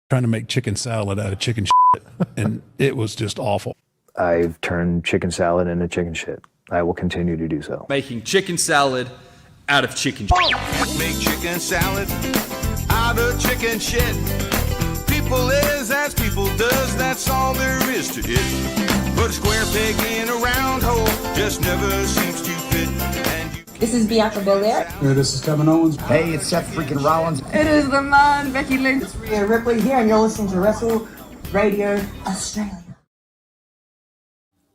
trying to make chicken salad out of chicken shit, and it was just awful. I've turned chicken salad into chicken shit. I will continue to do so. Making chicken salad out of chicken shit. Make chicken salad out of chicken shit. People is as people does, that's all there is to it. Put a square peg in a round hole, just never seems to fit. This is Bianca Belair. Hey, this is Kevin Owens. Hey, it's Seth freaking Rollins. It is the man, Becky Lynch. It's Rhea Ripley here, and you're listening to Wrestle Radio Australia.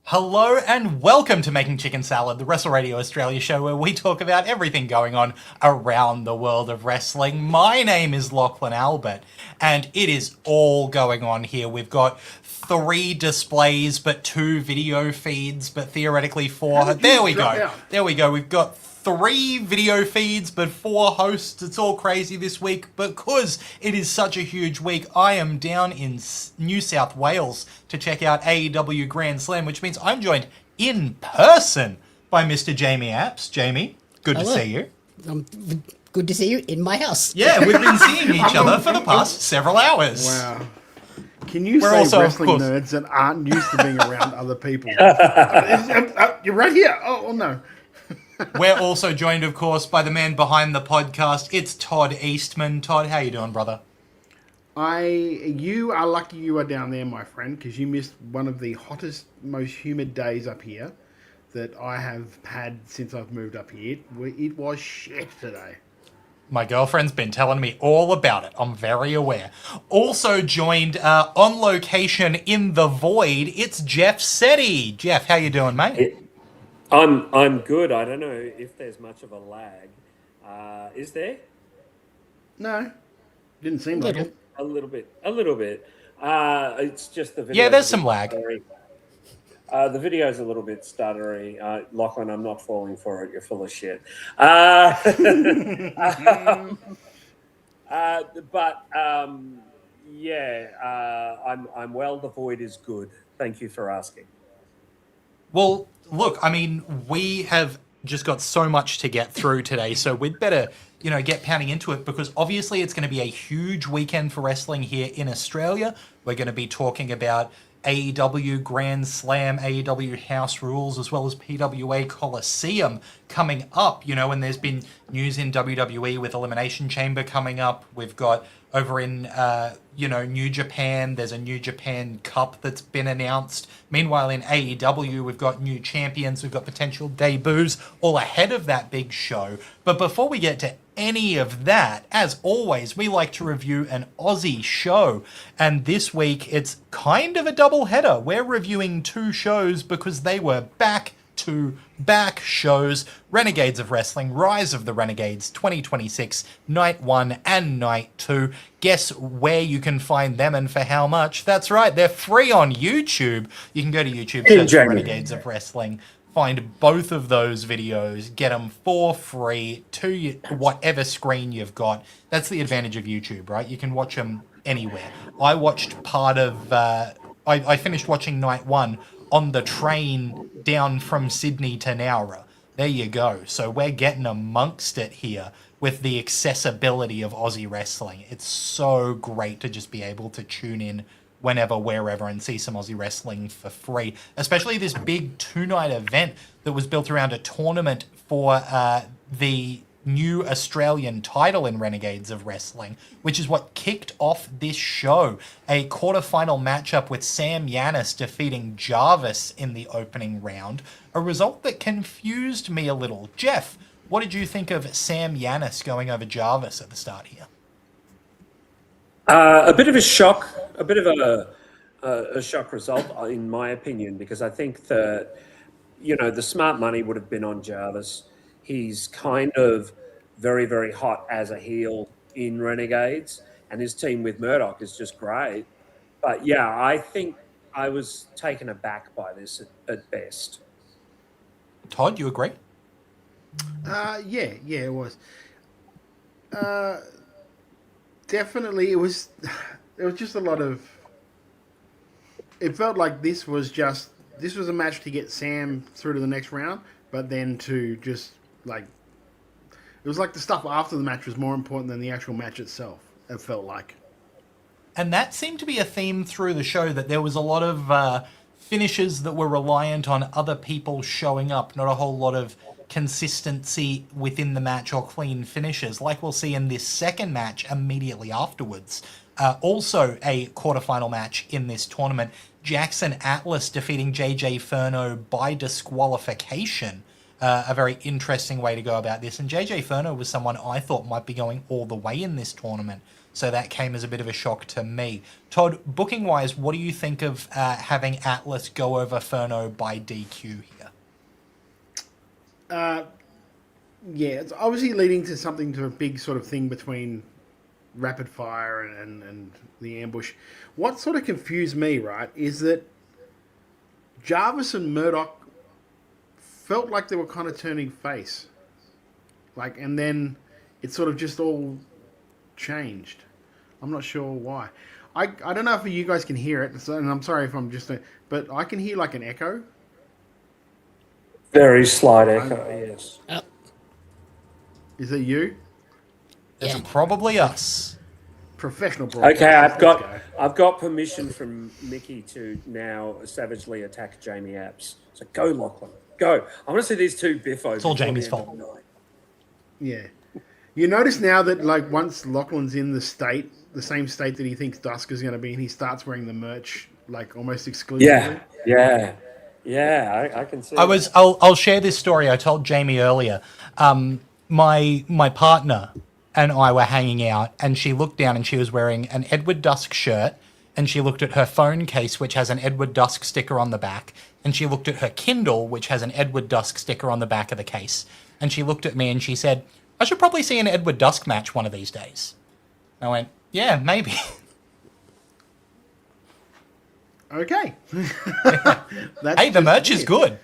Hello and welcome to Making Chicken Salad, the Wrestle Radio Australia show where we talk about everything going on around the world of wrestling. My name is Lachlan Albert, and it is all going on here. We've got 3 displays, but 2 video feeds, but theoretically 4. There we go. There we go. We've got 3 video feeds, but 4 hosts. It's all crazy this week. Because it is such a huge week, I am down in New South Wales to check out AEW Grand Slam, which means I'm joined in person by Mr. Jamie Apps. Jamie, good to see you. Good to see you in my house. Yeah, we've been seeing each other for the past several hours. Wow. Can you We're say also, wrestling nerds that aren't used to being around other people? You're right here. Oh no. We're also joined, of course, by the man behind the podcast. It's Todd Eastman. Todd, how you doing, brother? You are lucky you are down there, my friend, because you missed one of the hottest, most humid days up here that I have had since I've moved up here. It was shit today. My girlfriend's been telling me all about it. I'm very aware. Also joined on location in the void, it's Jeff Setti. Jeff, how you doing, mate? I'm good. I don't know if there's much of a lag. Is there? No, didn't seem like it. A little bit. It's just the video. Yeah, there's some lag. The video's a little bit stuttery. Lachlan, I'm not falling for it. You're full of shit. But I'm well. The void is good. Thank you for asking. Well, look, I mean, we have just got so much to get through today, so we'd better, get pounding into it, because obviously it's going to be a huge weekend for wrestling here in Australia. We're going to be talking about AEW Grand Slam, AEW House Rules, as well as PWA Colosseum coming up, and there's been news in WWE with Elimination Chamber coming up. We've got over in, New Japan, there's a New Japan Cup that's been announced. Meanwhile, in AEW, we've got new champions, we've got potential debuts, all ahead of that big show. But before we get to any of that, as always, we like to review an Aussie show. And this week, it's kind of a double header. We're reviewing 2 shows because they were back-to-back shows. Renegades of Wrestling, Rise of the Renegades 2026, Night 1 and Night 2. Guess where you can find them and for how much? That's right, they're free on YouTube. You can go to YouTube, search Renegades of Wrestling, find both of those videos, get them for free to whatever screen you've got. That's the advantage of YouTube, right? You can watch them anywhere. I watched part of... I finished watching Night 1 on the train down from Sydney to Nowra. There you go. So we're getting amongst it here with the accessibility of Aussie wrestling. It's so great to just be able to tune in whenever, wherever, and see some Aussie wrestling for free. Especially this big 2-night event that was built around a tournament for the new Australian title in Renegades of Wrestling, which is what kicked off this show. A quarterfinal matchup with Sam Yanis defeating Jarvis in the opening round. A result that confused me a little. Jeff, what did you think of Sam Yanis going over Jarvis at the start here? A bit of a shock, a shock result, in my opinion, because I think that, the smart money would have been on Jarvis. He's kind of very, very hot as a heel in Renegades, and his team with Murdoch is just great. But yeah, I think I was taken aback by this at best. Todd, you agree? Yeah, it was. Definitely, it was just a lot of... It felt like this was a match to get Sam through to the next round, but then to just, it was like the stuff after the match was more important than the actual match itself, it felt like. And that seemed to be a theme through the show, that there was a lot of finishes that were reliant on other people showing up, not a whole lot of consistency within the match or clean finishes, like we'll see in this second match immediately afterwards. Also a quarterfinal match in this tournament, Jackson Atlas defeating JJ Furno by disqualification. A very interesting way to go about this. And JJ Furno was someone I thought might be going all the way in this tournament, so that came as a bit of a shock to me. Todd, booking-wise, what do you think of having Atlas go over Furno by DQ here? Yeah, it's obviously leading to something, to a big sort of thing between Rapid Fire and the Ambush. What sort of confused me, right, is that Jarvis and Murdoch felt like they were kind of turning face. Like, and then it sort of just all changed. I'm not sure why. I don't know if you guys can hear it, and I'm sorry if I'm just... but I can hear like an echo. Very slight echo, yes. Is it you? It's probably us. Professional broadcast. Okay, I've got permission from Mickey to now savagely attack Jamie Apps. So go, Lachlan. Go. I want to see these two biffos. It's all Jamie's fault. Yeah. You notice now that, like, once Lachlan's in the same state that he thinks Dusk is going to be in, he starts wearing the merch, like, almost exclusively. Yeah, I can see. I'll share this story. I told Jamie earlier. My partner and I were hanging out, and she looked down and she was wearing an Edward Dusk shirt, and she looked at her phone case, which has an Edward Dusk sticker on the back, and she looked at her Kindle, which has an Edward Dusk sticker on the back of the case, and she looked at me and she said, I should probably see an Edward Dusk match one of these days. I went, yeah, maybe. Okay. Hey, the merch is good.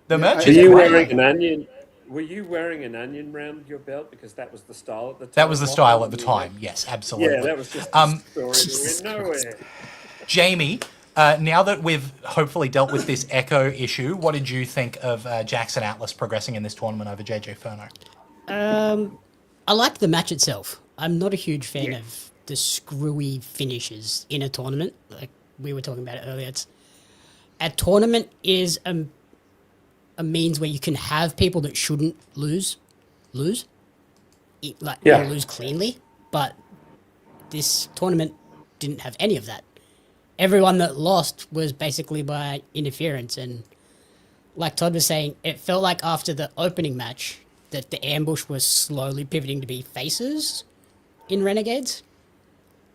The merch is Were you great. wearing an onion? Were you wearing an onion round your belt because that was the style at the time? That was the style at the time. Yes, absolutely. Yeah, that was just the story that went nowhere. Jamie, now that we've hopefully dealt with this echo issue, what did you think of Jackson Atlas progressing in this tournament over JJ Furno? I liked the match itself. I'm not a huge fan of the screwy finishes in a tournament. Like we were talking about it earlier. A tournament is a means where you can have people that shouldn't lose, lose cleanly. But this tournament didn't have any of that. Everyone that lost was basically by interference. And like Todd was saying, it felt like after the opening match that the Ambush was slowly pivoting to be faces in Renegades.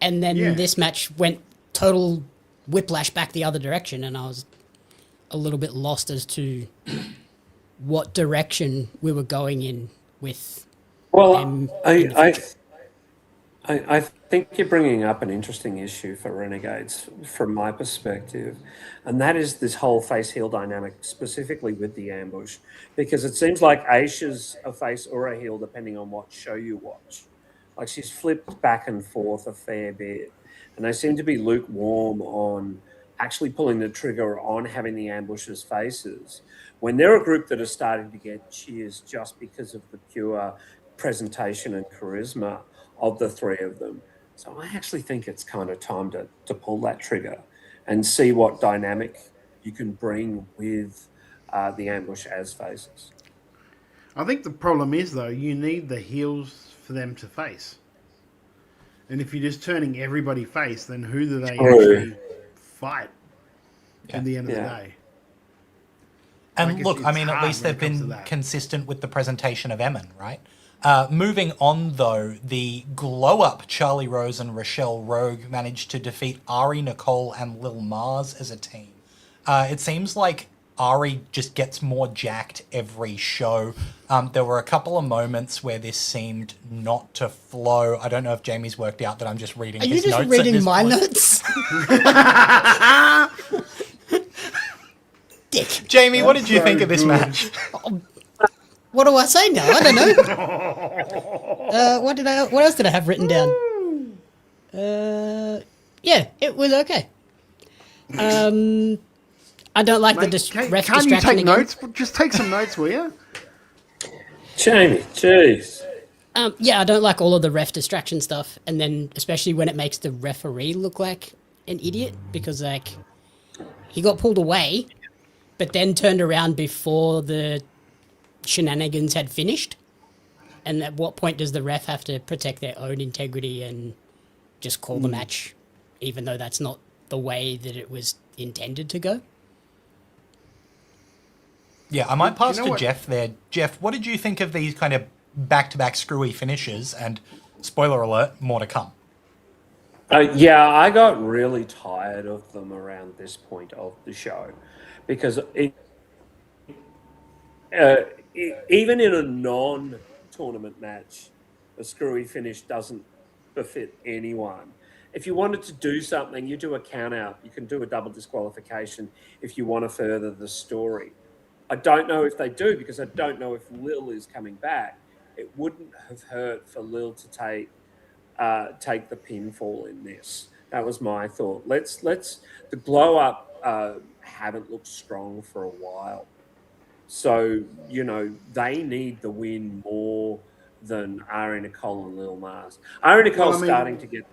And then this match went total whiplash back the other direction, and I was a little bit lost as to what direction we were going in with. Well, I think you're bringing up an interesting issue for Renegades from my perspective, and that is this whole face-heel dynamic, specifically with the Ambush, because it seems like Aisha's a face or a heel depending on what show you watch. Like she's flipped back and forth a fair bit, and they seem to be lukewarm on actually pulling the trigger on having the Ambush's faces when they're a group that are starting to get cheers just because of the pure presentation and charisma of the three of them. So I actually think it's kind of time to pull that trigger and see what dynamic you can bring with the Ambush as faces. I think the problem is, though, you need the heels for them to face. And if you're just turning everybody face, then who do they actually fight at the end of the day? And look, I mean, at least they've been consistent with the presentation of Emin, right? Moving on, though, the glow-up Charlie Rose and Rochelle Rogue managed to defeat Ari, Nicole, and Lil Mars as a team. It seems like Ari just gets more jacked every show. There were a couple of moments where this seemed not to flow. I don't know if Jamie's worked out that I'm just reading his notes. Are you just reading my notes? Dick. Jamie, what did you think of this match? What do I say now? I don't know. What else did I have written down? Yeah, it was okay. I don't like the ref distraction. Can't you take again. notes? Just take some notes, will you? Jamie, jeez. Yeah, I don't like all of the ref distraction stuff, and then especially when it makes the referee look like an idiot because like he got pulled away, but then turned around before the shenanigans had finished. And at what point does the ref have to protect their own integrity and just call the match, even though that's not the way that it was intended to go? Yeah, I might pass to Jeff there. Jeff, what did you think of these kind of back-to-back screwy finishes? And spoiler alert, more to come. Yeah, I got really tired of them around this point of the show because even in a non-tournament match, a screwy finish doesn't befit anyone. If you wanted to do something, you do a count-out. You can do a double disqualification if you want to further the story. I don't know if they do because I don't know if Lil is coming back. It wouldn't have hurt for Lil to take the pinfall in this. That was my thought. Let's the glow up haven't looked strong for a while. So, they need the win more than Ari Nicole and Lil Nas. Ari Nicole's starting to get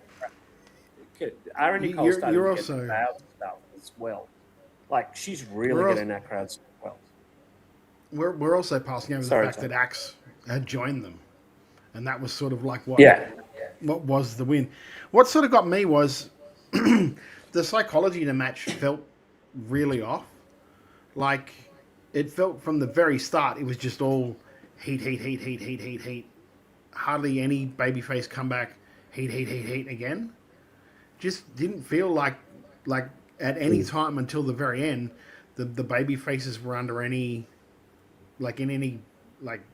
Ari Nicole's starting to get the crowd stuff as well. Like she's really getting that crowd stuff well. We're also passing over the fact that Axe had joined them. And that was sort of like what was the win. What sort of got me was the psychology in the match felt really off. Like, it felt from the very start, it was just all heat. Hardly any babyface comeback, heat again. Just didn't feel like at any time until the very end, the baby faces were under any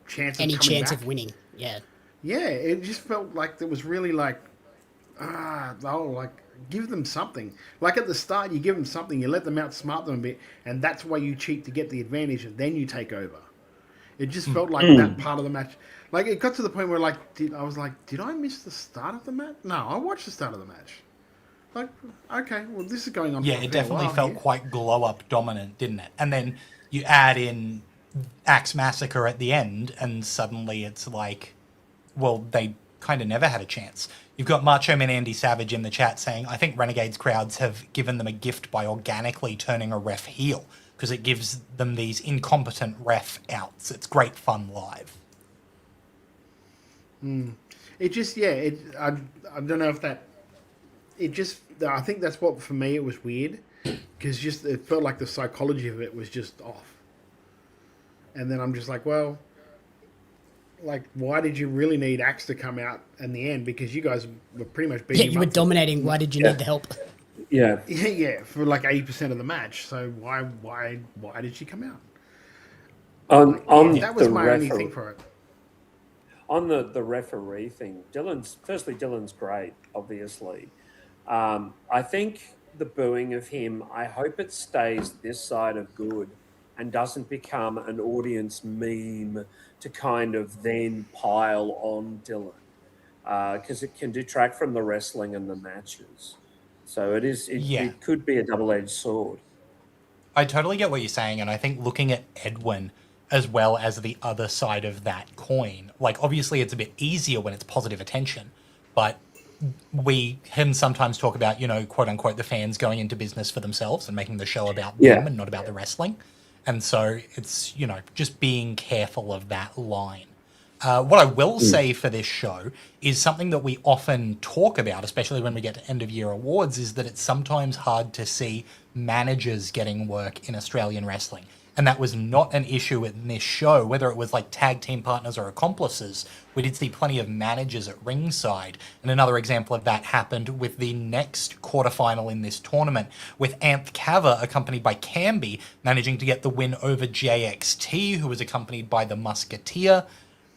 chance of winning. Yeah. Yeah, it just felt like it was really give them something. Like at the start, you give them something, you let them outsmart them a bit, and that's why you cheat to get the advantage, and then you take over. It just felt like that part of the match. Like it got to the point where did I miss the start of the match? No, I watched the start of the match. Like, okay, well, this is going on. Yeah, it definitely felt quite glow-up dominant, didn't it? And then you add in Axe Massacre at the end, and suddenly it's like, well, they kind of never had a chance. You've got Macho Man Andy Savage in the chat saying, I think Renegades crowds have given them a gift by organically turning a ref heel, because it gives them these incompetent ref outs. It's great fun live. It just, I don't know if that... It just... I think that's what, for me, it was weird. Because it felt like the psychology of it was just off. And then I'm just like, well... why did you really need Axe to come out in the end? Because you guys were pretty much beating him up. You were dominating. Why did you need the help? Yeah, for 80% of the match. So why did she come out? That was my only thing for it. On the referee thing, Dylan's great, obviously. I think the booing of him, I hope it stays this side of good and doesn't become an audience meme to kind of then pile on Dylan, because it can detract from the wrestling and the matches. So it could be a double-edged sword. I totally get what you're saying, and I think looking at Edwin as well as the other side of that coin, obviously it's a bit easier when it's positive attention, but we him sometimes talk about, quote unquote, the fans going into business for themselves and making the show about them and not about the wrestling. And so it's, just being careful of that line. What I will say for this show is something that we often talk about, especially when we get to end-of-year awards, is that it's sometimes hard to see managers getting work in Australian wrestling. And that was not an issue in this show, whether it was tag team partners or accomplices. We did see plenty of managers at ringside. And another example of that happened with the next quarterfinal in this tournament, with Anth Kava, accompanied by Camby, managing to get the win over JXT, who was accompanied by the Musketeer,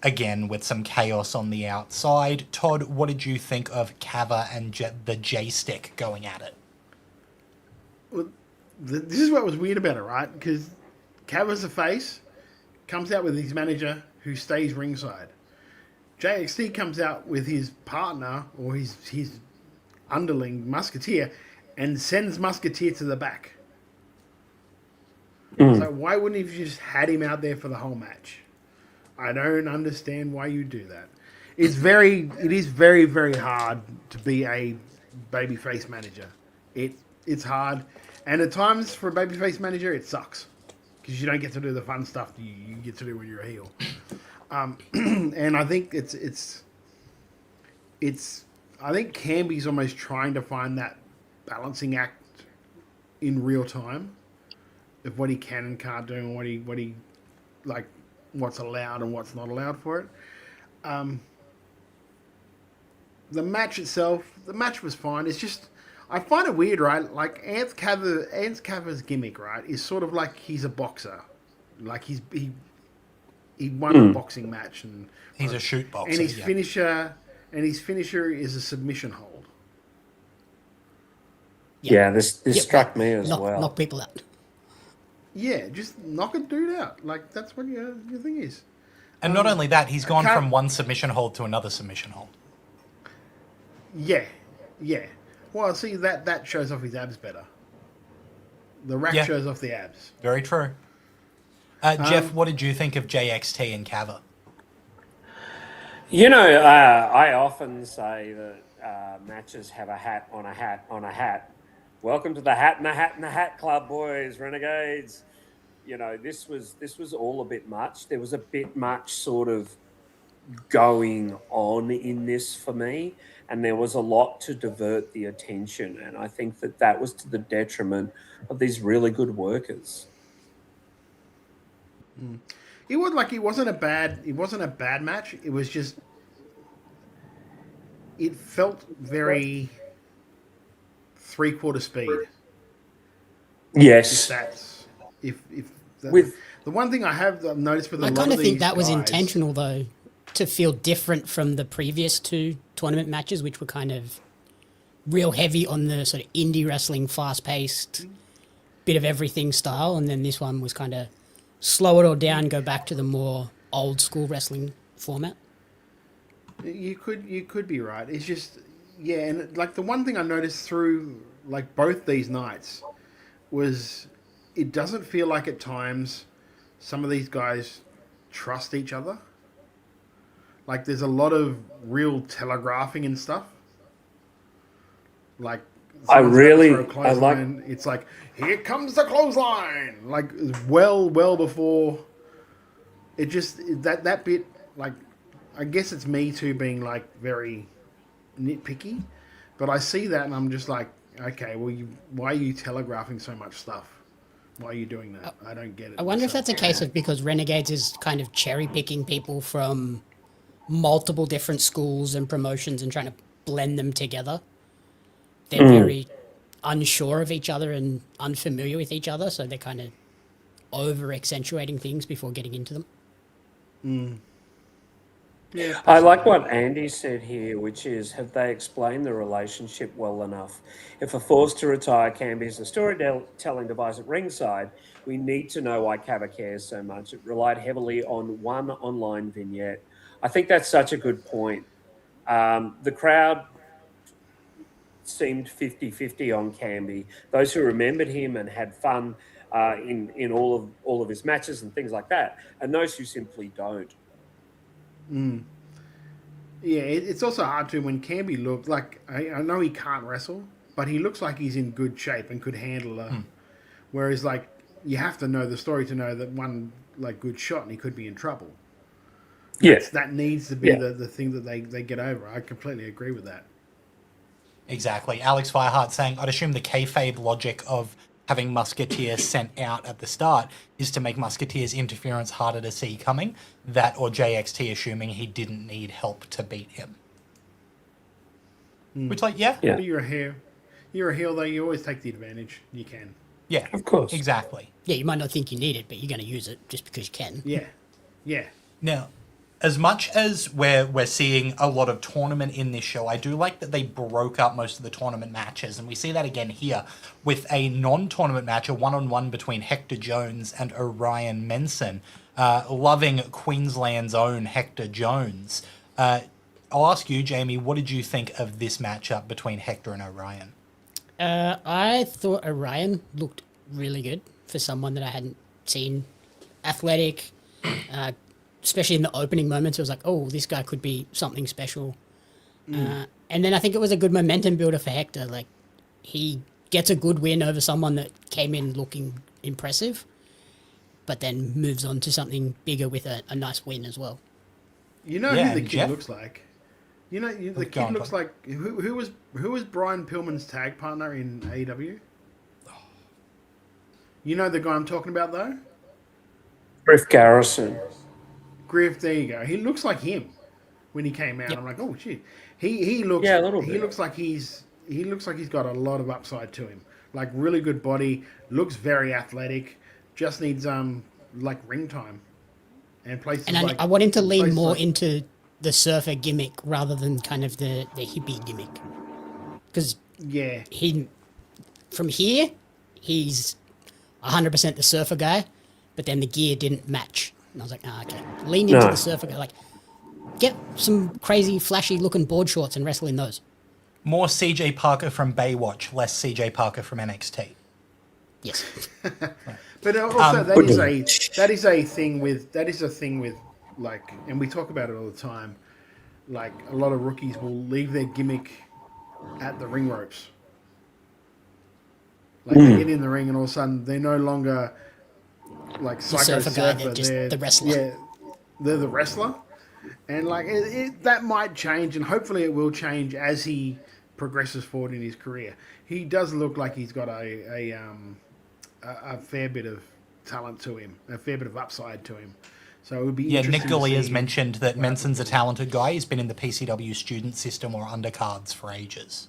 again with some chaos on the outside. Todd, what did you think of Kava and the J-Stick going at it? Well, this is what was weird about it, right? Because Kava's a face, comes out with his manager who stays ringside. JXT comes out with his partner or his underling, Musketeer, and sends Musketeer to the back. So why wouldn't you just had him out there for the whole match? I don't understand why you do that. it is very, very hard to be a babyface manager. It's hard, and at times for a babyface manager, it sucks because you don't get to do the fun stuff you get to do when you're a heel. And I think it's. I think Camby's almost trying to find that balancing act in real time of what he can and can't do, and what he like, what's allowed and what's not allowed for it. The match itself, the match was fine. It's just, I find it weird, right? Like Ant Caver's gimmick, right, is sort of like he's a boxer, like he won a boxing match, and he's a shoot boxer, and his finisher is a submission hold. Yeah, this struck me as well. Knock people out. Yeah, just knock a dude out. Like, that's what your thing is. And not only that, he's gone from one submission hold to another submission hold. Yeah. Well, see, that shows off his abs better. The rack shows off the abs. Very true. Jeff, what did you think of JXT and Cava? You know, I often say that matches have a hat on a hat on a hat. Welcome to the Hat and the Hat and the Hat Club, boys, Renegades. You know, this was all a bit much. There was a bit much sort of going on in this for me, and there was a lot to divert the attention, and I think that was to the detriment of these really good workers. It wasn't a bad match. It was just, it felt very 3/4 speed. Yes. The one thing I have noticed with a lot of these I kind of think that was guys, intentional, though, to feel different from the previous two tournament matches, which were kind of real heavy on the sort of indie wrestling, fast-paced, bit of everything style, and then this one was kind of slow it all down, go back to the more old-school wrestling format. You could be right. It's just, yeah, and like the one thing I noticed through like both these nights was it doesn't feel like at times some of these guys trust each other. Like there's a lot of real telegraphing and stuff. Like I like it's like, here comes the clothesline, like well before it just that bit, like I guess it's me too being like very nitpicky, but I see that and I'm just like, okay, well, why are you telegraphing so much stuff? Why are you doing that? I don't get it. I wonder if that's a case of because Renegades is kind of cherry picking people from multiple different schools and promotions and trying to blend them together. They're very unsure of each other and unfamiliar with each other, so they're kind of over accentuating things before getting into them. Yeah, I like what Andy said here, which is, have they explained the relationship well enough? If a forced to retire Camby is a storytelling device at ringside, we need to know why Cava cares so much. It relied heavily on one online vignette. I think that's such a good point. The crowd seemed 50-50 on Camby. Those who remembered him and had fun in all of his matches and things like that, and those who simply don't. Yeah, it's also hard to when Camby looks like, I know he can't wrestle, but he looks like he's in good shape and could handle a. Whereas like you have to know the story to know that one like good shot and he could be in trouble. Yes, that needs to be the thing that they get over. I completely agree with that. Exactly. Alex Firehart saying, I'd assume the kayfabe logic of having Musketeers sent out at the start is to make Musketeers' interference harder to see coming. That or JXT assuming he didn't need help to beat him. Which, like, yeah. But you're a heel though. You always take the advantage. You can. Yeah, of course. Exactly. Yeah, you might not think you need it, but you're going to use it just because you can. Yeah. Now, as much as we're seeing a lot of tournament in this show, I do like that they broke up most of the tournament matches, and we see that again here with a non-tournament match, a one-on-one between Hector Jones and Orion Menson, loving Queensland's own Hector Jones. I'll ask you, Jamie, what did you think of this matchup between Hector and Orion? I thought Orion looked really good for someone that I hadn't seen. Athletic, especially in the opening moments, it was like, oh, this guy could be something special. And then I think it was a good momentum builder for Hector. Like, he gets a good win over someone that came in looking impressive, but then moves on to something bigger with a nice win as well. You know Yeah, who the and kid Jeff? looks like? You know, the go on, kid looks bud. like who was Brian Pillman's tag partner in AEW? You know the guy I'm talking about though? Griff Garrison. Griff, there you go. He looks like him when he came out. Yep. I'm like, oh shit. He looks Yeah, a little he bit. looks like he's got a lot of upside to him. Like really good body, looks very athletic, just needs like ring time. And places And like I want him to lean places more like- into the surfer gimmick rather than kind of the hippie gimmick. Because yeah. from here, he's 100% the surfer guy, but then the gear didn't match. And I was like, okay. Lean into No. the surfer guy. Like, get some crazy, flashy looking board shorts and wrestle in those. More CJ Parker from Baywatch, less CJ Parker from NXT. Yes. But also that is a thing with like, and we talk about it all the time. Like a lot of rookies will leave their gimmick at the ring ropes. Like they get in the ring and all of a sudden they're no longer like Psycho surfer guy, Surfer. they're just the wrestler. Yeah, they're the wrestler, and like that might change, and hopefully it will change as he progresses forward in his career. He does look like he's got a fair bit of talent to him, a fair bit of upside to him. So it would be Yeah, interesting Nick to Gully has see mentioned that what happens. Menson's a talented guy. He's been in the PCW student system or undercards for ages.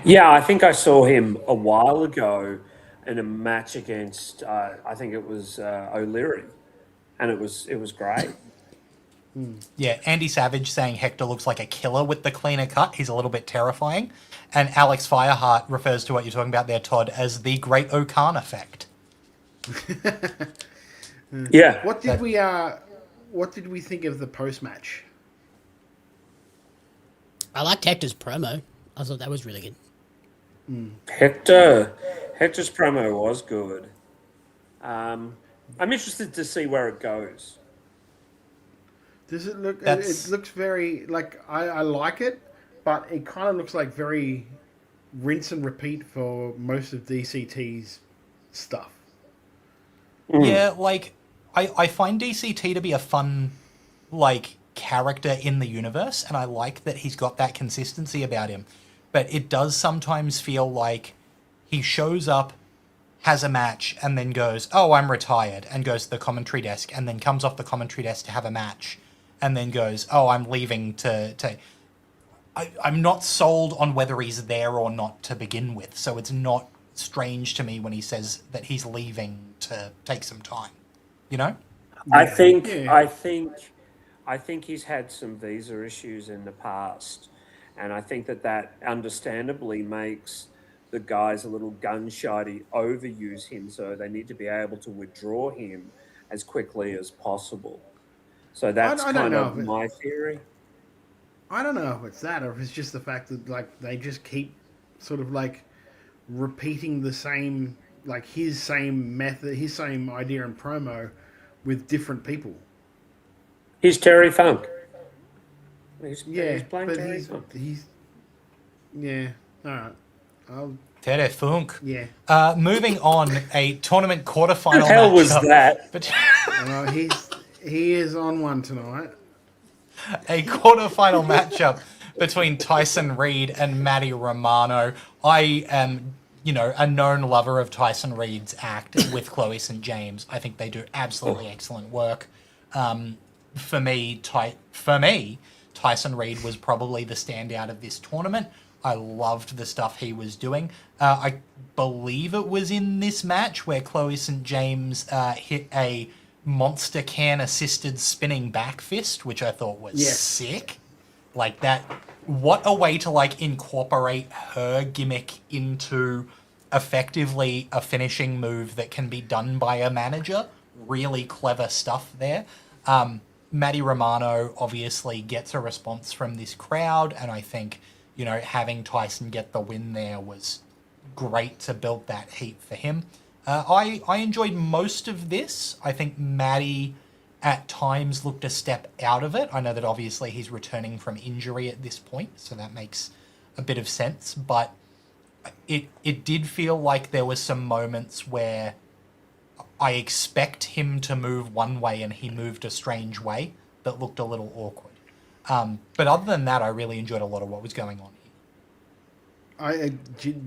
Yeah, I think I saw him a while ago in a match against, I think it was O'Leary, and it was great. Yeah, Andy Savage saying Hector looks like a killer with the cleaner cut. He's a little bit terrifying. And Alex Fireheart refers to what you're talking about there, Todd, as the Great O'Khan effect. Yeah. What did we think of the post match? I liked Hector's promo. I thought that was really good. Hector's promo was good. I'm interested to see where it goes. Does it look? That's- It looks very like I like it, but it kind of looks like very rinse and repeat for most of DCT's stuff. Yeah, like, I find DCT to be a fun, like, character in the universe, and I like that he's got that consistency about him. But it does sometimes feel like he shows up, has a match, and then goes, oh, I'm retired, and goes to the commentary desk, and then comes off the commentary desk to have a match, and then goes, oh, I'm leaving to... I'm not sold on whether he's there or not to begin with, so it's not strange to me when he says that he's leaving to take some time. You know? I think he's had some visa issues in the past, and I think that understandably makes the guys a little gun shy to overuse him, so they need to be able to withdraw him as quickly as possible. So that's I don't kind of know. my theory. I don't know if it's that or if it's just the fact that like they just keep sort of like repeating the same, like his same method, his same idea and promo with different people. He's Terry Funk. He's playing but Terry Funk. Yeah. All right. Tere Funk. Yeah. Moving on, a tournament quarterfinal What the hell was matchup that? He is on one tonight. A quarterfinal matchup between Tyson Reed and Matty Romano. I am, a known lover of Tyson Reed's act with Chloe St. James. I think they do absolutely excellent work. For me, Tyson Reed was probably the standout of this tournament. I loved the stuff he was doing. I believe it was in this match where Chloe St. James hit a monster can assisted spinning back fist, which I thought was sick. Like that, what a way to like incorporate her gimmick into effectively a finishing move that can be done by a manager. Really clever stuff there. Matty Romano obviously gets a response from this crowd, and I think, having Tyson get the win there was great to build that heat for him. I enjoyed most of this. I think Matty at times looked a step out of it. I know that obviously he's returning from injury at this point, so that makes a bit of sense, but it did feel like there were some moments where I expect him to move one way and he moved a strange way that looked a little awkward. But other than that, I really enjoyed a lot of what was going on here.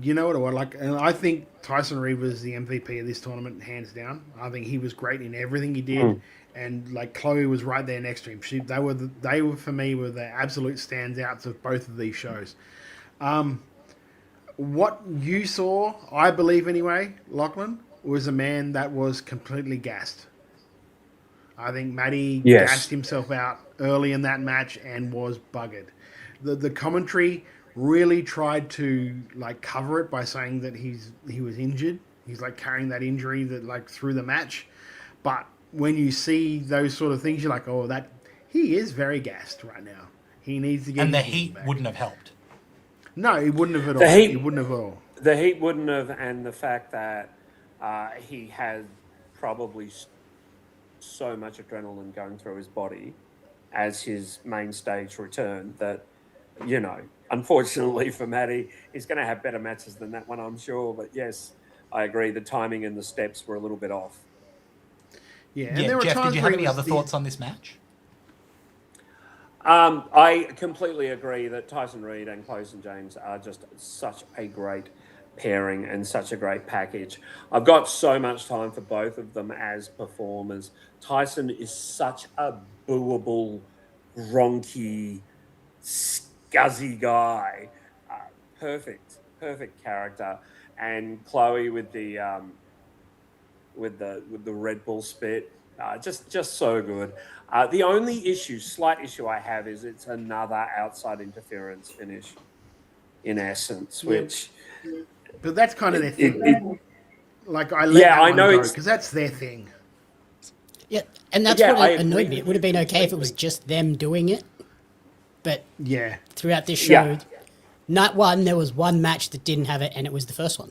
You know what I like? And I think Tyson Reed was the MVP of this tournament, hands down. I think he was great in everything he did, and like Chloe was right there next to him. They were for me were the absolute standouts of both of these shows. What you saw, I believe anyway, Lachlan, was a man that was completely gassed. I think Matty gassed himself out early in that match and was buggered. The commentary really tried to like cover it by saying that he was injured. He's like carrying that injury that like through the match. But when you see those sort of things, you're like, oh, that he is very gassed right now. He needs to get. And the heat wouldn't have helped. No, it wouldn't have at all. It wouldn't have at all. The heat wouldn't have, and the fact that he had probably so much adrenaline going through his body as his main stage return that, you know, unfortunately for Matty, he's going to have better matches than that one, I'm sure. But yes, I agree. The timing and the steps were a little bit off. Yeah, and there were Jeff, times did you where have any other thoughts on this match? I completely agree that Tyson Reed and Chloe St. James are just such a great pairing and such a great package. I've got so much time for both of them as performers. Tyson is such a booable, ronky, scuzzy guy. Perfect character. And Chloe with the Red Bull spit, just so good. The only slight issue I have is it's another outside interference finish, in essence, which. But that's kind of their thing. I know because that's their thing. Yeah, and that's what annoyed me. It would have been okay if it was just them doing it, but throughout this show, night one there was one match that didn't have it, and it was the first one.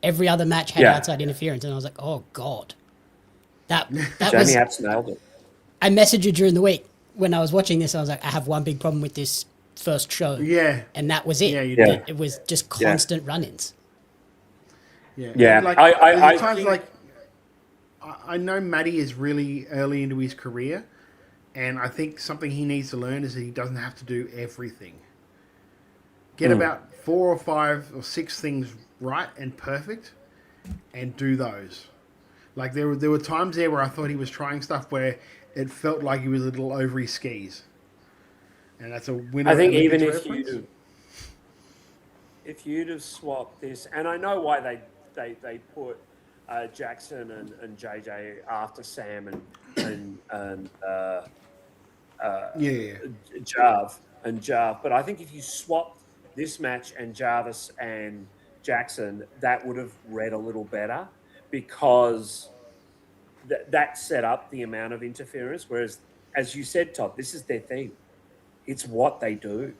Every other match had outside interference, and I was like, oh god, that Jamie Apps nailed it. I messaged you during the week when I was watching this. I was like, I have one big problem with this first show. Yeah. And that was it. Yeah, you did. It was just constant run-ins. Yeah. Yeah. Like, I times think... like I know Matty is really early into his career, and I think something he needs to learn is that he doesn't have to do everything. Get about 4 or 5 or 6 things right and perfect, and do those. Like there were times there where I thought he was trying stuff where it felt like he was a little over his skis. And that's a winner. I think even if you'd have swapped this, and I know why they put Jackson and JJ after Sam and Jarv, but I think if you swapped this match and Jarvis and Jackson, that would have read a little better because that set up the amount of interference. Whereas, as you said, Todd, this is their thing. It's what they do.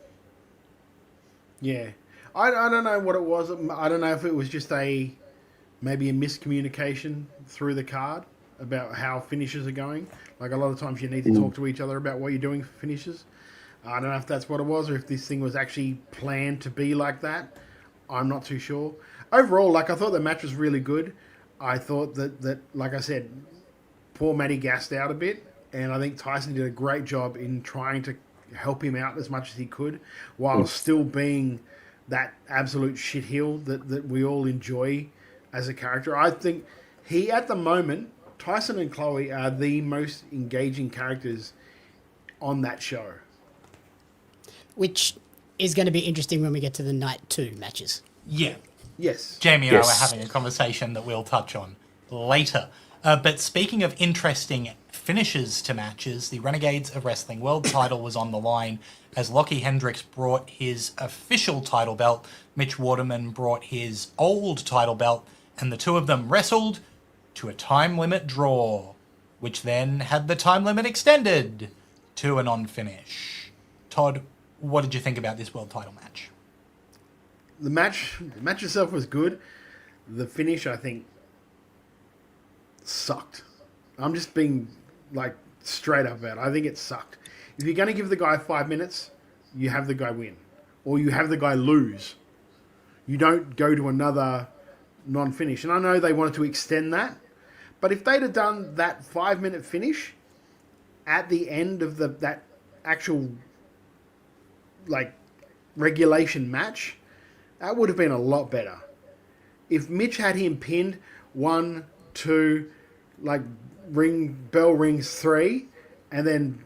Yeah. I don't know what it was. I don't know if it was just maybe a miscommunication through the card about how finishes are going. Like a lot of times you need to talk to each other about what you're doing for finishes. I don't know if that's what it was or if this thing was actually planned to be like that. I'm not too sure. Overall, I thought the match was really good. I thought that like I said, poor Matty gassed out a bit, and I think Tyson did a great job in trying to help him out as much as he could while still being that absolute shitheel that we all enjoy as a character. I think at the moment, Tyson and Chloe are the most engaging characters on that show. Which is going to be interesting when we get to the night 2 matches. Yeah. Yes. Jamie and I were having a conversation that we'll touch on later. But speaking of interesting finishes to matches, the Renegades of Wrestling World title was on the line as Lockie Hendricks brought his official title belt, Mitch Waterman brought his old title belt, and the two of them wrestled to a time limit draw, which then had the time limit extended to a non-finish. Todd, what did you think about this world title match? The match itself was good. The finish, I think, sucked. I'm just being straight up about it. I think it sucked. If you're going to give the guy 5 minutes, you have the guy win. Or you have the guy lose. You don't go to another non-finish. And I know they wanted to extend that. But if they'd have done that 5-minute finish at the end of that actual like regulation match, that would have been a lot better. If Mitch had him pinned 1, 2, like bell rings 3, and then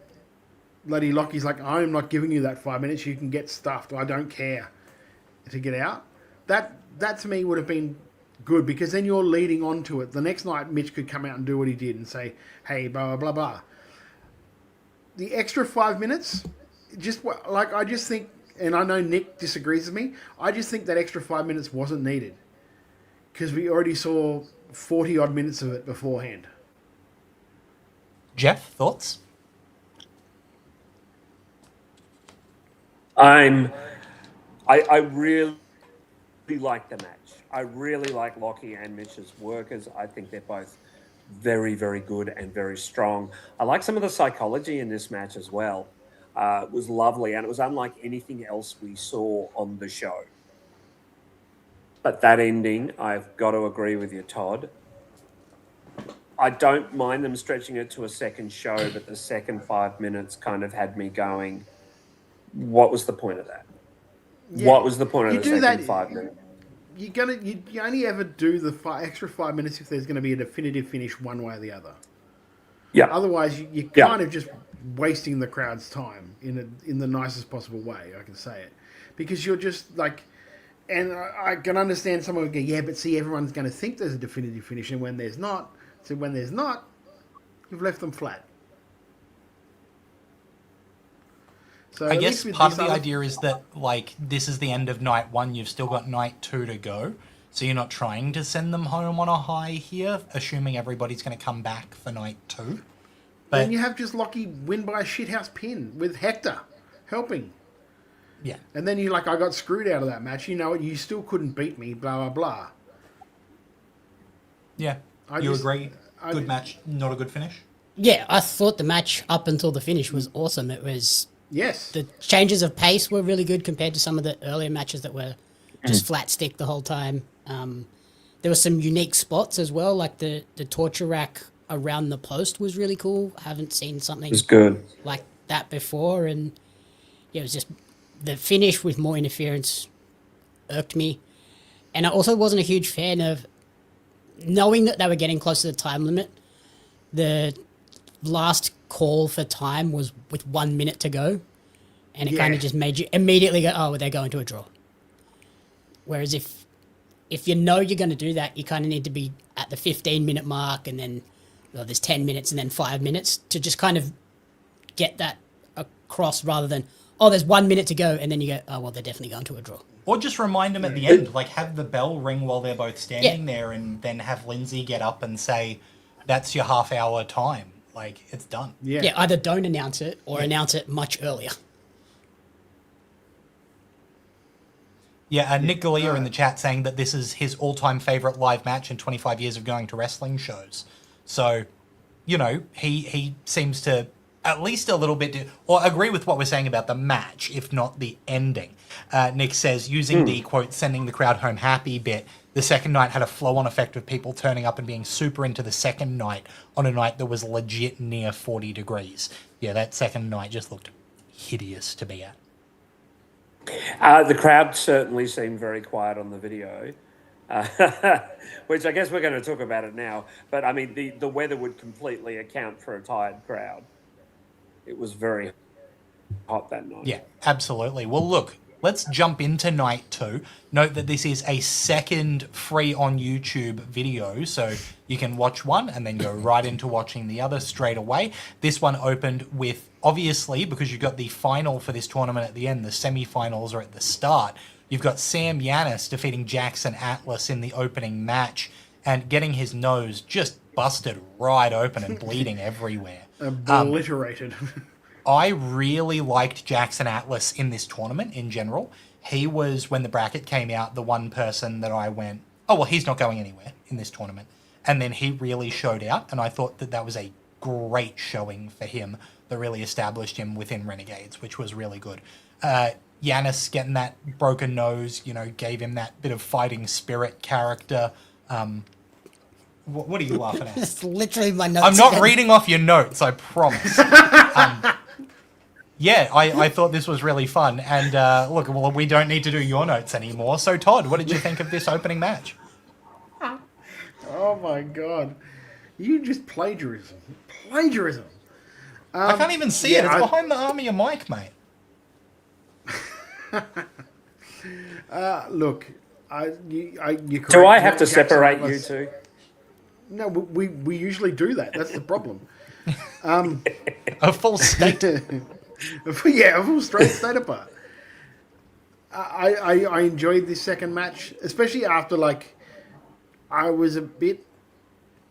bloody Lockie's like, I'm not giving you that 5 minutes. You can get stuffed. I don't care to get out. That to me would have been good, because then you're leading on to it. The next night, Mitch could come out and do what he did and say, hey, blah, blah, blah, blah. The extra 5 minutes, I just think, and I know Nick disagrees with me, I just think that extra 5 minutes wasn't needed, because we already saw 40-odd minutes of it beforehand. Jeff, thoughts? I really like the match. I really like Lockie and Mitch's workers. I think they're both very, very good and very strong. I like some of the psychology in this match as well. It was lovely, and it was unlike anything else we saw on the show. But that ending, I've got to agree with you, Todd. I don't mind them stretching it to a second show, but the second 5 minutes kind of had me going, what was the point of that? Yeah. What was the point of the second 5 minutes? You only ever do the extra 5 minutes if there's going to be a definitive finish one way or the other. Yeah. Otherwise, you're kind of just wasting the crowd's time in the nicest possible way, I can say it. Because you're just like, and I can understand someone would go, yeah, but see, everyone's going to think there's a definitive finish, and when there's not, so when there's not, you've left them flat. So I guess part of the idea is that, like, this is the end of night 1. You've still got night 2 to go. So you're not trying to send them home on a high here, assuming everybody's going to come back for night 2. But then you have just Lockie win by a shithouse pin with Hector helping. Yeah. And then you're like, I got screwed out of that match. You know what? You still couldn't beat me, blah, blah, blah. Yeah. You agree? Good match, not a good finish? Yeah, I thought the match up until the finish was awesome. It was... Yes. The changes of pace were really good compared to some of the earlier matches that were just flat stick the whole time. There were some unique spots as well, like the torture rack around the post was really cool. I haven't seen something like that before. And yeah, it was just the finish with more interference irked me. And I also wasn't a huge fan of knowing that they were getting close to the time limit. The last call for time was with 1 minute to go, and it kind of just made you immediately go, oh, well, they're going to a draw. Whereas if you know you're going to do that, you kind of need to be at the 15-minute mark, and then there's 10 minutes and then 5 minutes to just kind of get that across, rather than, oh, there's 1 minute to go, and then you go, oh, well, they're definitely going to a draw. Or just remind them at the end, like have the bell ring while they're both standing there, and then have Lindsay get up and say, that's your half-hour time. Like, it's done. Yeah, either don't announce it or announce it much earlier. Yeah, Nick Galea in the chat saying that this is his all-time favourite live match in 25 years of going to wrestling shows. So, you know, he seems to at least a little bit, or agree with what we're saying about the match, if not the ending. Nick says, using the, quote, sending the crowd home happy bit, the second night had a flow-on effect of people turning up and being super into the second night on a night that was legit near 40 degrees. Yeah, that second night just looked hideous to be at. The crowd certainly seemed very quiet on the video, which I guess we're going to talk about it now. But, I mean, the weather would completely account for a tired crowd. It was very hot that night. Yeah, absolutely. Well, look, let's jump into night 2. Note that this is a second free on YouTube video, so you can watch one and then go right into watching the other straight away. This one opened with, obviously, because you've got the final for this tournament at the end, the semi-finals are at the start. You've got Sam Yanis defeating Jackson Atlas in the opening match and getting his nose just busted right open and bleeding everywhere. Obliterated. I really liked Jackson Atlas in this tournament in general. He was, when the bracket came out, the one person that I went, oh, well, he's not going anywhere in this tournament. And then he really showed out, and I thought that that was a great showing for him that really established him within Renegades, which was really good. Giannis getting that broken nose, gave him that bit of fighting spirit character. What are you laughing at? It's literally my notes. I'm not again. reading off your notes, I promise. Yeah, I thought this was really fun. And look, well, we don't need to do your notes anymore. So, Todd, what did you think of this opening match? Oh my god. You just plagiarism. Plagiarism. I can't even see it. It's behind the arm of your mic, mate. Look, you're correct. Do I have to Jackson separate was- you two? No, we usually do that. That's the problem. A full state. Yeah, a full straight state apart. I enjoyed this second match, especially after, I was a bit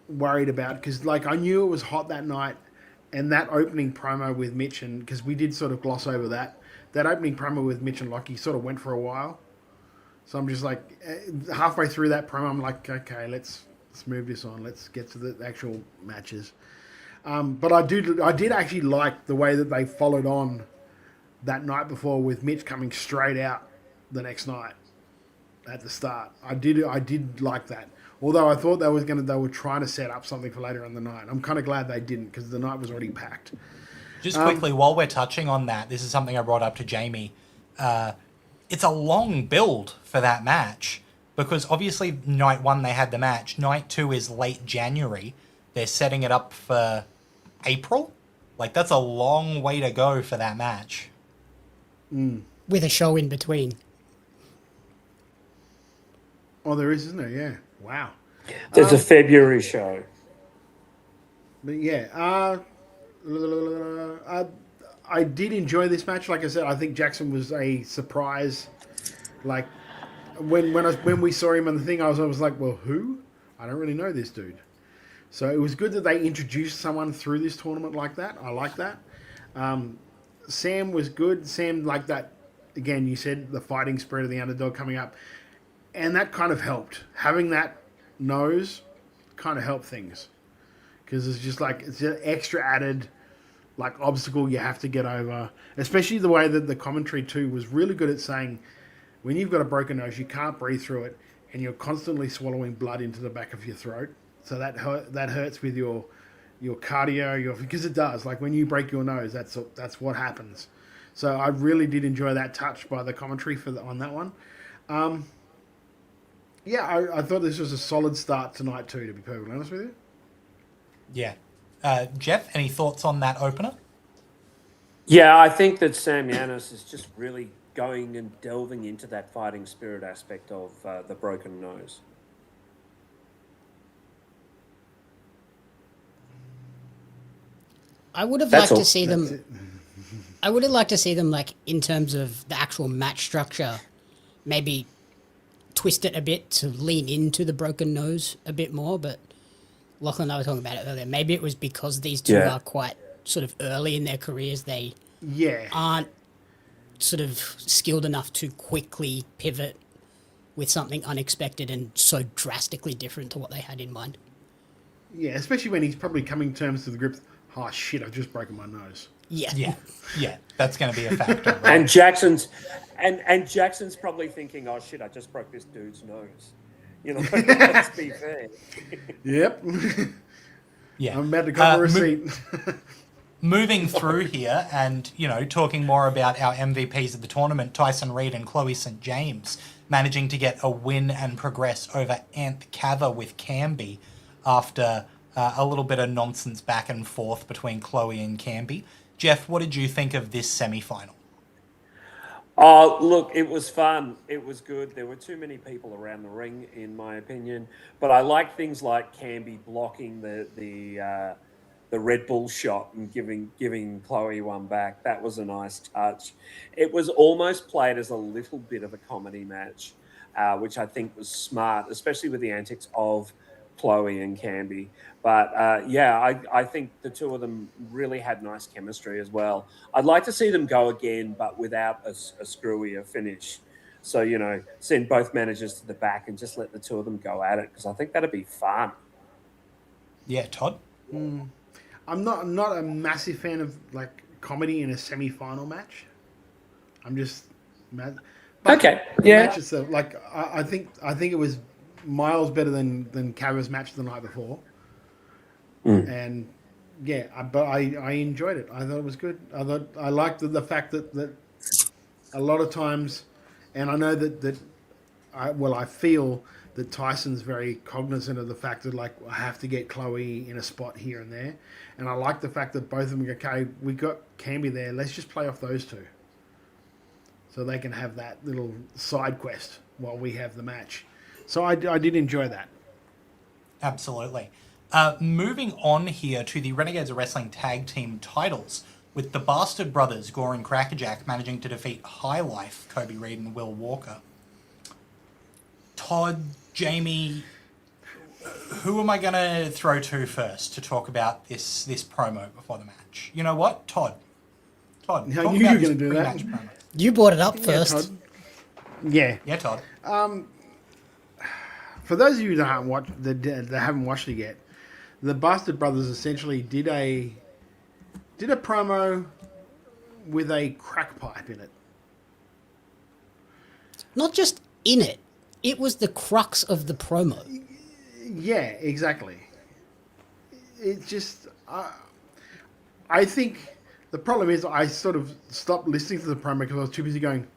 worried about, because, I knew it was hot that night, and that opening promo with Mitch, and because we did sort of gloss over that opening promo with Mitch and Lockie sort of went for a while. So I'm just halfway through that promo, I'm like, okay, let's move this on. Let's get to the actual matches. But I did actually like the way that they followed on that night before with Mitch coming straight out the next night at the start. I did like that. Although I thought they were trying to set up something for later in the night. I'm kind of glad they didn't, because the night was already packed. Just quickly, while we're touching on that, this is something I brought up to Jamie. It's a long build for that match, because obviously night 1 they had the match. Night 2 is late January. They're setting it up for April. That's a long way to go for that match. With a show in between. Oh, there is, isn't there? Yeah. Wow. There's a February show. But yeah, I did enjoy this match. Like I said, I think Jackson was a surprise. When we saw him on the thing, I was like, well, who? I don't really know this dude. So it was good that they introduced someone through this tournament like that. I like that. Sam was good. Sam, like that, again, you said the fighting spirit of the underdog coming up. And that kind of helped. Having that nose kind of helped things. Because it's just it's an extra added obstacle you have to get over. Especially the way that the commentary too was really good at saying, when you've got a broken nose, you can't breathe through it, and you're constantly swallowing blood into the back of your throat. So that hurts with your cardio, because it does. When you break your nose, that's what happens. So I really did enjoy that touch by the commentary on that one. Yeah, I thought this was a solid start tonight too, to be perfectly honest with you. Yeah. Jeff, any thoughts on that opener? Yeah, I think that Sam Yanis is just really going and delving into that fighting spirit aspect of the broken nose. I would have That's liked all. to see them. I would have liked to see them, in terms of the actual match structure, maybe twist it a bit to lean into the broken nose a bit more. But Lachlan and I were talking about it earlier. Maybe it was because these two are quite sort of early in their careers. They aren't sort of skilled enough to quickly pivot with something unexpected and so drastically different to what they had in mind. Yeah, especially when he's probably coming to terms to the grip. Oh shit! I've just broken my nose. Yeah. That's going to be a factor. Right? And Jackson's probably thinking, "Oh shit! I just broke this dude's nose." Let's be fair. Yep. Yeah. I'm about to cover a receipt. Moving through here and, talking more about our MVPs of the tournament, Tyson Reed and Chloe St. James, managing to get a win and progress over Ant Cava with Canby after a little bit of nonsense back and forth between Chloe and Canby. Jeff, what did you think of this semi-final? Oh, look, it was fun. It was good. There were too many people around the ring, in my opinion. But I like things like Canby blocking the Red Bull shot and giving Chloe one back. That was a nice touch. It was almost played as a little bit of a comedy match, which I think was smart, especially with the antics of Chloe and Canby. But I think the two of them really had nice chemistry as well. I'd like to see them go again, but without a screwier finish. So, send both managers to the back and just let the two of them go at it, because I think that'd be fun. Yeah, Todd? I'm not a massive fan of like comedy in a semi-final match. I'm just mad. But Okay, the yeah. match itself, like I think it was miles better than Cava's match the night before. And yeah, but I enjoyed it. I thought it was good. I liked the fact that a lot of times, and I know that I feel that Tyson's very cognizant of the fact that like I have to get Chloe in a spot here and there, and I like the fact that both of them go, okay, we got Camby there. Let's just play off those two, so they can have that little side quest while we have the match. So I did enjoy that. Absolutely. Moving on here to the Renegades of Wrestling Tag Team titles, with the Bastard Brothers, Gore and Crackerjack, managing to defeat High Life, Kobe Reed and Will Walker. Todd, Jamie, who am I going to throw to first to talk about this promo before the match? You know what? Todd. I knew you were going to do that. Promo. You brought it up first. Todd. Yeah. Yeah, Todd. For those of you that haven't watched it yet, the Bastard Brothers essentially did a promo with a crack pipe in it. Not just in it. It was the crux of the promo. Yeah, exactly. It just... I think the problem is I sort of stopped listening to the promo because I was too busy going...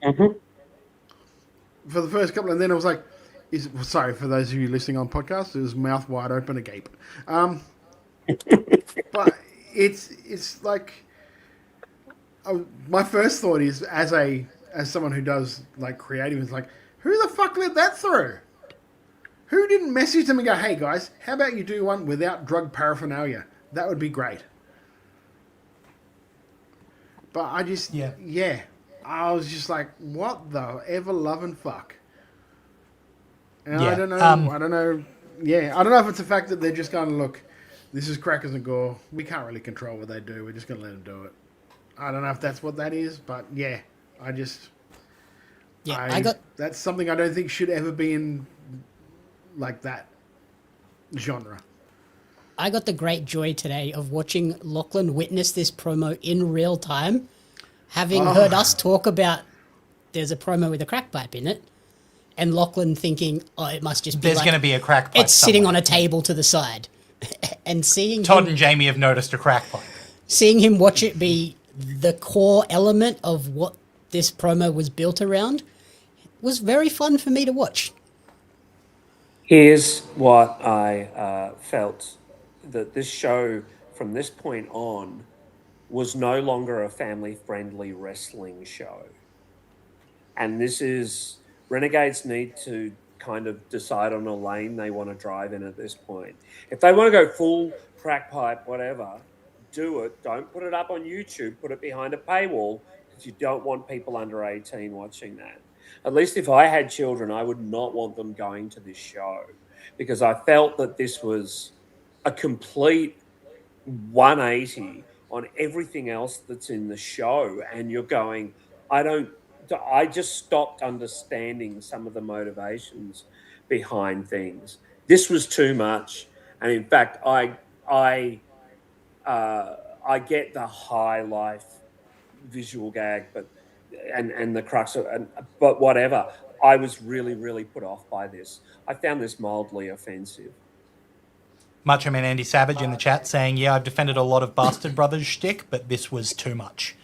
For the first couple, and then I was like... Sorry, for those of you listening on podcast, it was mouth wide open agape. But it's like... my first thought is, as someone who does like creative, is like, who the fuck let that through? Who didn't message them and go, hey guys, how about you do one without drug paraphernalia? That would be great. But I just, yeah, I was just like, what the ever loving fuck? And I don't know. Yeah, I don't know if it's the fact that they're just going to look, this is Crackers and Gore. We can't really control what they do. We're just going to let them do it. I don't know if that's what that is, but yeah, that's something I don't think should ever be in like that genre. I got the great joy today of watching Lachlan witness this promo in real time, having heard us talk about there's a promo with a crack pipe in it, and Lachlan thinking, oh, it must just be There's going to be a crack pipe it's sitting on a table to the side. And seeing Todd and Jamie have noticed a crack pipe. Seeing him watch it be the core element of what this promo was built around was very fun for me to watch. Here's what I felt, that this show from this point on was no longer a family-friendly wrestling show. And this is, Renegades need to kind of decide on a lane they want to drive in at this point. If they want to go full crack pipe, whatever, do it. Don't put it up on YouTube. Put it behind a paywall, because you don't want people under 18 watching that. At least if I had children, I would not want them going to this show, because I felt that this was a complete 180 on everything else that's in the show. And you're going, I just stopped understanding some of the motivations behind things. This was too much. And in fact, I get the High Life visual gag, and the crux of it, but whatever. I was really, really put off by this. I found this mildly offensive. Macho Man Andy Savage in the chat saying, yeah, I've defended a lot of Bastard Brothers shtick, but this was too much.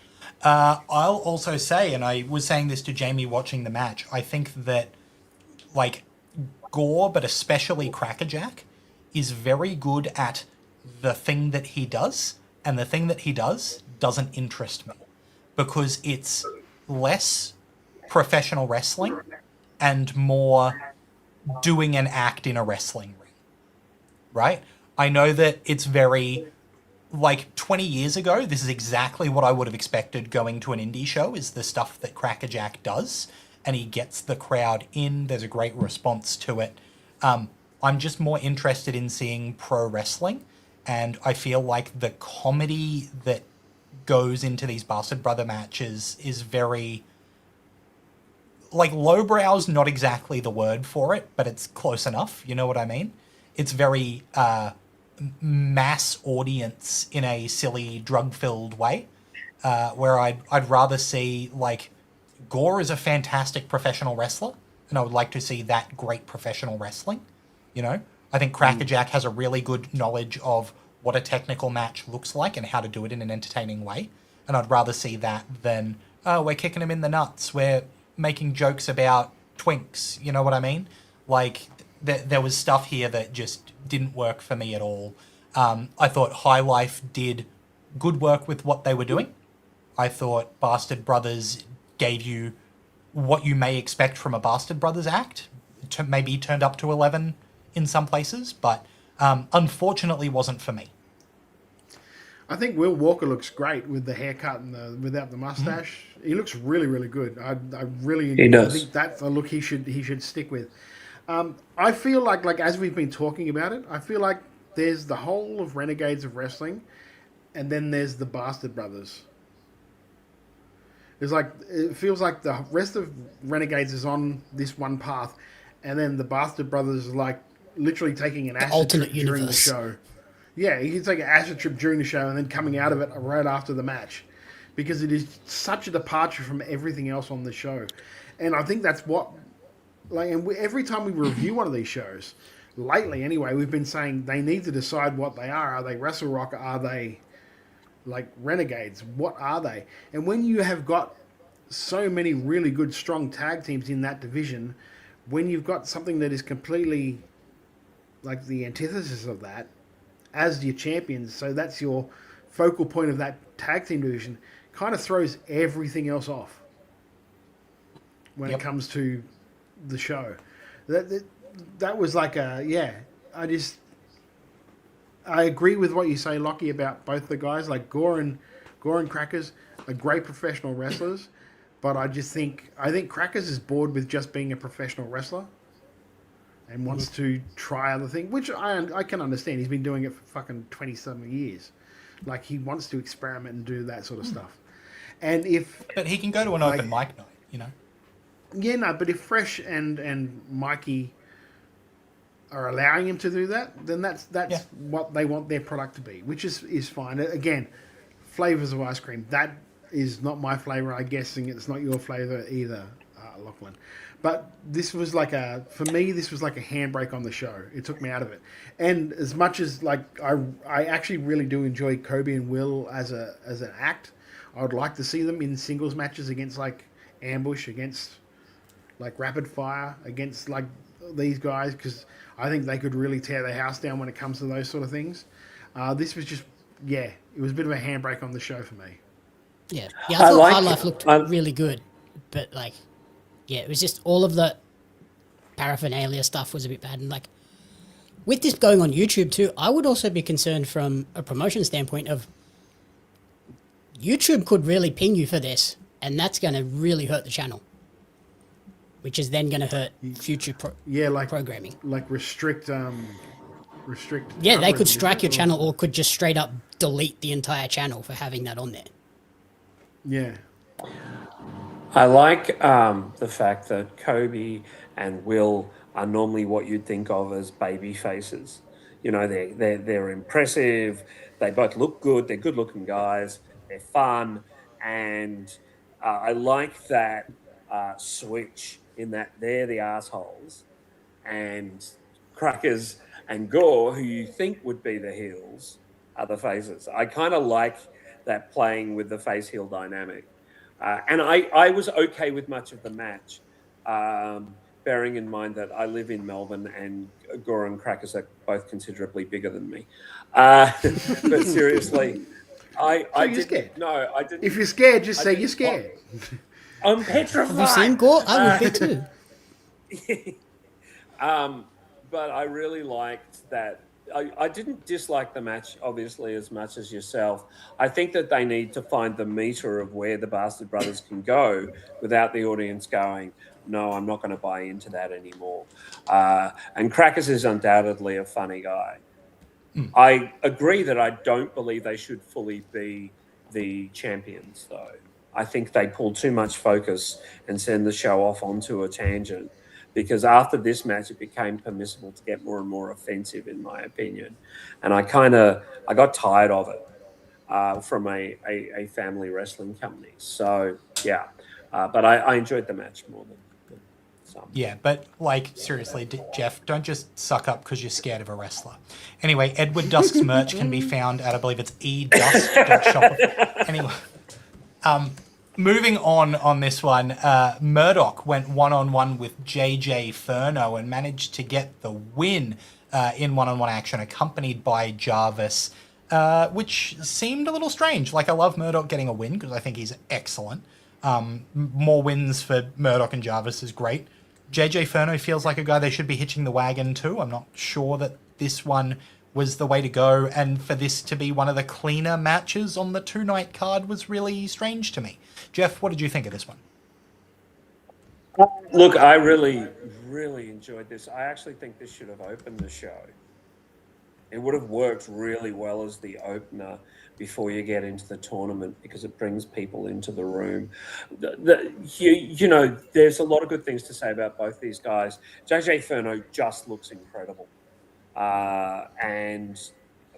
I'll also say, and I was saying this to Jamie watching the match, I think that, like, Gore, but especially Crackerjack, is very good at the thing that he does, and the thing that he does doesn't interest me, because it's less professional wrestling and more doing an act in a wrestling ring, right? I know that it's very, like, 20 years ago, this is exactly what I would have expected going to an indie show, is the stuff that Crackerjack does, and he gets the crowd in. There's a great response to it. I'm just more interested in seeing pro wrestling, and I feel like the comedy that goes into these Bastard Brother matches is very, like, lowbrow's not exactly the word for it, but it's close enough. You know what I mean? It's very mass audience in a silly drug-filled way, where I'd rather see, like, Gore is a fantastic professional wrestler, and I would like to see that great professional wrestling. You know, I think Crackerjack has a really good knowledge of what a technical match looks like and how to do it in an entertaining way, and I'd rather see that than, oh, we're kicking him in the nuts, we're making jokes about twinks, you know what I mean? Like, there was stuff here that just didn't work for me at all. I thought High Life did good work with what they were doing. I thought Bastard Brothers gave you what you may expect from a Bastard Brothers act, maybe turned up to 11 in some places, but unfortunately wasn't for me. I think Will Walker looks great with the haircut and without the mustache. He looks really, really good. I really He does. I think that's a look he should stick with. I feel like as we've been talking about it, I feel like there's the whole of Renegades of Wrestling, and then there's the Bastard Brothers. It feels like the rest of Renegades is on this one path, and then the Bastard Brothers is like literally taking an acid trip during the show. Yeah, you can take an acid trip during the show and then coming out of it right after the match, because it is such a departure from everything else on the show. And I think that's what, every time we review one of these shows, lately anyway, we've been saying they need to decide what they are. Are they Wrestle Rock? Are they like Renegades? What are they? And when you have got so many really good, strong tag teams in that division, when you've got something that is completely like the antithesis of that as your champions, so that's your focal point of that tag team division, kind of throws everything else off when it comes to the show. That was like I agree with what you say, Lockie, about both the guys. Like Gore and Crackers are great professional wrestlers, but I think Crackers is bored with just being a professional wrestler and wants to try other things, which I can understand. He's been doing it for fucking 20-something years. Like, he wants to experiment and do that sort of stuff. And But he can go to an open mic night, you know? Yeah, no, but if Fresh and Mikey are allowing him to do that, then that's what they want their product to be, which is fine. Again, flavors of ice cream. That is not my flavor, I'm guessing. It's not your flavor either, Lachlan. But this was for me, this was like a handbrake on the show. It took me out of it. And as much as I actually really do enjoy Kobe and Will as an act, I would like to see them in singles matches against like Ambush, against like Rapid Fire, against like these guys, because I think they could really tear their house down when it comes to those sort of things. This was just, it was a bit of a handbrake on the show for me. Yeah, I thought High Life looked really good, but it was just all of the paraphernalia stuff was a bit bad. And like, with this going on YouTube too, I would also be concerned from a promotion standpoint of YouTube could really ping you for this, and that's going to really hurt the channel, which is then going to hurt future programming. Like restrict. Yeah, they could strike your channel, or could just straight up delete the entire channel for having that on there. Yeah. I like the fact that Kobe and Will are normally what you'd think of as baby faces. You know, they're impressive. They both look good. They're good-looking guys. They're fun, and I like that switch in that they're the assholes, and Crackers and Gore, who you think would be the heels, are the faces. I kind of like that playing with the face-heel dynamic. And I was okay with much of the match, bearing in mind that I live in Melbourne and Gore and Crackers are both considerably bigger than me. But seriously, I didn't. Scared? No, I didn't. If you're scared, just say you're scared. I'm petrified. Have you seen Gore? I would be too. But I really liked that. I didn't dislike the match, obviously, as much as yourself. I think that they need to find the meter of where the Bastard Brothers can go without the audience going, no, I'm not going to buy into that anymore. And Crackers is undoubtedly a funny guy. I agree that I don't believe they should fully be the champions, though. I think they pull too much focus and send the show off onto a tangent. because after this match, it became permissible to get more and more offensive, in my opinion. And I got tired of it from a family wrestling company. So, yeah. But I enjoyed the match more than some. Yeah, but like seriously, Jeff, don't just suck up because you're scared of a wrestler. Anyway, Edward Dusk's merch can be found at, I believe it's edusk.shop. Anyway, moving on this one, Murdoch went one-on-one with JJ Furno and managed to get the win in one-on-one action, accompanied by Jarvis, which seemed a little strange. Like, I love Murdoch getting a win because I think he's excellent. More wins for Murdoch and Jarvis is great. JJ Furno feels like a guy they should be hitching the wagon to. I'm not sure that this one was the way to go, and for this to be one of the cleaner matches on the two-night card was really strange to me. Jeff, what did you think of this one? Look, I really, really enjoyed this. I actually think this should have opened the show. It would have worked really well as the opener before you get into the tournament because it brings people into the room. You know, there's a lot of good things to say about both these guys. JJ Furno just looks incredible. And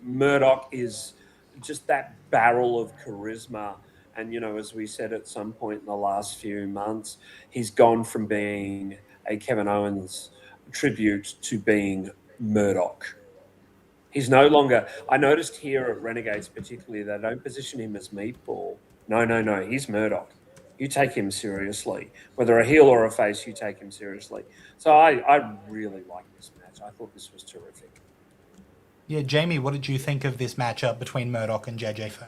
Murdoch is just that barrel of charisma. And, you know, as we said at some point in the last few months, he's gone from being a Kevin Owens tribute to being Murdoch. He's no longer... I noticed here at Renegades particularly, they don't position him as Meatball. No. He's Murdoch. You take him seriously. Whether a heel or a face, you take him seriously. So I really like this match. I thought this was terrific. Yeah, Jamie, what did you think of this matchup between Murdoch and JJ Furno?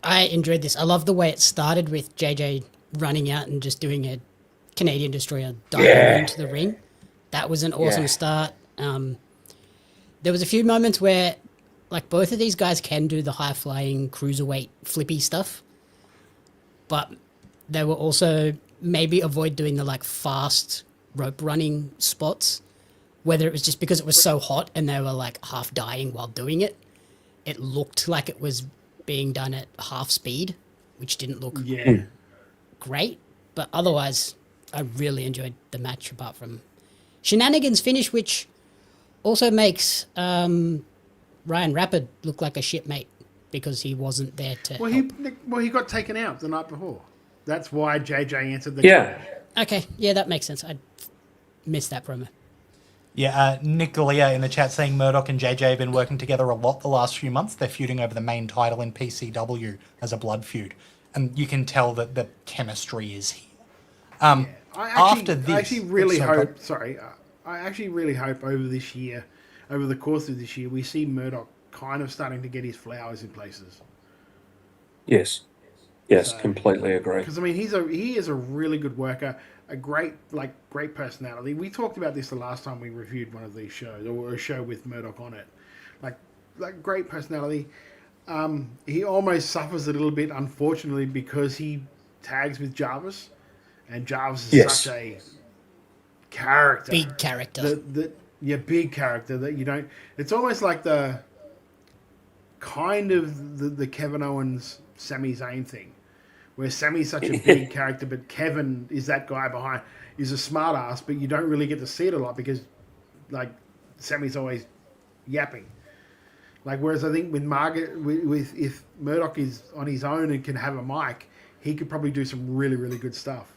I enjoyed this. I love the way it started with JJ running out and just doing a Canadian Destroyer diving into the ring. That was an awesome start. There was a few moments where, like, both of these guys can do the high-flying, cruiserweight, flippy stuff, but they will also maybe avoid doing the, like, fast rope-running spots, whether it was just because it was so hot and they were, like, half dying while doing it. It looked like it was being done at half speed, which didn't look great, but otherwise, I really enjoyed the match, apart from Shenanigans' finish, which... also makes Ryan Rapid look like a shipmate because he wasn't there to help. He got taken out the night before. That's why JJ answered the call. Okay, yeah, that makes sense. I missed that promo. Yeah, Nick Galea in the chat saying Murdoch and JJ have been working together a lot the last few months. They're feuding over the main title in PCW as a blood feud. And you can tell that the chemistry is here. I actually really hope over this year, over the course of this year, we see Murdoch kind of starting to get his flowers in places. Yes, completely agree. Because I mean, he is a really good worker, a great personality. We talked about this the last time we reviewed one of these shows, or a show with Murdoch on it. Like great personality. He almost suffers a little bit, unfortunately, because he tags with Jarvis, and Jarvis is such a character. Big character. Big character that you don't... It's almost like the kind of the Kevin Owens, Sami Zayn thing, where Sami's such a big character, but Kevin is that guy behind, is a smart ass, but you don't really get to see it a lot because, like, Sami's always yapping. Like, whereas I think with if Murdoch is on his own and can have a mic, he could probably do some really, really good stuff.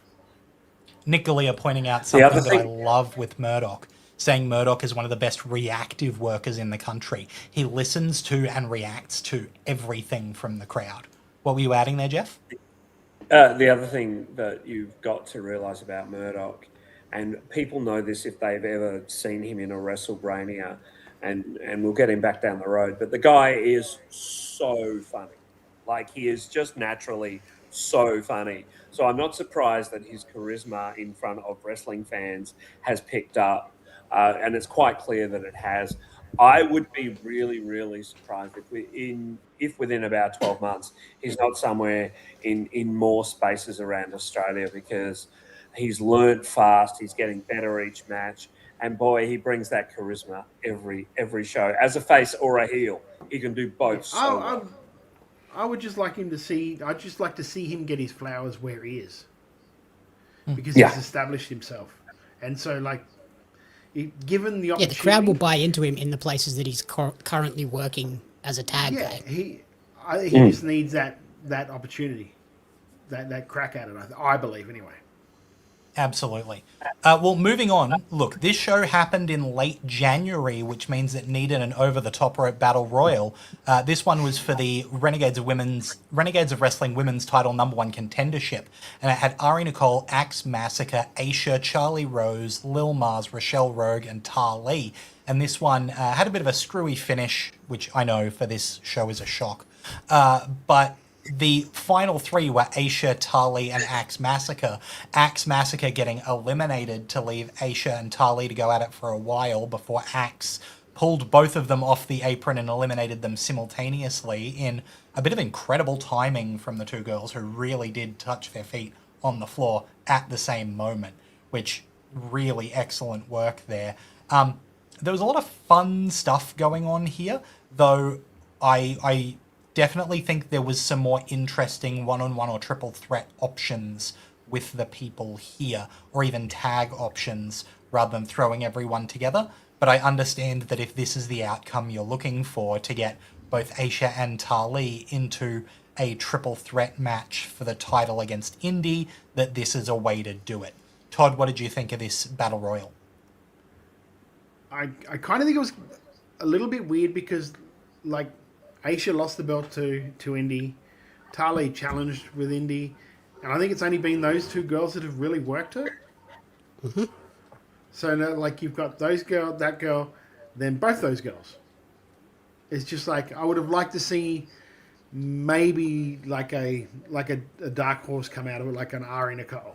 Nick Galea pointing out something that I love with Murdoch, saying Murdoch is one of the best reactive workers in the country. He listens to and reacts to everything from the crowd. What were you adding there, Jeff? The other thing that you've got to realise about Murdoch, and people know this if they've ever seen him in a WrestleBrania, and we'll get him back down the road, but the guy is so funny. Like, he is just naturally so funny. So I'm not surprised that his charisma in front of wrestling fans has picked up, and it's quite clear that it has. I would be really, really surprised if within about 12 months he's not somewhere in more spaces around Australia, because he's learnt fast, he's getting better each match, and boy, he brings that charisma every show. As a face or a heel, he can do both so well. I would just like him to see... I'd just like to see him get his flowers where he is. Because he's established himself. And so, like, given the Yeah, opportunity... the crowd will buy into him in the places that he's currently working as a tag Yeah, guy. he just needs that opportunity, that crack at it, I believe, anyway. Absolutely. Well, moving on. Look, this show happened in late January, which means it needed an over-the-top rope battle royal. This one was for the Renegades of Wrestling Women's Title #1 contendership, and it had Ari Nicole, Axe Massacre, Aisha, Charlie Rose, Lil Mars, Rochelle Rogue, and Tar Lee. And this one had a bit of a screwy finish, which I know for this show is a shock. But the final three were Aisha, Tali, and Axe Massacre. Axe Massacre getting eliminated to leave Aisha and Tali to go at it for a while before Axe pulled both of them off the apron and eliminated them simultaneously in a bit of incredible timing from the two girls who really did touch their feet on the floor at the same moment, which really excellent work there. There was a lot of fun stuff going on here, though I definitely think there was some more interesting one-on-one or triple threat options with the people here, or even tag options rather than throwing everyone together. But I understand that if this is the outcome you're looking for, to get both Aisha and Tali into a triple threat match for the title against Indy, that this is a way to do it. Todd, what did you think of this battle royal? I kind of think it was a little bit weird because, like, Aisha lost the belt to Indy. Tali challenged with Indy. And I think it's only been those two girls that have really worked her. Mm-hmm. So, now, like, you've got that girl, then both those girls. It's just like, I would have liked to see maybe like a dark horse come out of it, like an Ari Nicole.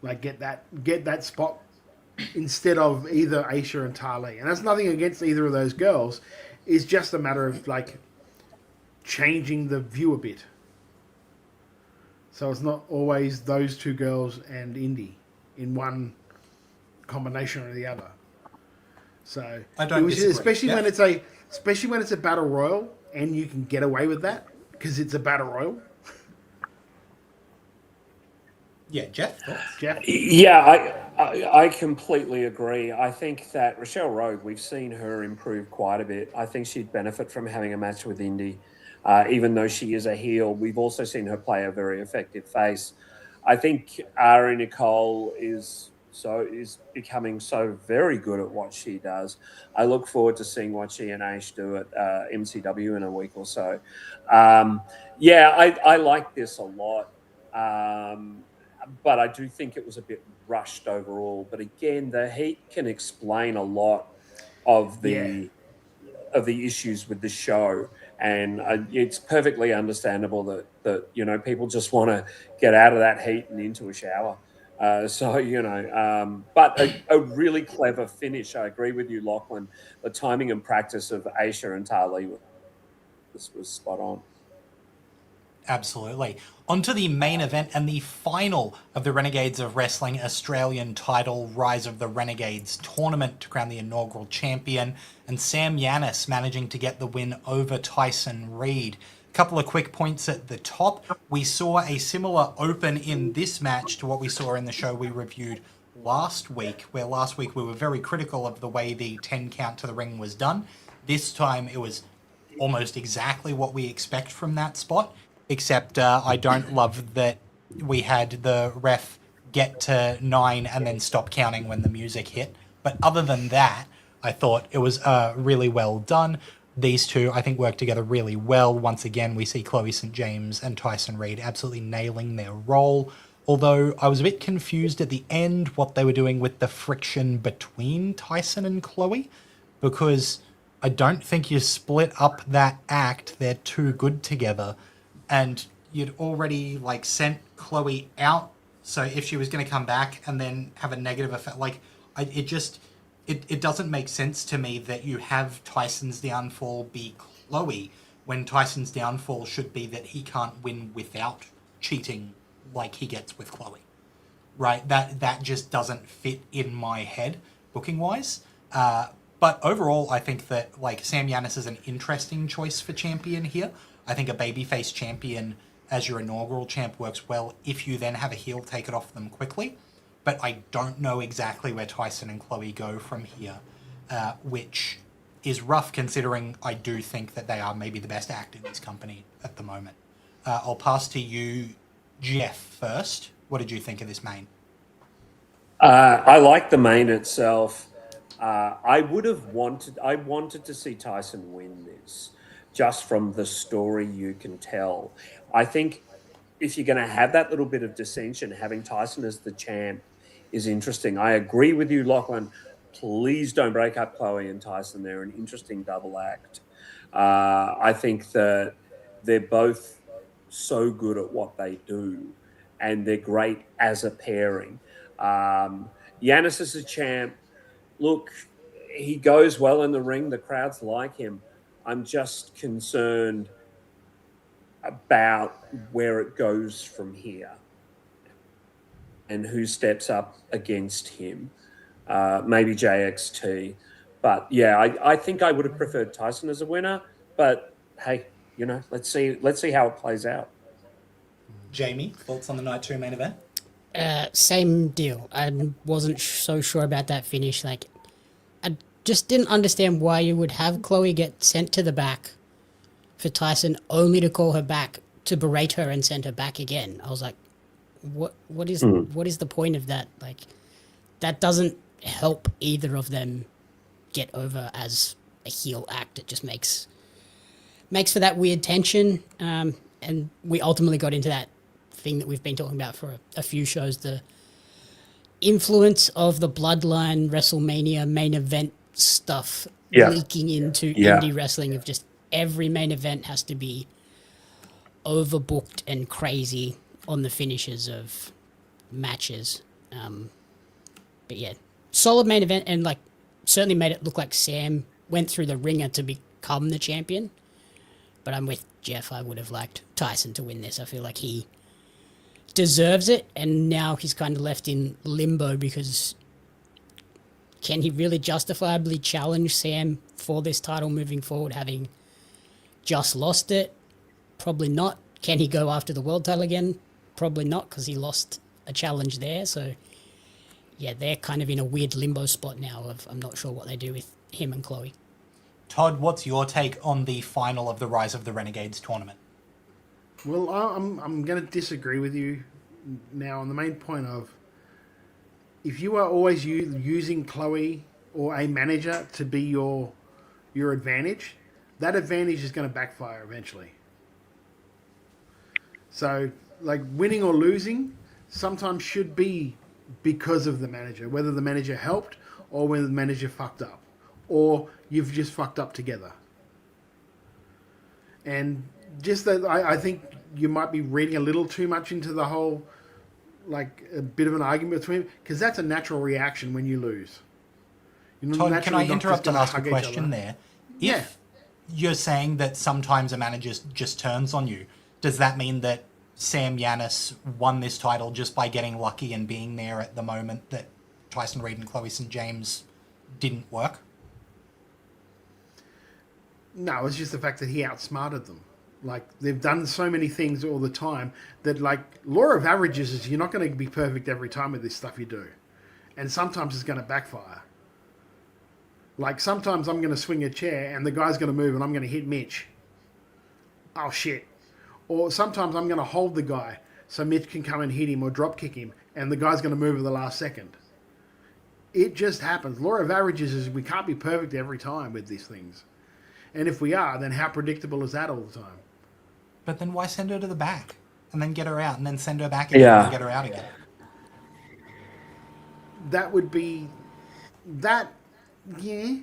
Like, get that spot instead of either Aisha and Tali. And that's nothing against either of those girls. It's just a matter of, like, changing the view a bit. So it's not always those two girls and Indy in one combination or the other. So I don't disagree. especially when it's a battle royal and you can get away with that because it's a battle royal. Yeah, Jeff? Yeah, I completely agree. I think that Rochelle Rogue, we've seen her improve quite a bit. I think she'd benefit from having a match with Indy, even though she is a heel. We've also seen her play a very effective face. I think Ari Nicole is becoming so very good at what she does. I look forward to seeing what she and Aish do at MCW in a week or so. I like this a lot. But I do think it was a bit rushed overall. But again, the heat can explain a lot of the issues with the show, and it's perfectly understandable that people just want to get out of that heat and into a shower. But a really clever finish. I agree with you, Lachlan. The timing and practice of Aisha and Tali was spot on. Absolutely. On to the main event and the final of the Renegades of Wrestling Australian Title Rise of the Renegades tournament to crown the inaugural champion, and Sam Yanis managing to get the win over Tyson Reed. Couple of quick points at the top. We saw a similar open in this match to what we saw in the show we reviewed last week, where last week we were very critical of the way the 10 count to the ring was done. This time it was almost exactly what we expect from that spot. Except I don't love that we had the ref get to 9 and then stop counting when the music hit. But other than that, I thought it was really well done. These two, I think, work together really well. Once again, we see Chloe St. James and Tyson Reed absolutely nailing their role. Although I was a bit confused at the end what they were doing with the friction between Tyson and Chloe, because I don't think you split up that act. They're too good together. And you'd already sent Chloe out, so if she was going to come back and then have a negative effect, it doesn't make sense to me that you have Tyson's downfall be Chloe when Tyson's downfall should be that he can't win without cheating like he gets with Chloe, right? That just doesn't fit in my head booking wise. But overall, I think that Sam Yanis is an interesting choice for champion here. I think a babyface champion as your inaugural champ works well if you then have a heel take it off them quickly. but I don't know exactly where Tyson and Chloe go from here, which is rough considering I do think that they are maybe the best act in this company at the moment. I'll pass to you, Jeff, first. What did you think of this main? I like the main itself. I wanted to see Tyson win this, just from the story you can tell. I think if you're going to have that little bit of dissension, having Tyson as the champ is interesting. I agree with you, Lachlan. Please don't break up Chloe and Tyson. They're an interesting double act. I think that they're both so good at what they do, and they're great as a pairing. Giannis is a champ. Look, he goes well in the ring. The crowds like him. I'm just concerned about where it goes from here and who steps up against him. Maybe JXT. But yeah, I think I would have preferred Tyson as a winner. But hey, let's see how it plays out. Jamie, thoughts on the night 2 main event? Same deal. I wasn't so sure about that finish. Like, I just didn't understand why you would have Chloe get sent to the back for Tyson only to call her back to berate her and send her back again. I was like, what is the point of that? Like, that doesn't help either of them get over as a heel act. It just makes for that weird tension. And we ultimately got into that thing that we've been talking about for a few shows, the influence of the Bloodline WrestleMania main event stuff leaking into indie wrestling, of just every main event has to be overbooked and crazy on the finishes of matches. But yeah, solid main event, and like certainly made it look like Sam went through the ringer to become the champion. But I'm with Jeff. I would have liked Tyson to win this. I feel like he deserves it, and now he's kind of left in limbo because can he really justifiably challenge Sam for this title moving forward, having just lost it? Probably not. Can he go after the world title again? Probably not, because he lost a challenge there. So yeah, they're kind of in a weird limbo spot now of I'm not sure what they do with him and Chloe. Todd, what's your take on the final of the Rise of the Renegades tournament? Well, I'm going to disagree with you now on the main point of, if you are always using Chloe or a manager to be your advantage, that advantage is going to backfire eventually. So, like, winning or losing sometimes should be because of the manager, whether the manager helped or whether the manager fucked up, or you've just fucked up together. And just that, I think you might be reading a little too much into the whole, like, a bit of an argument between, because that's a natural reaction when you lose. Todd, can I interrupt and ask a question there? If you're saying that sometimes a manager just turns on you, does that mean that Sam Giannis won this title just by getting lucky and being there at the moment that Tyson Reed and Chloe St. James didn't work? No, it's just the fact that he outsmarted them. Like, they've done so many things all the time that, like, law of averages is you're not going to be perfect every time with this stuff you do. And sometimes it's going to backfire. Like, sometimes I'm going to swing a chair and the guy's going to move and I'm going to hit Mitch. Oh, shit. Or sometimes I'm going to hold the guy so Mitch can come and hit him or drop kick him and the guy's going to move at the last second. It just happens. Law of averages is we can't be perfect every time with these things. And if we are, then how predictable is that all the time? But then why send her to the back and then get her out and then send her back again and get her out again? That would be that, yeah.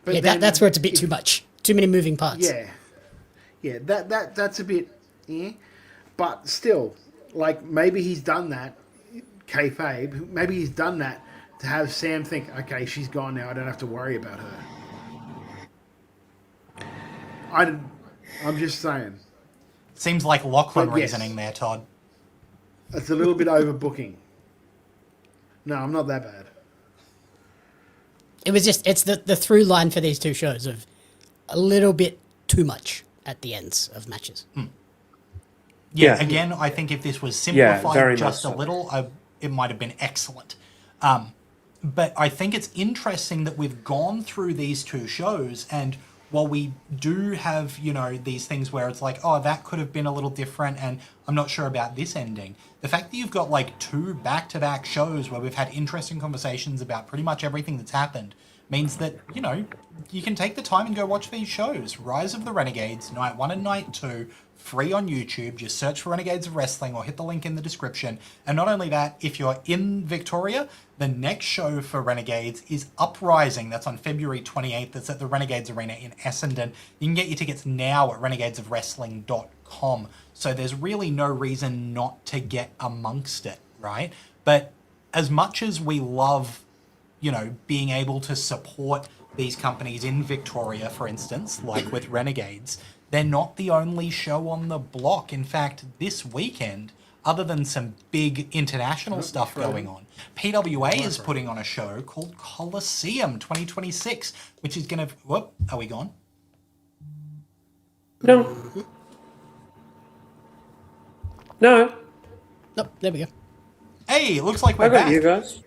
But yeah, then, that's where it's a bit too much. Too many moving parts. Yeah. That's a bit, But still, like, maybe he's done that, kayfabe. Maybe he's done that to have Sam think, okay, she's gone now. I don't have to worry about her. I'm just saying. Seems like Lachlan reasoning there, Todd. It's a little bit overbooking. No, I'm not that bad. It was just, it's the through line for these two shows of a little bit too much at the ends of matches. Yeah, again, I think if this was simplified just a little, it might have been excellent. But I think it's interesting that we've gone through these two shows, and while we do have, you know, these things where it's like, oh, that could have been a little different, and I'm not sure about this ending, the fact that you've got like two back-to-back shows where we've had interesting conversations about pretty much everything that's happened means that, you know, you can take the time and go watch these shows. Rise of the Renegades, Night 1 and Night 2, free on YouTube. Just search for Renegades of Wrestling or hit the link in the description. And not only that, if you're in Victoria, the next show for Renegades is Uprising. That's on February 28th. That's at the Renegades Arena in Essendon. You can get your tickets now at renegadesofwrestling.com. So there's really no reason not to get amongst it, right? But as much as we love, you know, being able to support these companies in Victoria, for instance, like with Renegades, they're not the only show on the block. In fact, this weekend, other than some big international stuff going on, PWA is putting on a show called Colosseum 2026, which is going to... Whoop, are we gone? No. No. Nope, there we go. Hey, it looks like we're I got back. you guys.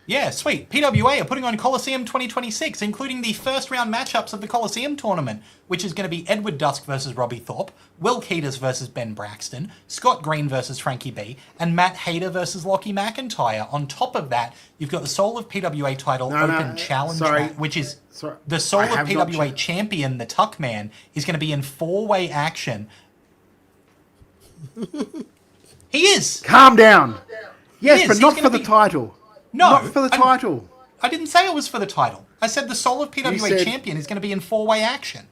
Yeah, sweet. PWA are putting on Colosseum 2026, including the first round matchups of the Colosseum tournament, which is going to be Edward Dusk versus Robbie Thorpe, Will Keaters versus Ben Braxton, Scott Green versus Frankie B, and Matt Hayter versus Lockie McIntyre. On top of that, you've got the Soul of PWA title open challenge match, which is the Soul of PWA champion, the Tuckman, is going to be in 4-way action. He is! Calm down. Yes, but He's not for gonna the title. No, not for the title. I didn't say it was for the title. I said the Soul of PWA said- champion is going to be in 4-way action.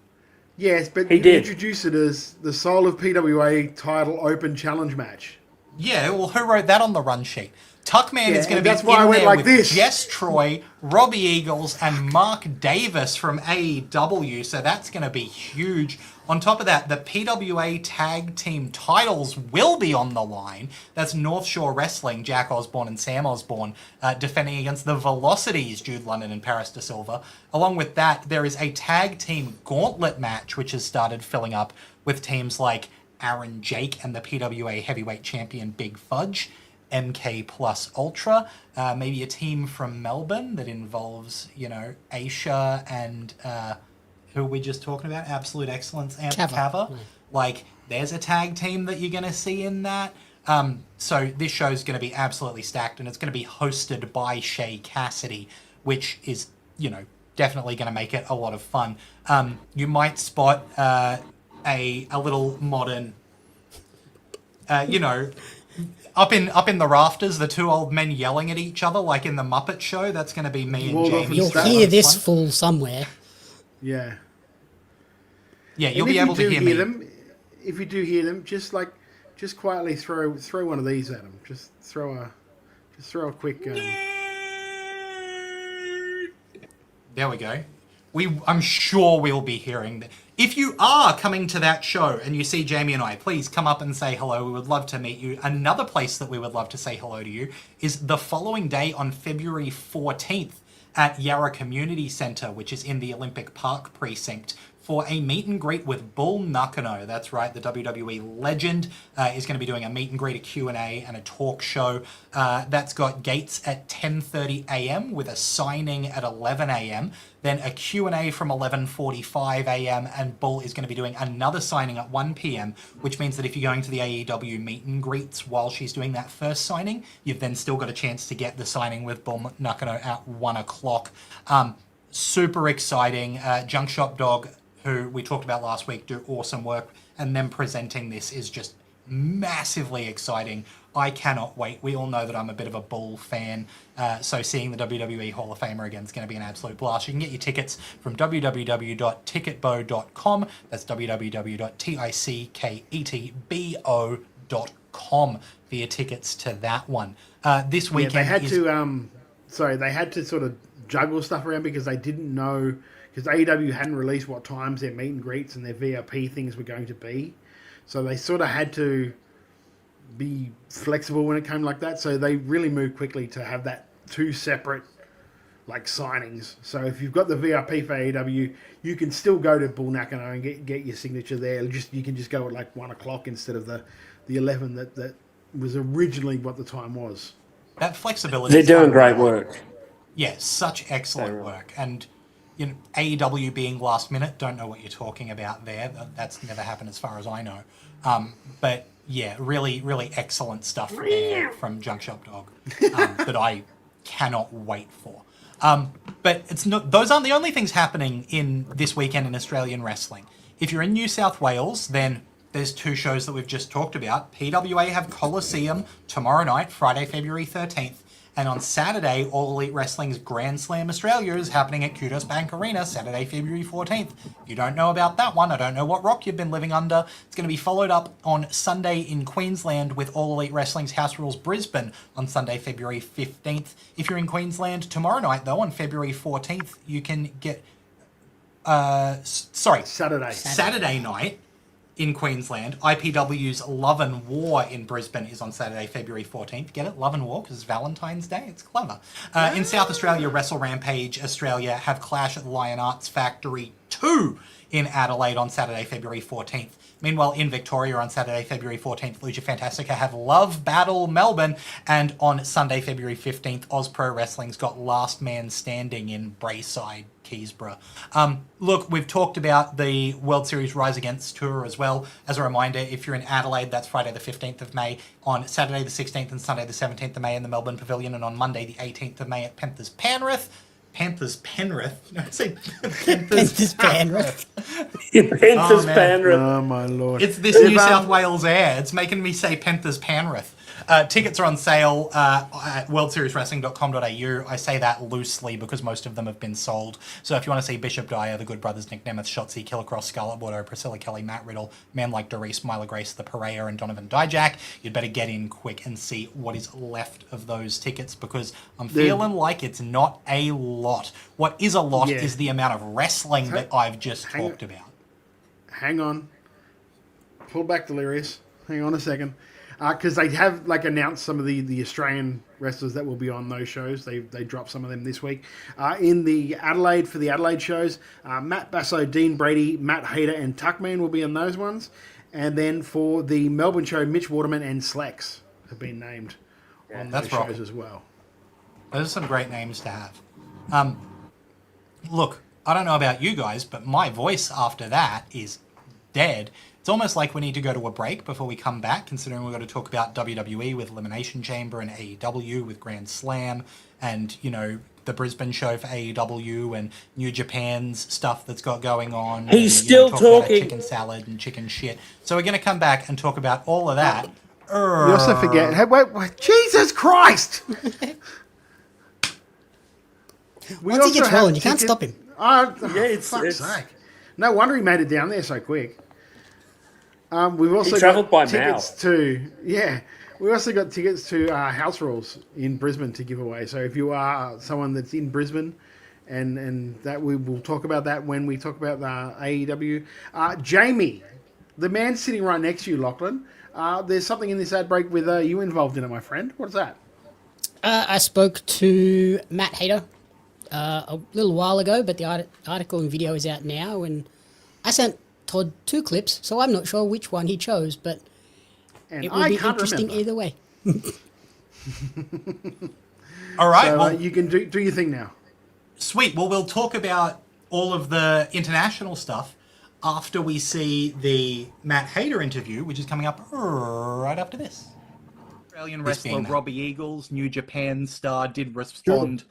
Yes, but He you did. introduce it as the Soul of PWA title open challenge match. Yeah, well, who wrote that on the run sheet? Tuckman is going to be that's why I in went there like with this. Jess Troy, Robbie Eagles, and Mark Davis from AEW, so that's going to be huge. On top of that, the PWA tag team titles will be on the line. That's North Shore Wrestling, Jack Osborne and Sam Osborne, defending against the Velocities, Jude London and Paris De Silva. Along with that, there is a tag team gauntlet match, which has started filling up with teams like Aaron Jake and the PWA heavyweight champion Big Fudge, MK Plus Ultra, maybe a team from Melbourne that involves, you know, Aisha and who are we just talking about? Absolute Excellence and Kava. Like, there's a tag team that you're going to see in that. So this show's going to be absolutely stacked, and it's going to be hosted by Shay Cassidy, which is, you know, definitely going to make it a lot of fun. You might spot a little modern, you know, up in the rafters, the two old men yelling at each other like in the Muppet Show. That's going to be me and Jamie. You'll hear this fool somewhere. Yeah. Yeah, you'll be able to hear me. Them, if you do hear them, just quietly throw one of these at them. Just throw a quick. There we go. I'm sure we'll be hearing that. If you are coming to that show and you see Jamie and I, please come up and say hello. We would love to meet you. Another place that we would love to say hello to you is the following day on February 14th at Yarra Community Centre, which is in the Olympic Park precinct, for a meet and greet with Bull Nakano. That's right, the WWE legend is going to be doing a meet and greet, a Q&A, and a talk show. That's got gates at 10:30 a.m. with a signing at 11 a.m. Then a Q&A from 11:45 a.m. and Bull is going to be doing another signing at 1 p.m., which means that if you're going to the AEW meet and greets while she's doing that first signing, you've then still got a chance to get the signing with Bull Nakano at 1 o'clock. Super exciting. Junk Shop Dog, who we talked about last week, do awesome work, and them presenting this is just massively exciting. I cannot wait. We all know that I'm a bit of a Bull fan, so seeing the WWE Hall of Famer again is going to be an absolute blast. You can get your tickets from www.ticketbo.com. That's www.ticketbo.com for your tickets to that one. This weekend they had to they had to sort of juggle stuff around because they didn't know, because AEW hadn't released what times their meet and greets and their VIP things were going to be. So they sort of had to be flexible when it came like that. So they really moved quickly to have that two separate like signings. So if you've got the VIP for AEW, you can still go to Bull Nakano and get your signature there. You can just go at like 1 o'clock instead of the 11 that was originally what the time was. That flexibility. They're doing great unreal. work. Yeah, such excellent work. And you know, AEW being last minute, don't know what you're talking about there. That's never happened as far as I know. But yeah, really, really excellent stuff there from Junk Shop Dog that I cannot wait for. But it's not; those aren't the only things happening in this weekend in Australian wrestling. If you're in New South Wales, then there's two shows that we've just talked about. PWA have Colosseum tomorrow night, Friday, February 13th. And on Saturday, All Elite Wrestling's Grand Slam Australia is happening at Kudos Bank Arena, Saturday, February 14th. If you don't know about that one, I don't know what rock you've been living under. It's going to be followed up on Sunday in Queensland with All Elite Wrestling's House Rules Brisbane on Sunday, February 15th. If you're in Queensland tomorrow night, though, on February 14th, you can get... Saturday night in Queensland. IPW's Love and War in Brisbane is on Saturday, February 14th. Get it? Love and War, because it's Valentine's Day. It's clever. In South Australia, Wrestle Rampage Australia have Clash at the Lion Arts Factory 2 in Adelaide on Saturday, February 14th. Meanwhile, in Victoria on Saturday, February 14th, Lucha Fantastica have Love Battle Melbourne. And on Sunday, February 15th, Oz Pro Wrestling's got Last Man Standing in Brayside, Keysborough. Look, we've talked about the World Series Rise Against Tour as well. As a reminder, if you're in Adelaide, that's Friday the 15th of May. On Saturday the 16th and Sunday the 17th of May in the Melbourne Pavilion. And on Monday the 18th of May at Panthers Penrith. Panthers Penrith? No, I say Panthers Penrith. Panthers Penrith. Oh, my Lord. It's this New South Wales air. It's making me say Panthers Penrith. Tickets are on sale at worldserieswrestling.com.au. I say that loosely because most of them have been sold. So if you want to see Bishop Dyer, the Good Brothers, Nick Nemeth, Shotzi, Killer Cross, Scarlett Bordeaux, Priscilla Kelly, Matt Riddle, Man Like Doris, Myla Grace, The Pereira, and Donovan Dijak, you'd better get in quick and see what is left of those tickets because I'm feeling like it's not a lot. What is a lot is the amount of wrestling that I've just talked about. Hang on. Pull back, Delirious. Hang on a second. Because they have announced some of the Australian wrestlers that will be on those shows. They dropped some of them this week. In the Adelaide, for the Adelaide shows, Matt Basso, Dean Brady, Matt Hayter, and Tuckman will be on those ones. And then for the Melbourne show, Mitch Waterman and Slex have been named on those shows as well. Those are some great names to have. Look, I don't know about you guys, but my voice after that is dead. It's almost like we need to go to a break before we come back, considering we've got to talk about WWE with Elimination Chamber and AEW with Grand Slam and, you know, the Brisbane show for AEW and New Japan's stuff that's got going on. He's and, still talk talking. about chicken salad and chicken shit. So we're going to come back and talk about all of that. You also forget... Hey, wait, Jesus Christ! Once he gets rolling, you can't stop him. Fuck's sake. No wonder he made it down there so quick. We've also travelled by tickets we also got tickets to House Rules in Brisbane to give away. So if you are someone that's in Brisbane, and that we will talk about that when we talk about the AEW. Jamie, the man sitting right next to you, Lachlan, there's something in this ad break with you involved in it, my friend. What's that? I spoke to Matt Hayter a little while ago, but the article and video is out now, and I sent Todd 2 clips, so I'm not sure which one he chose, but it will be interesting either way. All right. So, well, you can do your thing now. Sweet. Well, we'll talk about all of the international stuff after we see the Matt Hayter interview, which is coming up right after this. Australian wrestler Robbie Eagles, New Japan star, did respond,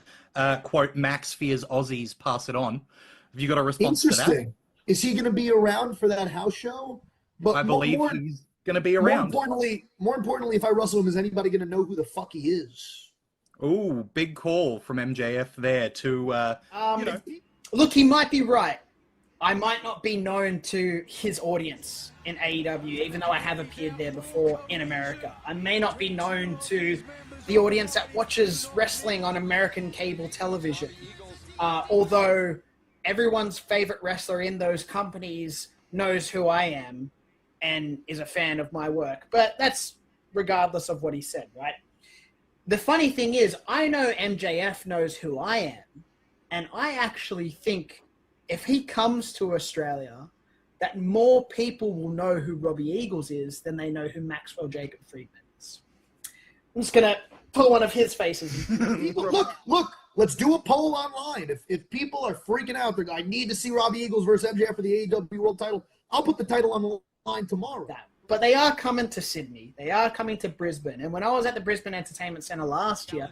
quote, Max fears Aussies, pass it on. Have you got a response to that? Interesting. Is he going to be around for that house show? But I believe he's going to be around. More importantly, if I wrestle him, is anybody going to know who the fuck he is? Ooh, big call from MJF there to, Look, he might be right. I might not be known to his audience in AEW, even though I have appeared there before in America. I may not be known to the audience that watches wrestling on American cable television. Although everyone's favorite wrestler in those companies knows who I am and is a fan of my work. But that's regardless of what he said, right? The funny thing is, I know MJF knows who I am, and I actually think if he comes to Australia, that more people will know who Robbie Eagles is than they know who Maxwell Jacob Friedman is. I'm just going to pull one of his faces. Look, let's do a poll online. If people are freaking out, they're like, I need to see Robbie Eagles versus MJF for the AEW World title, I'll put the title on the line tomorrow. But they are coming to Sydney. They are coming to Brisbane. And when I was at the Brisbane Entertainment Centre last year,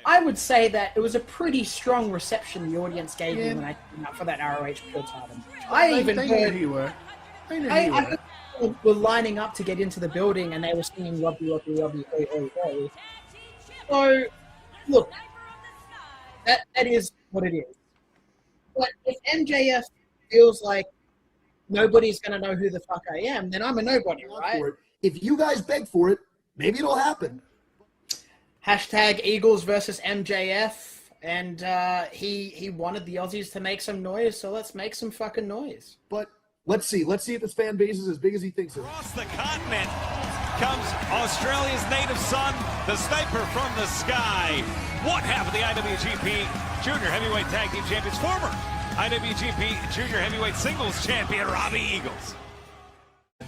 I would say that it was a pretty strong reception the audience gave me when I came out for that ROH Pure title. I even they heard knew who you were. They knew who you I were. people were lining up to get into the building and they were singing Robbie, Robbie, Robbie, oi, oi, oi. So, look, that is what it is. But if MJF feels like nobody's going to know who the fuck I am, then I'm a nobody, right? If you guys beg for it, maybe it'll happen. Hashtag Eagles versus MJF, and he wanted the Aussies to make some noise, so let's make some fucking noise. But let's see if this fan base is as big as he thinks it is. Across the continent comes Australia's native son, the sniper from the sky. One half of the IWGP Junior Heavyweight Tag Team Champions, former IWGP Junior Heavyweight Singles Champion Robbie Eagles.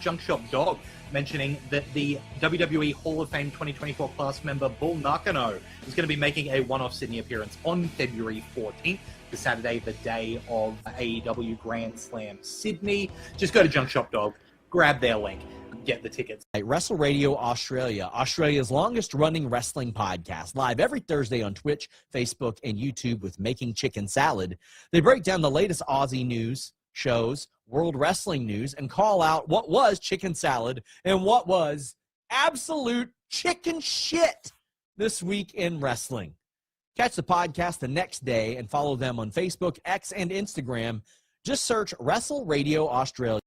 Junk Shop Dog mentioning that the WWE Hall of Fame 2024 class member Bull Nakano is going to be making a one-off Sydney appearance on February 14th, the Saturday, the day of AEW Grand Slam Sydney. Just go to Junk Shop Dog, grab their link, get the tickets. Wrestle Radio Australia, Australia's longest running wrestling podcast, live every Thursday on Twitch, Facebook, and YouTube with Making Chicken Salad. They break down the latest Aussie news, shows, world wrestling news, and call out what was chicken salad and what was absolute chicken shit this week in wrestling. Catch the podcast the next day and follow them on Facebook, X, and Instagram. Just search Wrestle Radio Australia.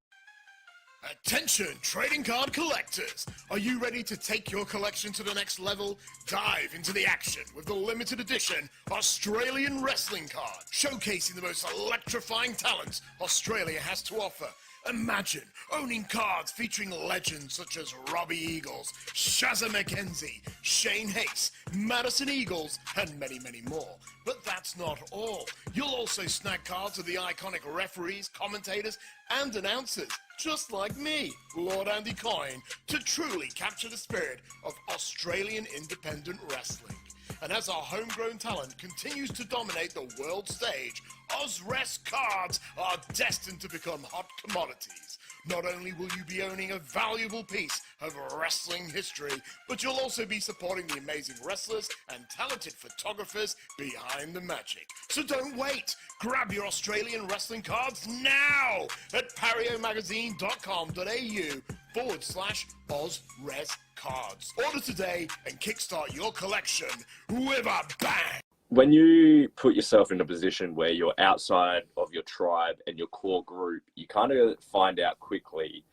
Attention, trading card collectors! Are you ready to take your collection to the next level? Dive into the action with the limited edition Australian Wrestling Card, showcasing the most electrifying talents Australia has to offer. Imagine owning cards featuring legends such as Robbie Eagles, Shazza McKenzie, Shane Hayes, Madison Eagles, and many, many more. But that's not all. You'll also snag cards of the iconic referees, commentators, and announcers, just like me, Lord Andy Coyne, to truly capture the spirit of Australian independent wrestling. And as our homegrown talent continues to dominate the world stage, Ozres cards are destined to become hot commodities. Not only will you be owning a valuable piece of wrestling history, but you'll also be supporting the amazing wrestlers and talented photographers behind the magic. So don't wait. Grab your Australian wrestling cards now at pariomagazine.com.au/OzResCards. Order today and kickstart your collection with a bang. When you put yourself in a position where you're outside of your tribe and your core group, you kind of find out quickly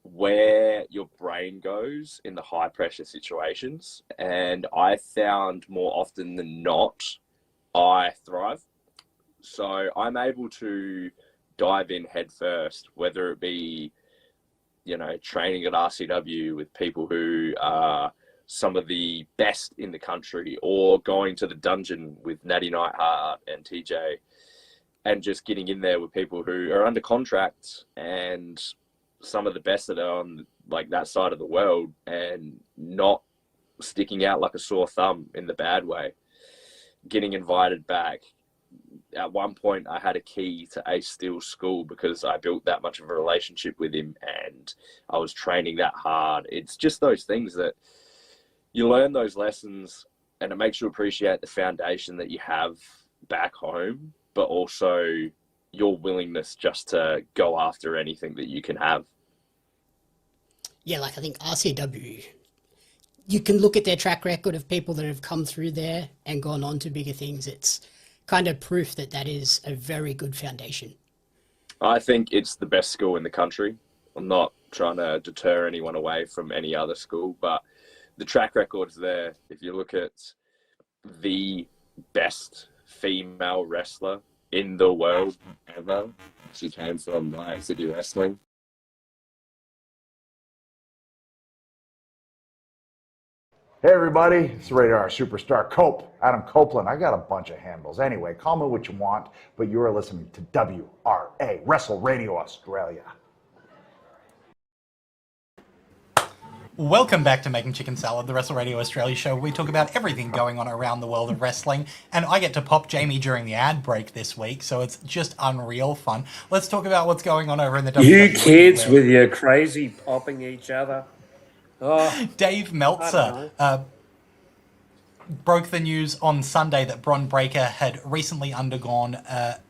where your brain goes in the high pressure situations. And I found more often than not, I thrive. So I'm able to dive in head first, whether it be, training at RCW with people who are some of the best in the country, or going to the dungeon with Natty Neidhart and TJ, and just getting in there with people who are under contract and some of the best that are on like that side of the world, and not sticking out like a sore thumb in the bad way, getting invited back. At one point I had a key to Ace Steele's school because I built that much of a relationship with him and I was training that hard. It's just those things that you learn, those lessons, and it makes you appreciate the foundation that you have back home, but also your willingness just to go after anything that you can have. Yeah, I think RCW, you can look at their track record of people that have come through there and gone on to bigger things. It's kind of proof that that is a very good foundation. I think it's the best school in the country. I'm not trying to deter anyone away from any other school, but the track record's there. If you look at the best female wrestler in the world ever, she came from City Wrestling. Hey everybody, it's Radar Superstar Adam Copeland. I got a bunch of handles. Anyway, call me what you want, but you are listening to WRA, Wrestle Radio Australia. Welcome back to Making Chicken Salad, the Wrestle Radio Australia show where we talk about everything going on around the world of wrestling. And I get to pop Jamie during the ad break this week, so it's just unreal fun. Let's talk about what's going on over in the WWE. You kids with your crazy popping each other. Oh, Dave Meltzer broke the news on Sunday that Bron Breakker had recently undergone That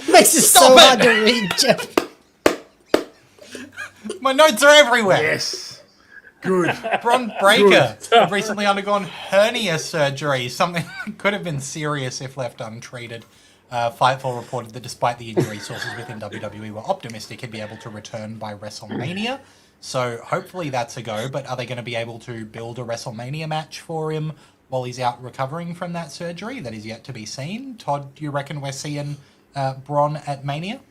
makes it so hard to read, Jeff. My notes are everywhere. Yes. Good. Bron Breakker had recently undergone hernia surgery, something that could have been serious if left untreated. Fightful reported that despite the injury, sources within WWE were optimistic he'd be able to return by WrestleMania. So hopefully that's a go, but are they going to be able to build a WrestleMania match for him while he's out recovering from that surgery? That is yet to be seen. Todd, do you reckon we're seeing Bron at Mania?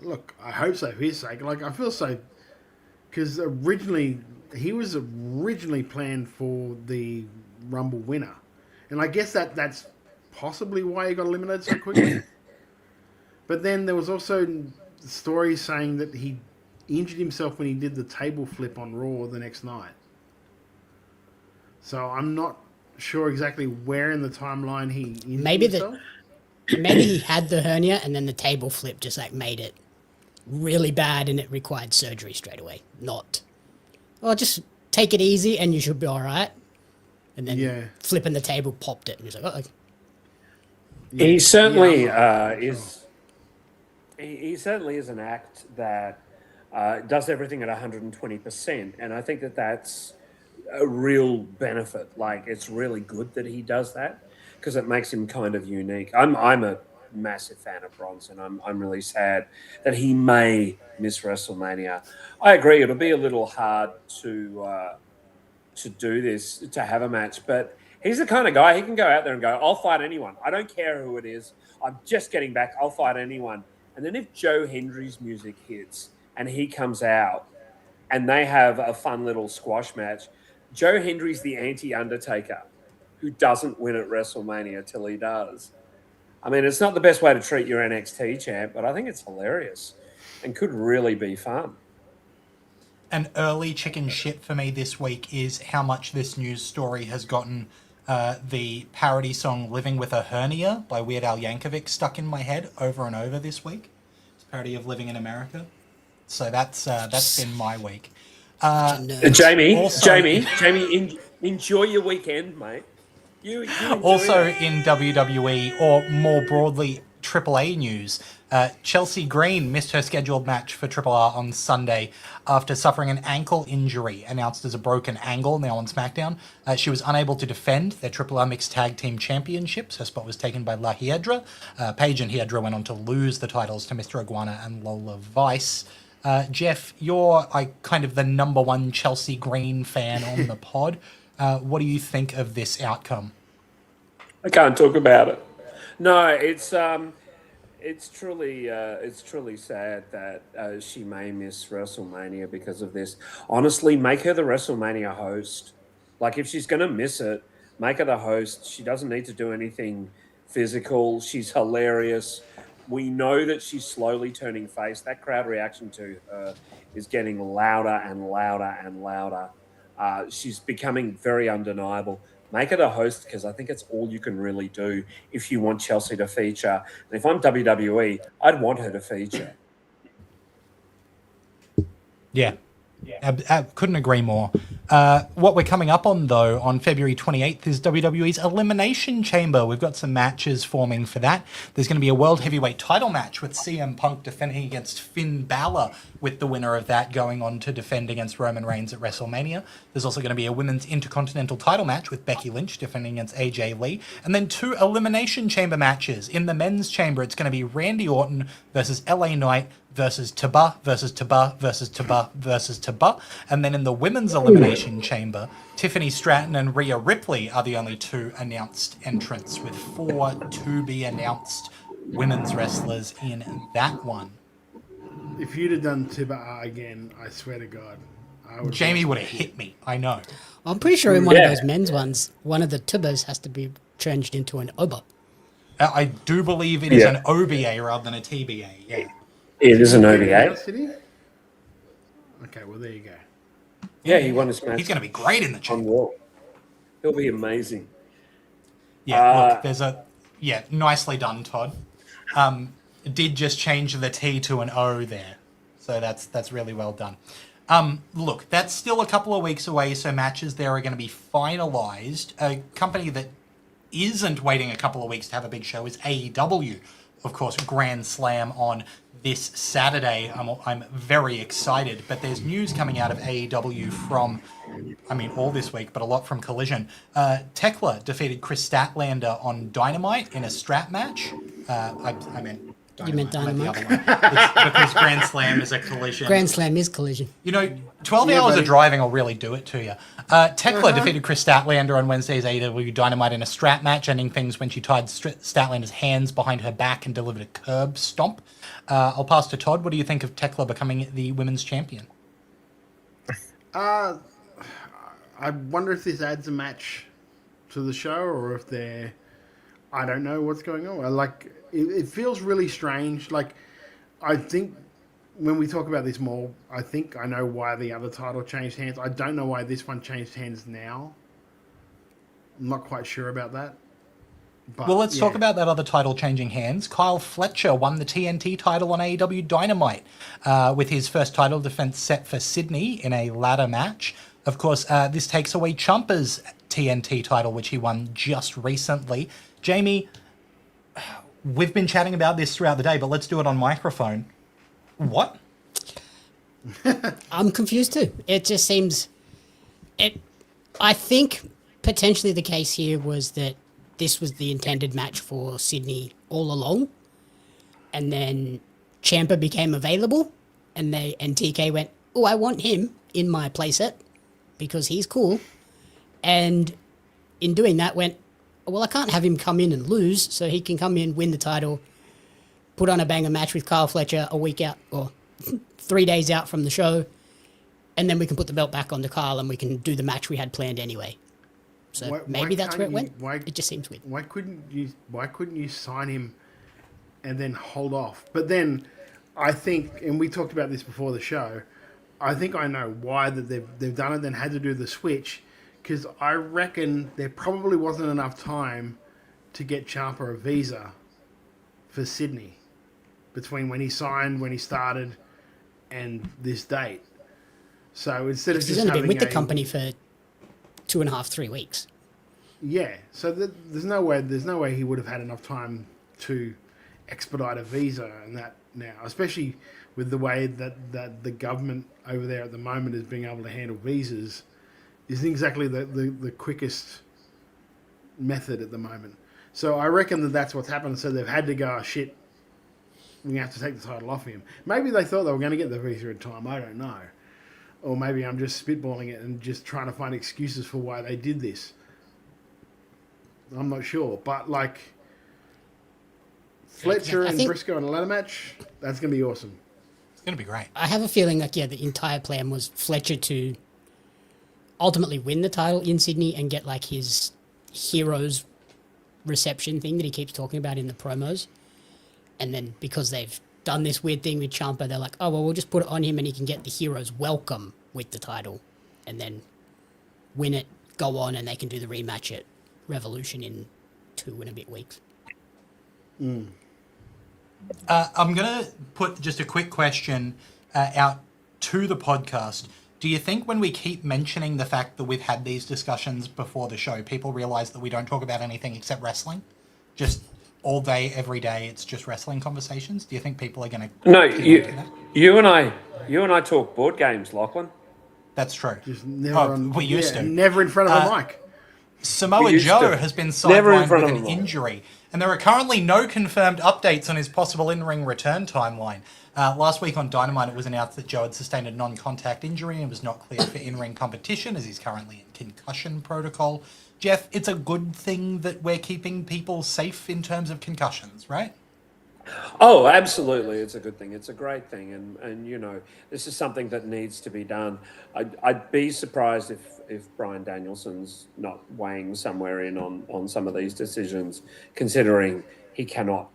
Look, I hope so for his sake. Like, I feel so... Because he was originally planned for the Rumble winner. And I guess that's possibly why he got eliminated so quickly. But then there was also stories saying that he injured himself when he did the table flip on Raw the next night. So I'm not sure exactly where in the timeline he injured himself. Maybe he had the hernia and then the table flip just like made it really bad and it required surgery straight away. Just take it easy and you should be all right. And then flipping the table popped it and he's like, oh. He certainly is. He certainly is an act that does everything at 120%, and I think that that's a real benefit. Like, it's really good that he does that because it makes him kind of unique. I'm a massive fan of Bronson. I'm really sad that he may miss WrestleMania. I agree, it'll be a little hard to do this, to have a match, but he's the kind of guy, he can go out there and go, I'll fight anyone. I don't care who it is. I'm just getting back. I'll fight anyone. And then if Joe Hendry's music hits and he comes out and they have a fun little squash match, Joe Hendry's the anti-Undertaker who doesn't win at WrestleMania till he does. I mean, it's not the best way to treat your NXT champ, but I think it's hilarious and could really be fun. An early chicken shit for me this week is how much this news story has gotten the parody song Living with a Hernia by Weird Al Yankovic stuck in my head over and over this week. It's a parody of Living in America. So that's been my week. Jamie, enjoy your weekend, mate. You also in WWE, or more broadly AAA news, Chelsea Green missed her scheduled match for Triple R on Sunday after suffering an ankle injury announced as a broken angle now on SmackDown. She was unable to defend their Triple R Mixed Tag Team Championships. Her spot was taken by La Hiedra. Paige and Hiedra went on to lose the titles to Mr. Iguana and Lola Vice. Jeff, you're kind of the number one Chelsea Green fan on the pod. What do you think of this outcome? I can't talk about it. No, it's truly sad that she may miss WrestleMania because of this. Honestly, make her the WrestleMania host. Like, if she's going to miss it, make her the host. She doesn't need to do anything physical. She's hilarious. We know that she's slowly turning face. That crowd reaction to her is getting louder and louder and louder. She's becoming very undeniable. Make her the host because I think it's all you can really do if you want Chelsea to feature. And if I'm WWE, I'd want her to feature. Yeah. Couldn't agree more. What we're coming up on, though, on February 28th is WWE's Elimination Chamber. We've got some matches forming for that. There's going to be a World Heavyweight title match with CM Punk defending against Finn Balor, with the winner of that going on to defend against Roman Reigns at WrestleMania. There's also going to be a Women's Intercontinental title match with Becky Lynch defending against AJ Lee. And then 2 Elimination Chamber matches. In the men's chamber, it's going to be Randy Orton versus LA Knight versus Taba versus Taba versus Taba versus Taba. And then in the women's elimination chamber, Tiffany Stratton and Rhea Ripley are the only 2 announced entrants, with 4 to be announced women's wrestlers in that one. If you'd have done Taba again, I swear to God, Jamie would have hit me. I know. I'm pretty sure in one of those men's ones, one of the Tubas has to be changed into an Oba. I do believe it is an OBA rather than a TBA, yeah. It is an Did he OVA. announce, did he? Okay, well there you go. Yeah, he won his match. He's going to be great in the on Raw. He'll be amazing. Yeah, look, there's a nicely done, Todd. Did just change the T to an O there, so that's really well done. Look, that's still a couple of weeks away, so matches there are going to be finalised. A company that isn't waiting a couple of weeks to have a big show is AEW. Of course, Grand Slam on this Saturday. I'm very excited, but there's news coming out of AEW from, all this week, but a lot from Collision. Tekla defeated Chris Statlander on Dynamite in a strap match. I meant Dynamite. You meant Dynamite? The other one. It's because Grand Slam is a Collision. Grand Slam is Collision. 12 hours of driving will really do it to you. Tekla defeated Chris Statlander on Wednesday's AEW Dynamite in a strap match, ending things when she tied Statlander's hands behind her back and delivered a curb stomp. I'll pass to Todd. What do you think of Tekla becoming the women's champion? I wonder if this adds a match to the show, or if they're... I don't know what's going on. It feels really strange. I think when we talk about this more, I think I know why the other title changed hands. I don't know why this one changed hands now. I'm not quite sure about that. But, well, let's talk about that other title changing hands. Kyle Fletcher won the TNT title on AEW Dynamite with his first title defense set for Sydney in a ladder match. Of course, this takes away Ciampa's TNT title, which he won just recently. Jamie, we've been chatting about this throughout the day, but let's do it on microphone. What? I'm confused too. It just seems... I think potentially the case here was that this was the intended match for Sydney all along, and then Ciampa became available, and TK went, "Oh, I want him in my playset because he's cool," and in doing that went, "Well, I can't have him come in and lose, so he can come in, win the title, put on a banger match with Kyle Fletcher a week out or 3 days out from the show, and then we can put the belt back on to Kyle and we can do the match we had planned anyway." So maybe that's where it went. It just seems weird. Why couldn't you sign him and then hold off? But then I think, and we talked about this before the show, I think I know why that they've done it, then had to do the switch, because I reckon there probably wasn't enough time to get Ciampa a visa for Sydney between when he signed, when he started, and this date. So instead of He's just only having been with the company for 2.5, 3 weeks. Yeah, so there's no way he would have had enough time to expedite a visa and that now, especially with the way that the government over there at the moment is being able to handle visas, isn't exactly the quickest method at the moment. So I reckon that's what's happened. So they've had to go, "Oh, shit, we have to take the title off him." Maybe they thought they were going to get the visa in time. I don't know. Or maybe I'm just spitballing it and just trying to find excuses for why they did this. I'm not sure. But, Fletcher and Briscoe in a ladder match, that's going to be awesome. It's going to be great. I have a feeling the entire plan was Fletcher to ultimately win the title in Sydney and get, his heroes reception thing that he keeps talking about in the promos. And then because they've done this weird thing with Ciampa, they're like, "Oh, well, we'll just put it on him and he can get the heroes welcome with the title and then win it, go on, and they can do the rematch at Revolution in 2 and a bit weeks." I'm going to put just a quick question out to the podcast. Do you think when we keep mentioning the fact that we've had these discussions before the show, people realize that we don't talk about anything except wrestling? Just all day, every day, it's just wrestling conversations? Do you think people are going to... No, you and I talk board games, Lachlan. That's true. Just never we used to. Never in front of a mic. Samoa Joe has been sidelined with an injury, and there are currently no confirmed updates on his possible in-ring return timeline. Last week on Dynamite, it was announced that Joe had sustained a non-contact injury and was not cleared for in-ring competition, as he's currently in concussion protocol. Jeff, it's a good thing that we're keeping people safe in terms of concussions, right? Oh, absolutely. It's a good thing. It's a great thing. And this is something that needs to be done. I'd be surprised if Bryan Danielson's not weighing somewhere in on some of these decisions, considering he cannot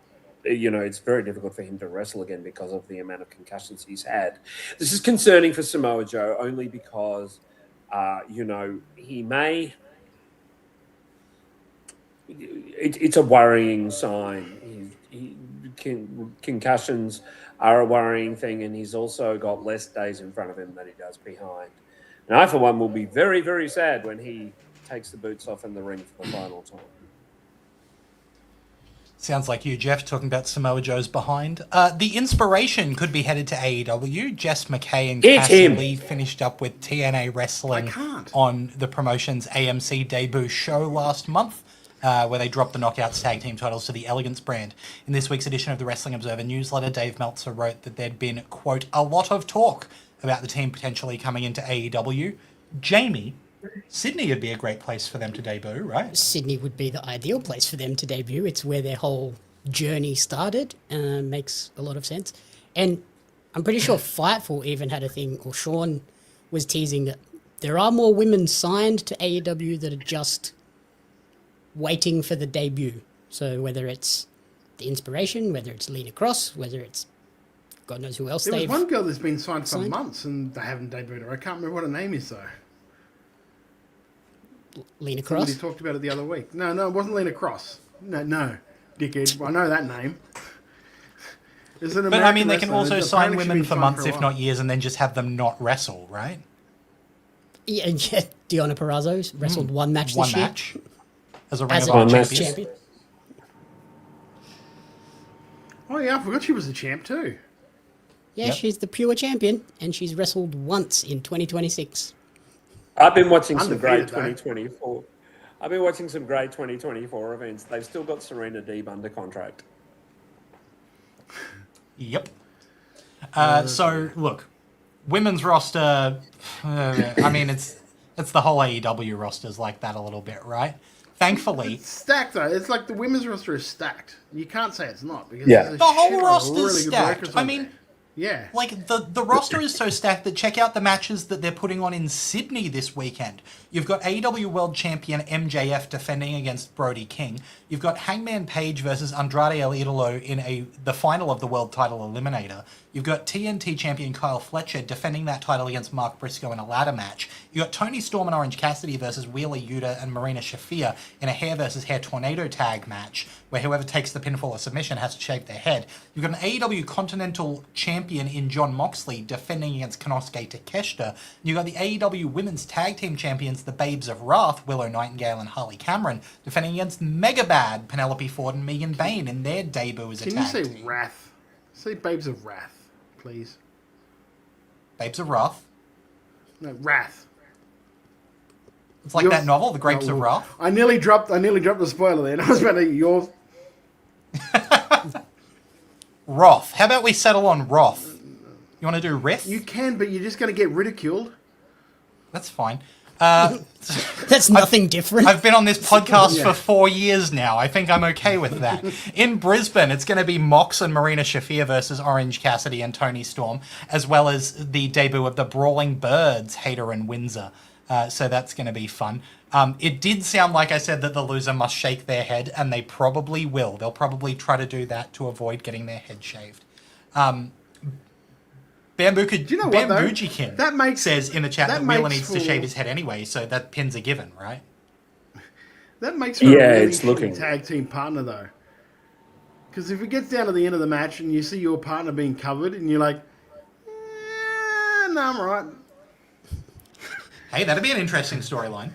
it's very difficult for him to wrestle again because of the amount of concussions he's had. This is concerning for Samoa Joe only because, he may. It's a worrying sign. Concussions are a worrying thing, and he's also got less days in front of him than he does behind. And I, for one, will be very, very sad when he takes the boots off in the ring for the final time. Sounds like you, Jeff, talking about Samoa Joe's behind. The Inspiration could be headed to AEW. Jess McKay and Cassie Lee finished up with TNA Wrestling on the promotion's AMC debut show last month, where they dropped the Knockouts tag team titles to the Elegance brand. In this week's edition of the Wrestling Observer newsletter, Dave Meltzer wrote that there'd been, quote, a lot of talk about the team potentially coming into AEW. Jamie, Sydney would be a great place for them to debut, right? Sydney would be the ideal place for them to debut. It's where their whole journey started. Makes a lot of sense. And I'm pretty sure Fightful even had a thing, or Sean was teasing that there are more women signed to AEW that are just waiting for the debut. So whether it's the Inspiration, whether it's Lena Cross, whether it's God knows who else There was they've one girl that's been signed for months and they haven't debuted her. I can't remember what her name is, though. Lena Cross? Somebody talked about it the other week. No, it wasn't Lena Cross. No, dickhead. I know that name. But I mean, they can also sign women for months, if not years, and then just have them not wrestle, right? Yeah, Deonna Purrazzo wrestled one match this year. One match? As a Ring of Honor champion. Oh, yeah, I forgot she was the champ, too. Yeah, she's the pure champion, and she's wrestled once in 2026. I've been watching some great 2024. I've been watching some great 2024 events. They've still got Serena Deeb under contract. Yep. So look, women's roster. I mean, it's the whole AEW roster's like that a little bit, right? Thankfully, it's stacked though. It's like the women's roster is stacked. You can't say it's not because the whole roster's stacked. I mean. Yeah. Like, the roster is so stacked that check out the matches that they're putting on in Sydney this weekend. You've got AEW World Champion MJF defending against Brody King. You've got Hangman Page versus Andrade El Idolo in the final of the World Title Eliminator. You've got TNT Champion Kyle Fletcher defending that title against Mark Briscoe in a ladder match. You've got Tony Storm and Orange Cassidy versus Wheeler Yuta and Marina Shafir in a hair versus hair tornado tag match, where whoever takes the pinfall or submission has to shave their head. You've got an AEW Continental Champion in John Moxley defending against Konosuke Takeshita. You've got the AEW Women's Tag Team Champions, the Babes of Wrath, Willow Nightingale and Harley Cameron, defending against Megabad, Penelope Ford and Megan Bayne in their debut as a tag team. Can you say Wrath? Say Babes of Wrath, please. Babes of Wrath? No, Wrath. It's like that novel, The Grapes of Wrath? I nearly dropped the spoiler there. I was about to yours. Roth. How about we settle on Roth? You want to do Riff? You can, but you're just going to get ridiculed. That's fine. That's nothing different. I've been on this podcast for 4 years now. I think I'm okay with that. In Brisbane, it's going to be Mox and Marina Shafir versus Orange Cassidy and Tony Storm, as well as the debut of the Brawling Birds, Hayter and Windsor. So that's going to be fun. It did sound like I said that the loser must shake their head, and they probably will. They'll probably try to do that to avoid getting their head shaved. Bambujikin says in the chat that Wheeler needs to shave his head anyway, so that pin's a given, right? That makes for a really shitty tag team partner, though. Because if it gets down to the end of the match and you see your partner being covered and you're like, no, I'm right. Hey, that'd be an interesting storyline.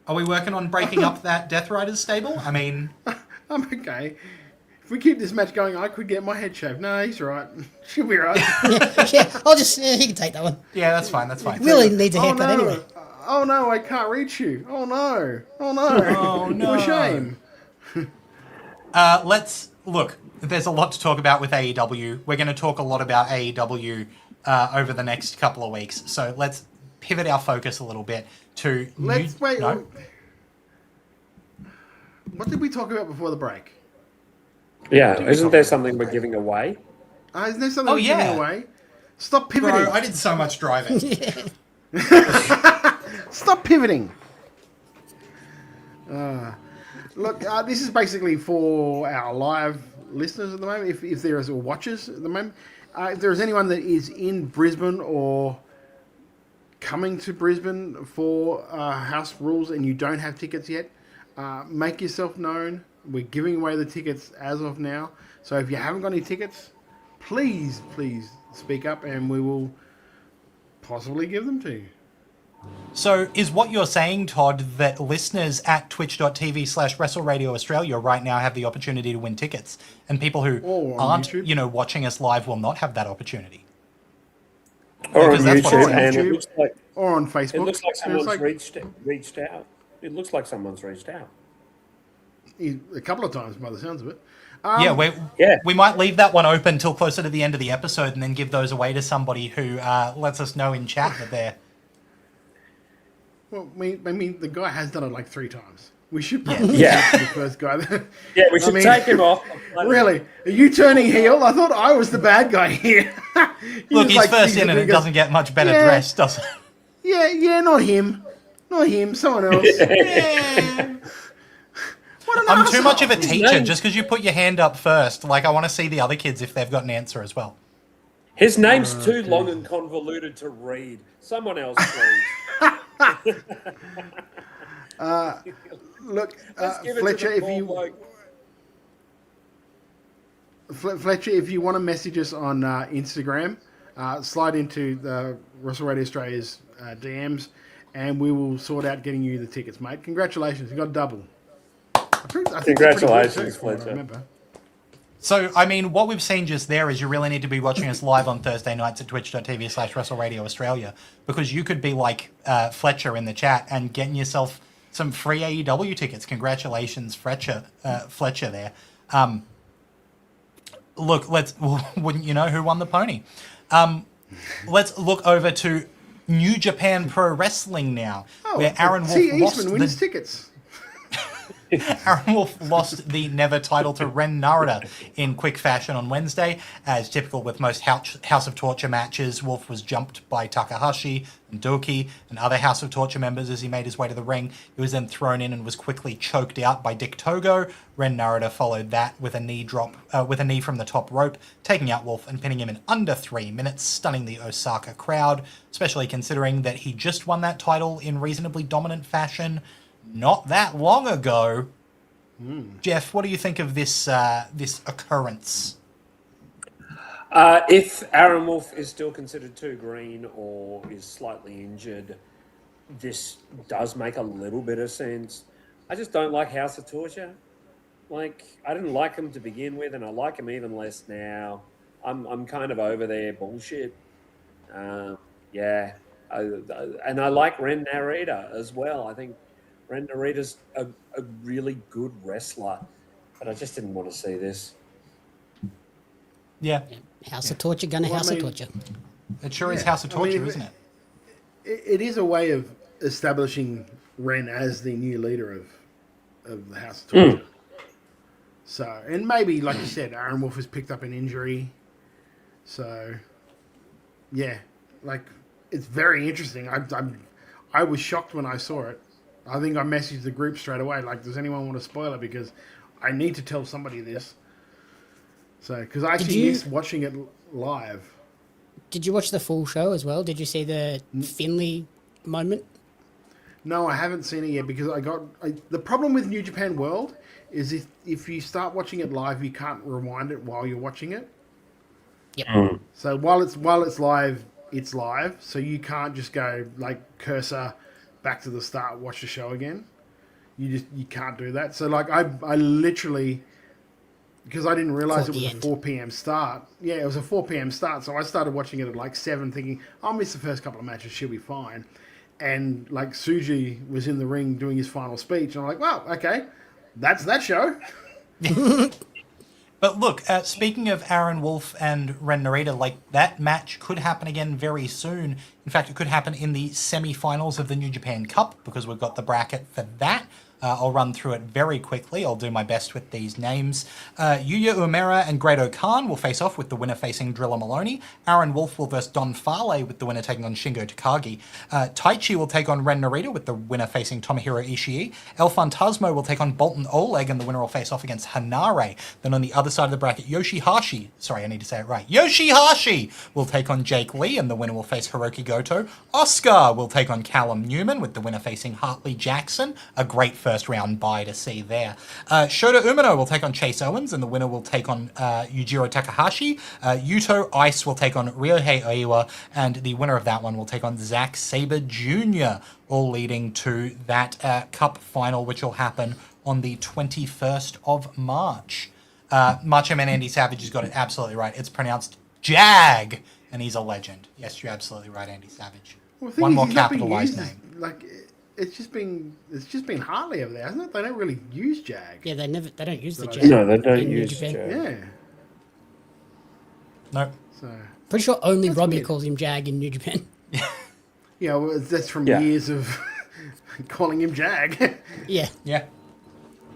Are we working on breaking up that Death Riders stable? I mean... I'm okay. If we keep this match going, I could get my head shaved. No, he's right. She'll be right. I'll just... he can take that one. Yeah, that's fine, that's fine. Really needs a haircut anyway. Oh no, I can't reach you. Oh no. Oh no. Oh no. What a shame. Let's... Look, there's a lot to talk about with AEW. We're going to talk a lot about AEW over the next couple of weeks. So let's pivot our focus a little bit to... Wait. No? What did we talk about before the break? Yeah, isn't there something we're giving away? Isn't there something we're giving away? Stop pivoting. Bro, I did so much driving. Stop pivoting. Look, this is basically for our live listeners at the moment, if there is, or watchers at the moment, if there is anyone that is in Brisbane or coming to Brisbane for House Rules and you don't have tickets yet, make yourself known. We're giving away the tickets as of now. So if you haven't got any tickets, please speak up and we will possibly give them to you. So is what you're saying, Todd, that listeners at twitch.tv/WrestleRadio Australia right now have the opportunity to win tickets, and people who aren't, YouTube. Watching us live will not have that opportunity? Or on that's YouTube, and it looks like, or on Facebook. It looks like someone's like, reached out. It looks like someone's reached out. A couple of times, by the sounds of it. We might leave that one open till closer to the end of the episode, and then give those away to somebody who lets us know in chat that they're. Well, I mean, the guy has done it like 3 times. We should probably get the first guy. We should take him off. Really? Are you turning heel? I thought I was the bad guy here. Look, he's first in and it doesn't get much better dressed, does it? Yeah, not him. Not him, someone else. I'm too much of a teacher just because you put your hand up first. Like, I want to see the other kids if they've got an answer as well. His name's too long and convoluted to read. Someone else, please. Look, Fletcher, if you want to message us on Instagram, slide into the Wrestle Radio Australia's DMs, and we will sort out getting you the tickets, mate. Congratulations, you got double. I think Congratulations, Fletcher. I remember. So, I mean, what we've seen just there is you really need to be watching us live on Thursday nights at twitch.tv/WrestleRadio Australia, because you could be like Fletcher in the chat and getting yourself some free AEW tickets. Congratulations, Fletcher there. Look, wouldn't you know who won the pony? Let's look over to New Japan Pro Wrestling now, where Aaron Wolf Eastman wins tickets. Aaron Wolf lost the Never title to Ren Narita in quick fashion on Wednesday. As typical with most House of Torture matches, Wolf was jumped by Takahashi and Doki and other House of Torture members as he made his way to the ring. He was then thrown in and was quickly choked out by Dick Togo. Ren Narita followed that with a knee drop, with a knee from the top rope, taking out Wolf and pinning him in under 3 minutes, stunning the Osaka crowd, especially considering that he just won that title in reasonably dominant fashion not that long ago. Jeff, what do you think of this occurrence? If Aaron Wolf is still considered too green or is slightly injured, this does make a little bit of sense. I just don't like House of Torture. Like, I didn't like him to begin with, and I like him even less now. I'm kind of over their bullshit. And I like Ren Narita as well. I think Ren Narita's a really good wrestler, but I just didn't want to see this. Yeah. House of Torture, House of Torture. It sure is House of Torture, isn't it? It is a way of establishing Ren as the new leader of the House of Torture. So, and maybe, like you said, Aaron Wolf has picked up an injury. So, yeah, like, it's very interesting. I was shocked when I saw it. I think I messaged the group straight away, like, does anyone want to spoil it? Because I need to tell somebody this. So, because I actually missed watching it live. Did you watch the full show as well? Did you see the Finlay moment? No, I haven't seen it yet because the problem with New Japan World is if you start watching it live, you can't rewind it while you're watching it. Yep. So while it's live, it's live. So you can't just go like cursor back to the start, watch the show again. You can't do that. So like I literally, because I didn't realize it was a 4 p.m. start. Yeah, it was a 4 p.m. start. So I started watching it at like 7 thinking, I'll miss the first couple of matches, she'll be fine. And like Suji was in the ring doing his final speech. And I'm like, well, okay, that's that show. But look, speaking of Aaron Wolf and Ren Narita, like that match could happen again very soon. In fact, it could happen in the semi-finals of the New Japan Cup because we've got the bracket for that. I'll run through it very quickly. I'll do my best with these names. Yuya Uemura and Grado Khan will face off with the winner facing Drilla Maloney. Aaron Wolf will verse Don Farley with the winner taking on Shingo Takagi. Taichi will take on Ren Narita with the winner facing Tomohiro Ishii. El Fantasmo will take on Bolton Oleg and the winner will face off against Hanare. Then on the other side of the bracket, Yoshihashi will take on Jake Lee and the winner will face Hiroki Goto. Oscar will take on Callum Newman with the winner facing Hartley Jackson. A great first round bye to see there. Shota Umino will take on Chase Owens and the winner will take on Yujiro Takahashi. Yuto Ice will take on Ryohei Oiwa and the winner of that one will take on Zack Sabre Jr., all leading to that cup final which will happen on the 21st of March. Macho Man Andy Savage has got it absolutely right. It's pronounced Jag, and he's a legend. Yes, you're absolutely right, Andy Savage. Well, one more capitalized name. It's just been Hartley over there, hasn't it? They don't really use Jag. Yeah, they don't use the Jag. No, they don't in New use Japan. Jag. Yeah. No. So Pretty sure only That's Robbie weird. calls him Jag in New Japan. yeah, well, that's from Yeah. years of calling him Jag. Yeah. Yeah.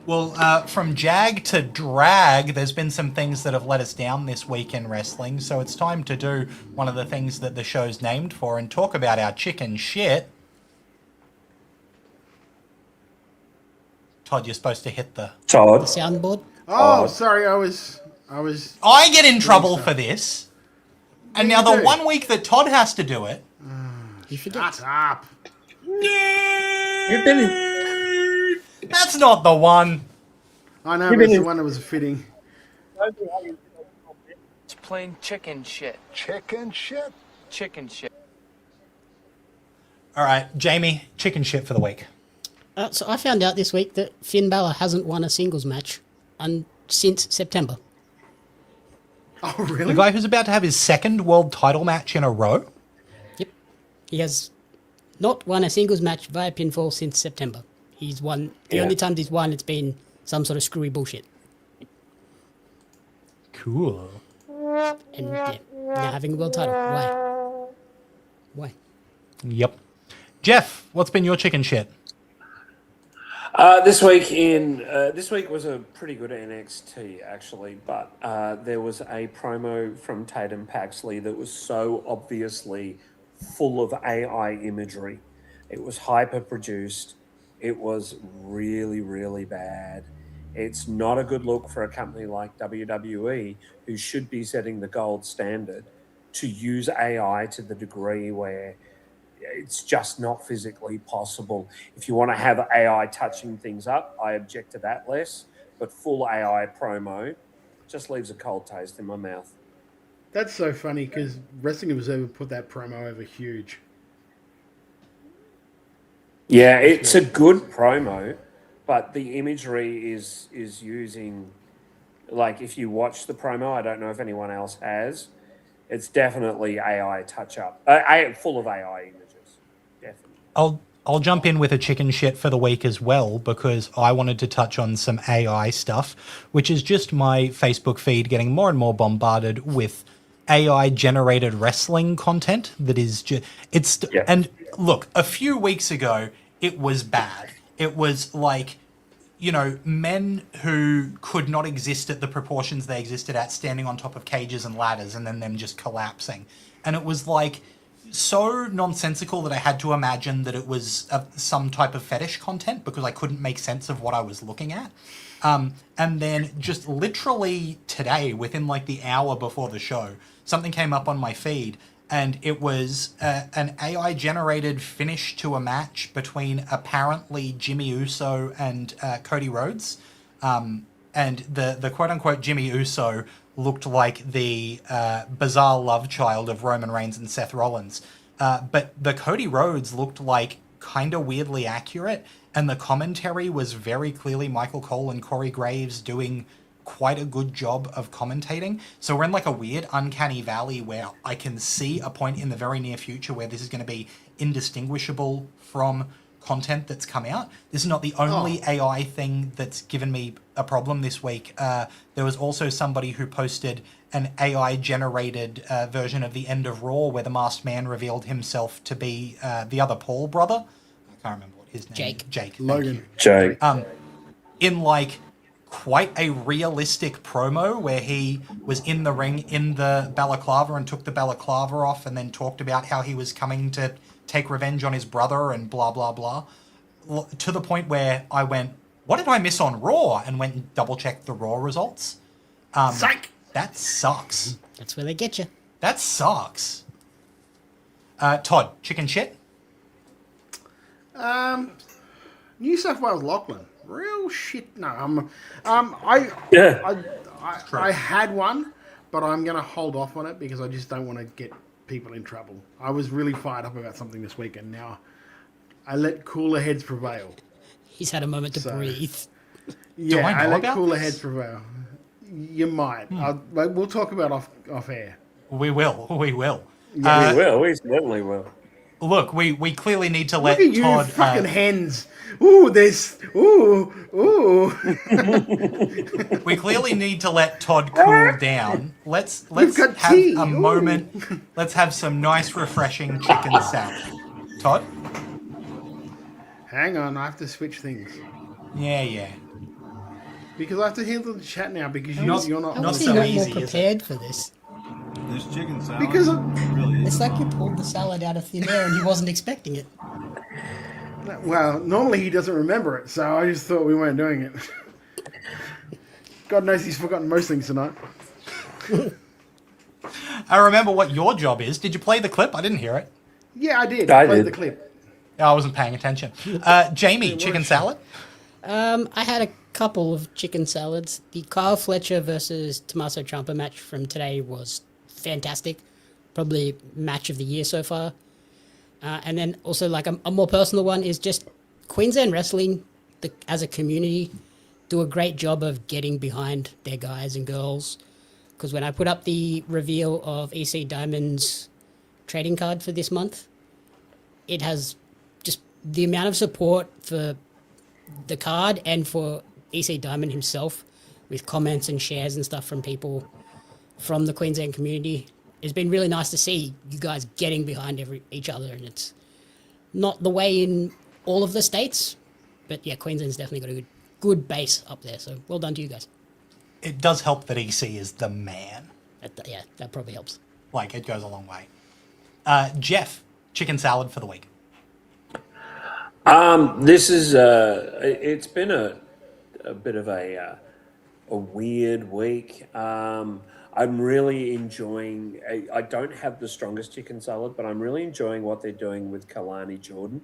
Well, from Jag to drag, there's been some things that have let us down this week in wrestling, so it's time to do one of the things that the show's named for and talk about our chicken shit. Todd, you're supposed to hit the soundboard. Oh, sorry, I was. I get in trouble for this, and now the do? 1 week that Todd has to do it. Shut up. You've been in... That's not the one. I know, but it's the one that was fitting. It's plain chicken shit. Chicken shit? Chicken shit. All right, Jamie, chicken shit for the week. So I found out this week that Finn Balor hasn't won a singles match since September. Oh, really? The guy who's about to have his second world title match in a row? Yep. He has not won a singles match via pinfall since September. He's won... The only times he's won, it's been some sort of screwy bullshit. Cool. And yeah, now having a world title. Why? Yep. Jeff, what's been your chicken shit? This week was a pretty good NXT actually, but there was a promo from Tatum Paxley that was so obviously full of AI imagery. It was hyper produced. It was really, really bad. It's not a good look for a company like WWE, who should be setting the gold standard, to use AI to the degree where it's just not physically possible. If you want to have AI touching things up, I object to that less, but full AI promo just leaves a cold taste in my mouth. That's so funny because Wrestling Observer put that promo over huge. Yeah, it's a good promo, but the imagery is using, like, if you watch the promo, I don't know if anyone else has, it's definitely AI touch-up, full of AI images, definitely. I'll jump in with a chicken shit for the week as well, because I wanted to touch on some AI stuff, which is just my Facebook feed getting more and more bombarded with AI-generated wrestling content that is just... And look, a few weeks ago, it was bad. It was like, you know, men who could not exist at the proportions they existed at, standing on top of cages and ladders, and then them just collapsing. And it was like so nonsensical that I had to imagine that it was some type of fetish content, because I couldn't make sense of what I was looking at. And then just literally today, within like the hour before the show, something came up on my feed, and it was an AI-generated finish to a match between apparently Jimmy Uso and Cody Rhodes. And the quote-unquote Jimmy Uso looked like the bizarre love child of Roman Reigns and Seth Rollins. But the Cody Rhodes looked like kind of weirdly accurate, and the commentary was very clearly Michael Cole and Corey Graves doing quite a good job of commentating. So we're in like a weird uncanny valley where I can see a point in the very near future where this is going to be indistinguishable from content that's come out. This is not the only AI thing that's given me a problem this week. There was also somebody who posted an AI-generated version of the end of Raw where the masked man revealed himself to be the other Paul brother. I can't remember what his name? Jake. Logan. Jake. In like quite a realistic promo where he was in the ring in the balaclava and took the balaclava off and then talked about how he was coming to take revenge on his brother and blah, blah, blah. To the point where I went, what did I miss on Raw? And went and double-checked the Raw results. Psych! That sucks. That's where they get you. That sucks. Todd, chicken shit? New South Wales Lachlan. Real shit. No, I had one, but I'm going to hold off on it because I just don't want to get people in trouble. I was really fired up about something this week, and now I let cooler heads prevail. He's had a moment to breathe. Yeah, I let about cooler this? heads prevail. You might. We'll talk about off air. We will. We will. Yeah, we will. We certainly will. Look, we clearly need to let Look at you, Todd... fucking hens. Ooh, this. Ooh. We clearly need to let Todd cool down. Let's got have tea. a moment. Let's have some nice, refreshing chicken salad. Todd? Hang on, I have to switch things. Yeah. Because I have to handle the chat now because you're not How is he not more prepared for this? This chicken salad. Because it's like you pulled the salad out of thin air and he wasn't expecting it. Well, normally he doesn't remember it, so I just thought we weren't doing it. God knows he's forgotten most things tonight. I remember what your job is. Did you play the clip? I didn't hear it. Yeah, I did. I played did. the clip. I wasn't paying attention. Jamie, chicken salad? I had a couple of chicken salads. The Kyle Fletcher versus Tommaso Ciampa match from today was fantastic. Probably match of the year so far. And then also like a more personal one is just Queensland Wrestling as a community do a great job of getting behind their guys and girls. Because when I put up the reveal of EC Diamond's trading card for this month, it has just the amount of support for the card and for EC Diamond himself with comments and shares and stuff from people from the Queensland community. It's been really nice to see you guys getting behind each other, and it's not the way in all of the states, but yeah, Queensland's definitely got a good base up there, so well done to you guys. It does help that EC is the man. That probably helps. Like, it goes a long way. Jeff, chicken salad for the week. This is it's been a bit of a weird week. I'm really enjoying. I don't have the strongest chicken salad, but I'm really enjoying what they're doing with Kalani Jordan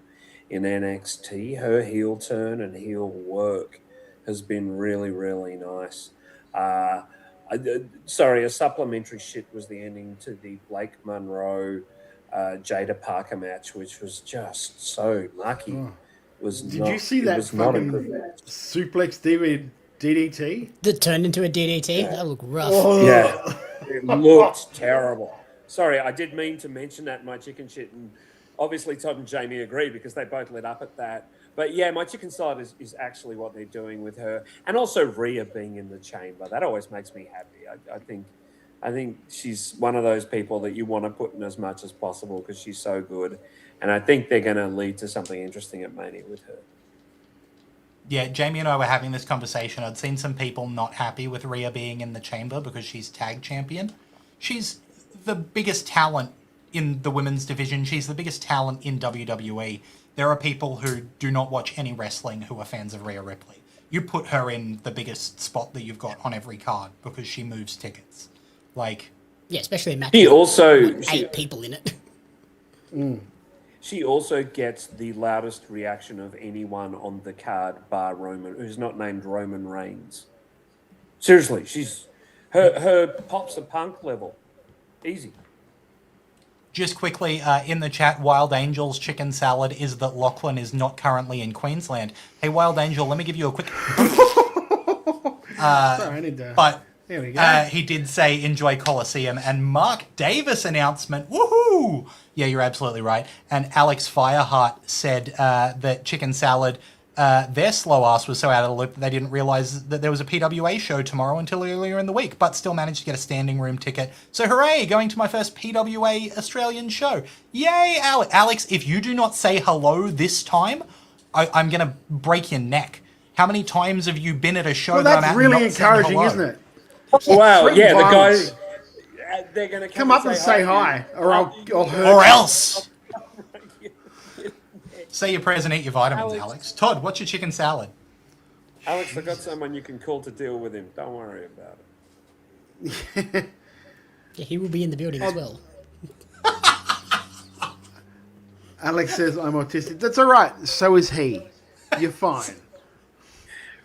in NXT. Her heel turn and heel work has been really, really nice. Sorry, a supplementary shit was the ending to the Blake Monroe Jada Parker match, which was just so mucky. Did you see that fucking suplex DDT? That turned into a DDT? Yeah. That looked rough. Oh. Yeah, it looked terrible. Sorry, I did mean to mention that in my chicken shit, and obviously Todd and Jamie agree because they both lit up at that. But yeah, my chicken salad is actually what they're doing with her, and also Rhea being in the chamber. That always makes me happy. I think she's one of those people that you want to put in as much as possible because she's so good, and I think they're going to lead to something interesting at Mania with her. Yeah, Jamie and I were having this conversation. I'd seen some people not happy with Rhea being in the chamber because she's tag champion. She's the biggest talent in the women's division. She's the biggest talent in WWE. There are people who do not watch any wrestling who are fans of Rhea Ripley. You put her in the biggest spot that you've got on every card because she moves tickets. Like, yeah, especially in matches. She also with 8 people in it. She also gets the loudest reaction of anyone on the card, bar Roman, who's not named Roman Reigns. Seriously, she's her pops are punk level, easy. just quickly in the chat, Wild Angel's chicken salad is that Lachlan is not currently in Queensland. Hey, Wild Angel, let me give you a quick... Sorry, I need to... But there we go. He did say enjoy Colosseum, and Mark Davis announcement, woohoo! Yeah, you're absolutely right. And Alex Fireheart said that chicken salad, their slow ass was so out of the loop that they didn't realise that there was a PWA show tomorrow until earlier in the week, but still managed to get a standing room ticket. So hooray, going to my first PWA Australian show. Yay, Alex. If you do not say hello this time, I'm going to break your neck. How many times have you been at a show Well, that I'm that's at really and not saying encouraging, hello? isn't it? Wow, Threaten yeah, violence. the guy. They're going to Come up and say hi, or I'll hurt Or you. else. Say your prayers and eat your vitamins, Alex. Todd, what's your chicken salad? Alex, I got someone you can call to deal with him. Don't worry about it. Yeah, he will be in the building as well. Alex says I'm autistic. That's all right. So is he. You're fine.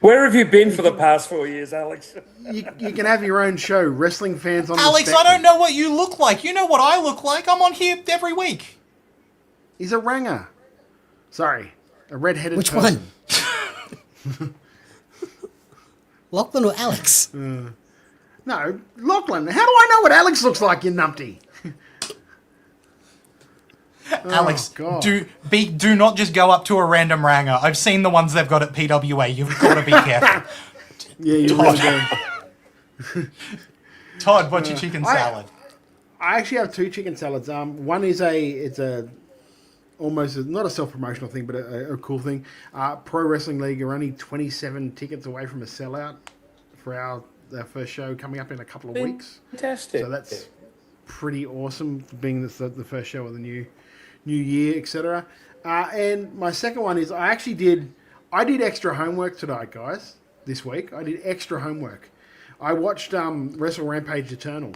Where have you been for the past 4 years, Alex? You can have your own show, Wrestling Fans on Alex, the I don't know what you look like. You know what I look like. I'm on here every week. He's a ranger. Sorry, a red-headed Which person. one? Lachlan or Alex? No, Lachlan. How do I know what Alex looks like, you numpty? Alex, God. do not just go up to a random ranger. I've seen the ones they've got at PWA. You've got to be careful. Yeah, you Todd. really do. Todd, what's your chicken salad? I actually have two chicken salads. One is almost not a self-promotional thing, but a cool thing. Pro Wrestling League are only 27 tickets away from a sellout for our first show coming up in a couple of weeks. Fantastic. So that's pretty awesome, being the first show of the new year, etc. And my second one is I did extra homework tonight, guys. This week I did extra homework. I watched Wrestle Rampage Eternal.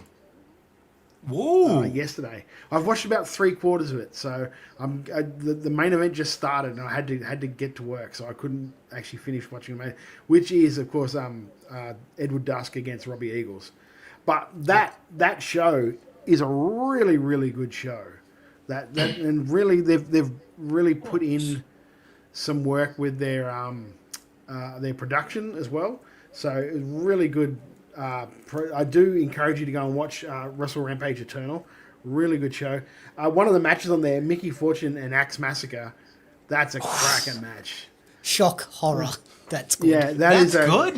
Whoa! Yesterday, I've watched about 3/4 of it. So the main event just started, and I had to get to work, so I couldn't actually finish watching it. Which is, of course, Edward Dusk against Robbie Eagles. But that show is a really, really good show. And really they've really put in some work with their production as well. So it's really good. I do encourage you to go and watch Wrestle Rampage Eternal. Really good show. One of the matches on there, Mickey Fortune and Axe Massacre, that's a cracking match. Shock horror. That's good. Yeah, That's good.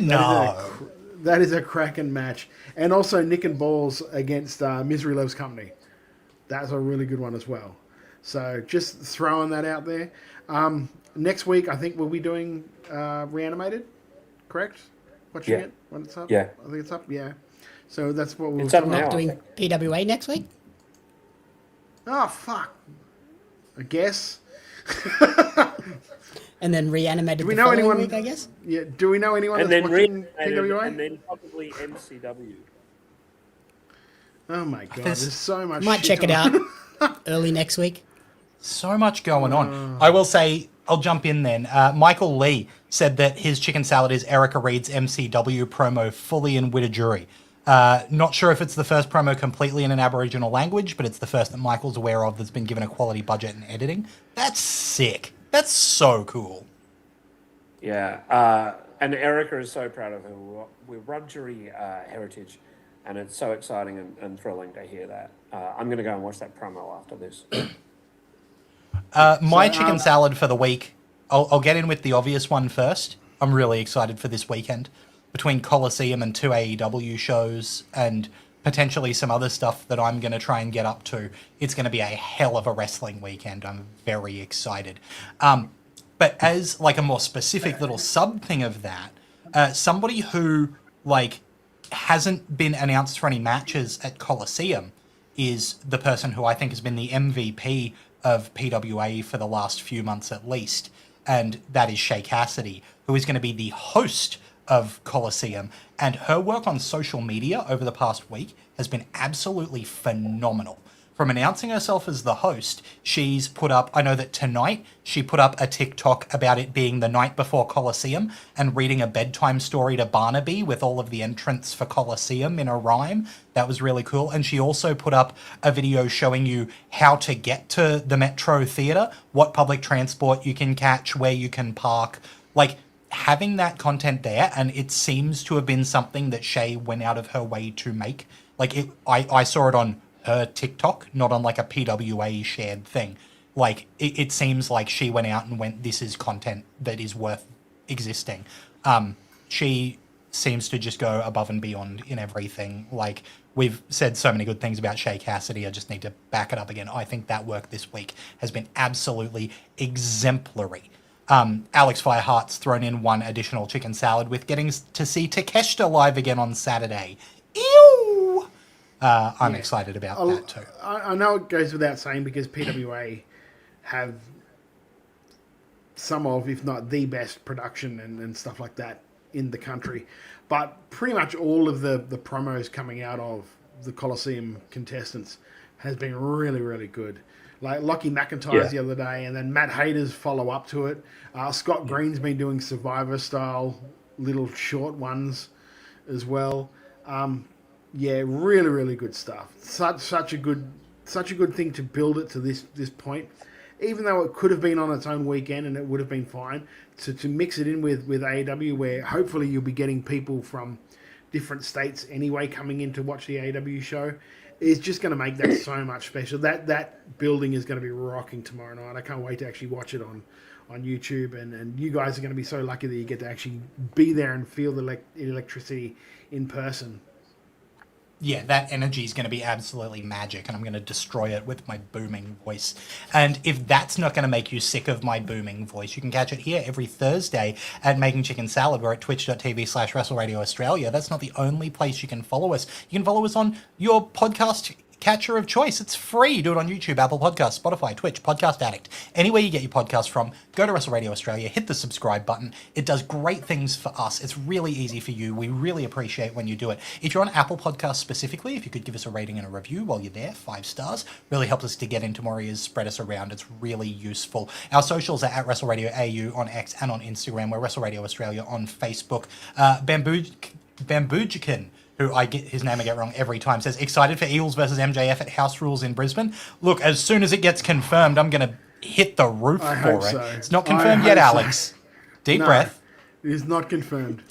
That is a cracking match. And also Nick and Balls against Misery Loves Company. That's a really good one as well. So just throwing that out there. Next week, I think we'll be doing Reanimated, correct? Watching it when it's up? Yeah. I think it's up, yeah. So that's what we'll It's up do. now. Not doing PWA next week? Oh, fuck. I guess. And then Reanimated Do we the know following anyone? week, I guess? Yeah. Do we know anyone And that's then watching Reanimated, PWA? and then probably MCW. Oh my god, there's so much. Might shit check it on. out early next week. So much going on. I will say, I'll jump in then. Michael Lee said that his chicken salad is Erica Reed's MCW promo fully in Wiradjuri. Not sure if it's the first promo completely in an Aboriginal language, but it's the first that Michael's aware of that's been given a quality budget and editing. That's sick. That's so cool. Yeah, and Erica is so proud of her Wiradjuri heritage, and it's so exciting and thrilling to hear that. I'm going to go and watch that promo after this. My chicken salad for the week, I'll get in with the obvious one first. I'm really excited for this weekend. Between Colosseum and 2 AEW shows and potentially some other stuff that I'm going to try and get up to, it's going to be a hell of a wrestling weekend. I'm very excited. But as like a more specific little sub thing of that, somebody who like hasn't been announced for any matches at Colosseum is the person who I think has been the MVP of PWA for the last few months at least, and that is Shay Cassidy, who is going to be the host of Colosseum, and her work on social media over the past week has been absolutely phenomenal. From announcing herself as the host, she's put up, I know that tonight, she put up a TikTok about it being the night before Colosseum and reading a bedtime story to Barnaby with all of the entrants for Colosseum in a rhyme. That was really cool. And she also put up a video showing you how to get to the Metro Theatre, what public transport you can catch, where you can park. Like, having that content there, and it seems to have been something that Shay went out of her way to make. Like, I saw it on her TikTok, not on like a PWA shared thing. Like, it seems like she went out and went, this is content that is worth existing. She seems to just go above and beyond in everything. Like, we've said so many good things about Shay Cassidy, I just need to back it up again. I think that work this week has been absolutely exemplary. Alex Fireheart's thrown in one additional chicken salad with getting to see Takeshita live again on Saturday. Ew! I'm excited about that too. I know it goes without saying because PWA have some of, if not the best production and stuff like that in the country. But pretty much all of the promos coming out of the Colosseum contestants has been really, really good. Like Lockie McIntyre's the other day, and then Matt Hayter's follow up to it. Scott Green's been doing Survivor style little short ones as well. Really, really good stuff. Such a good thing to build it to this point. Even though it could have been on its own weekend and it would have been fine, to mix it in with AEW, where hopefully you'll be getting people from different states anyway coming in to watch the AEW show, is just going to make that so much special. That building is going to be rocking tomorrow night. I can't wait to actually watch it on YouTube, and you guys are going to be so lucky that you get to actually be there and feel the electricity in person. Yeah, that energy is going to be absolutely magic, and I'm going to destroy it with my booming voice. And if that's not going to make you sick of my booming voice, you can catch it here every Thursday at Making Chicken Salad. We're at twitch.tv/WrestleRadio Australia. That's not the only place you can follow us. You can follow us on your podcast catcher of choice. It's free. Do it on YouTube, Apple Podcasts, Spotify, Twitch, Podcast Addict. Anywhere you get your podcasts from, go to Wrestle Radio Australia, hit the subscribe button. It does great things for us. It's really easy for you. We really appreciate when you do it. If you're on Apple Podcasts specifically, if you could give us a rating and a review while you're there, 5 stars, really helps us to get into more ears, spread us around. It's really useful. Our socials are at Wrestle Radio AU on X and on Instagram. We're Wrestle Radio Australia on Facebook. Bamboojikin, who I get his name I get wrong every time, says, excited for Eagles versus MJF at House Rules in Brisbane. Look, as soon as it gets confirmed, I'm going to hit the roof for it. So. It's not confirmed yet, Alex. Deep breath. It is not confirmed.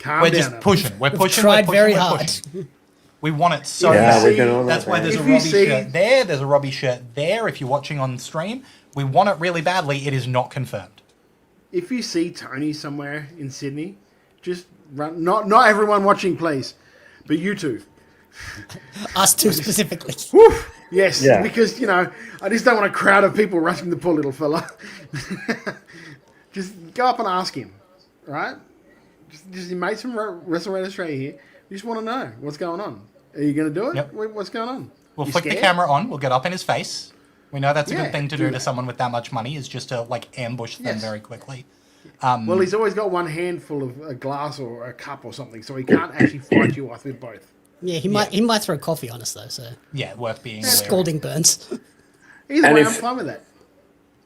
We're just pushing. We're pushing. Tried we're pushing, very we're hard. Pushing. We want it so bad. That's why there's a Robbie shirt there. There's a Robbie shirt there. If you're watching on stream, we want it really badly. It is not confirmed. If you see Tony somewhere in Sydney, just run. Not everyone watching, please, but you two. Us two specifically. Whew, yes, because I just don't want a crowd of people rushing the poor little fella. Just go up and ask him, right? Just made some Wrestle Radio Australia here. You just want to know what's going on. Are you going to do it? Yep. What's going on? We'll You flick the scared? camera on. We'll get up in his face. We know that's a Yeah, good thing to do do that. to someone with that much money, is just to ambush them Yes. very quickly. Well, he's always got one hand full of a glass or a cup or something, so he can't actually fight you off with both. Yeah, he might throw coffee on us though. So yeah, worth being aware. scalding burns. Either way, I'm fine with that.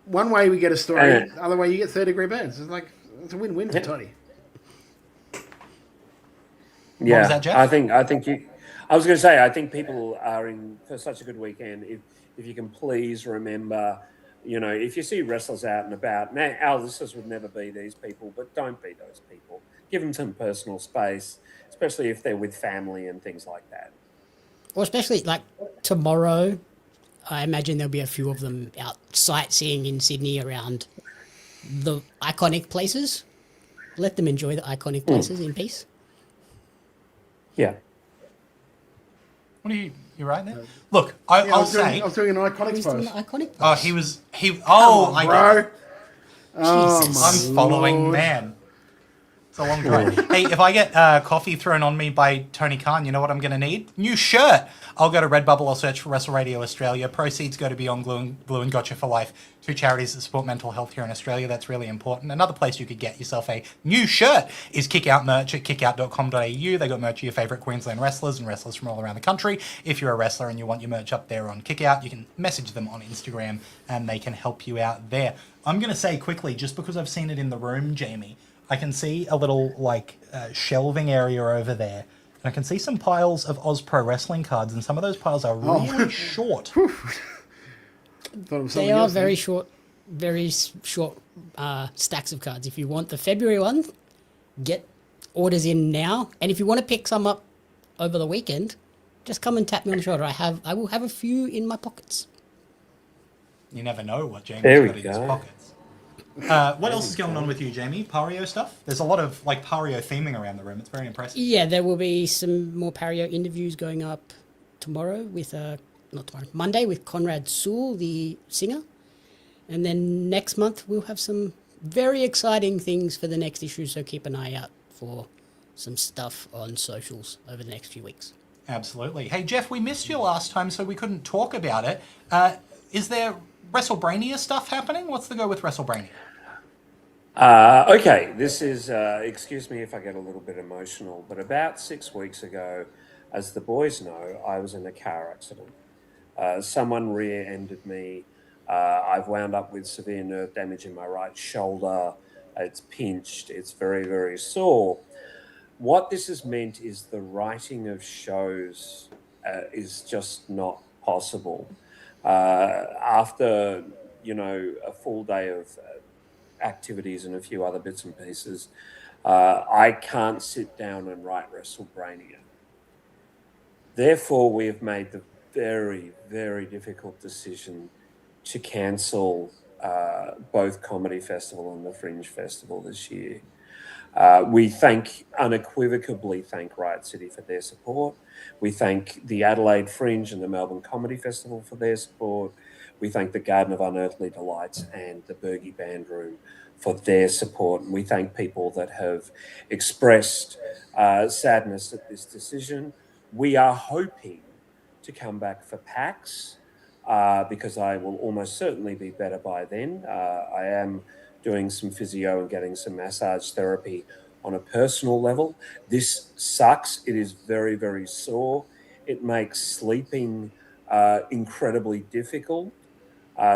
One way we get a story, the other way you get third-degree burns. It's a win-win for Toddy. Yeah, was that, Jeff? I think you. I was going to say, I think people are in for such a good weekend. If you can please remember, if you see wrestlers out and about, now our listeners would never be these people, but don't be those people. Give them some personal space, especially if they're with family and things like that. Or especially like tomorrow, I imagine there'll be a few of them out sightseeing in Sydney around the iconic places. Let them enjoy the iconic places in peace. Yeah. What are you right there? Look, I'll say. I was doing an iconic He's pose. doing the iconic Oh, he was. I bro. get. Oh, Jesus. I'm my following Lord. man. It's a long time. Hey, if I get coffee thrown on me by Tony Khan, you know what I'm going to need? New shirt. I'll go to Redbubble. I'll search for Wrestle Radio Australia. Proceeds go to Beyond Glue and Gotcha for Life, 2 charities that support mental health here in Australia. That's really important. Another place you could get yourself a new shirt is Kickout merch at kickout.com.au. They got merch of your favourite Queensland wrestlers and wrestlers from all around the country. If you're a wrestler and you want your merch up there on Kickout, you can message them on Instagram and they can help you out there. I'm going to say quickly, just because I've seen it in the room, Jamie, I can see a little shelving area over there, and I can see some piles of Oz Pro Wrestling cards, and some of those piles are really short. They are very short stacks of cards. If you want the February one, get orders in now. And if you want to pick some up over the weekend, just come and tap me on the shoulder. I will have a few in my pockets. You never know what Jamie's There we got in his go. pockets. What else is going on with you, Jamie? Pario stuff? There's a lot of Pario theming around the room. It's very impressive. Yeah, there will be some more Pario interviews going up tomorrow with Monday with Conrad Sewell, the singer. And then next month we'll have some very exciting things for the next issue, so keep an eye out for some stuff on socials over the next few weeks. Absolutely. Hey, Jeff, we missed you last time, so we couldn't talk about it. Is there WrestleBrania stuff happening? What's the go with WrestleBrania? Okay, this is, excuse me if I get a little bit emotional, but about 6 weeks ago, as the boys know, I was in a car accident. Someone rear-ended me. I've wound up with severe nerve damage in my right shoulder. It's pinched. It's very, very sore. What this has meant is the writing of shows is just not possible. After, a full day of activities and a few other bits and pieces, I can't sit down and write WrestleBrania. Therefore, we have made the very, very difficult decision to cancel both Comedy Festival and the Fringe Festival this year. We unequivocally thank Riot City for their support. We thank the Adelaide Fringe and the Melbourne Comedy Festival for their support. We thank the Garden of Unearthly Delights and the Bergie Band Room for their support. And we thank people that have expressed sadness at this decision. We are hoping to come back for PAX because I will almost certainly be better by then. I am doing some physio and getting some massage therapy on a personal level. This sucks. It is very, very sore. It makes sleeping incredibly difficult.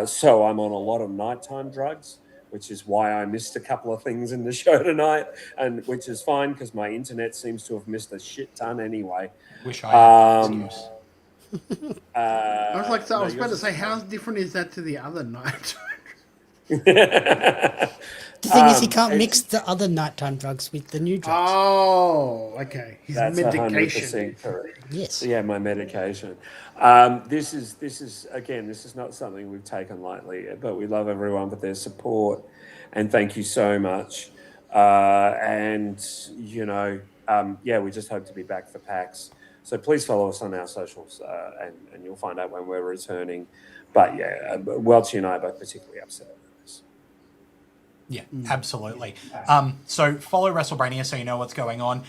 So I'm on a lot of nighttime drugs, which is why I missed a couple of things in the show tonight, and which is fine because my internet seems to have missed a shit ton anyway. Wish I had I was about to say, how different is that to the other night? The thing is, he can't mix the other nighttime drugs with the new drugs. Oh, okay. His That's medication. 100% correct. Yes. Yeah, my medication. This is not something we've taken lightly, but we love everyone for their support, and thank you so much. We just hope to be back for PAX. So please follow us on our socials, and you'll find out when we're returning. But yeah, Welchie and I are both particularly upset about this. Yeah, absolutely. So follow WrestleBrania so you know what's going on.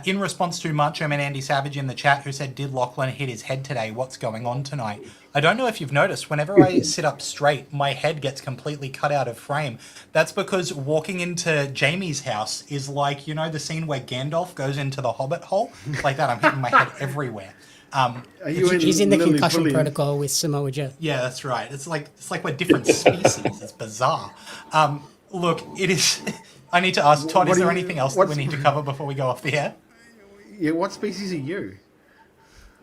In response to Macho Man Andy Savage in the chat, who said, did Lachlan hit his head today? What's going on tonight? I don't know if you've noticed, whenever I sit up straight, my head gets completely cut out of frame. That's because walking into Jamie's house is like, the scene where Gandalf goes into the Hobbit hole? Like that, I'm hitting my head everywhere. He's in the concussion protocol with Samoa Joe. Yeah, that's right. It's like we're different species. It's bizarre. Look, it is. I need to ask Todd. Is there anything else that we need to cover before we go off the air? Yeah, what species are you?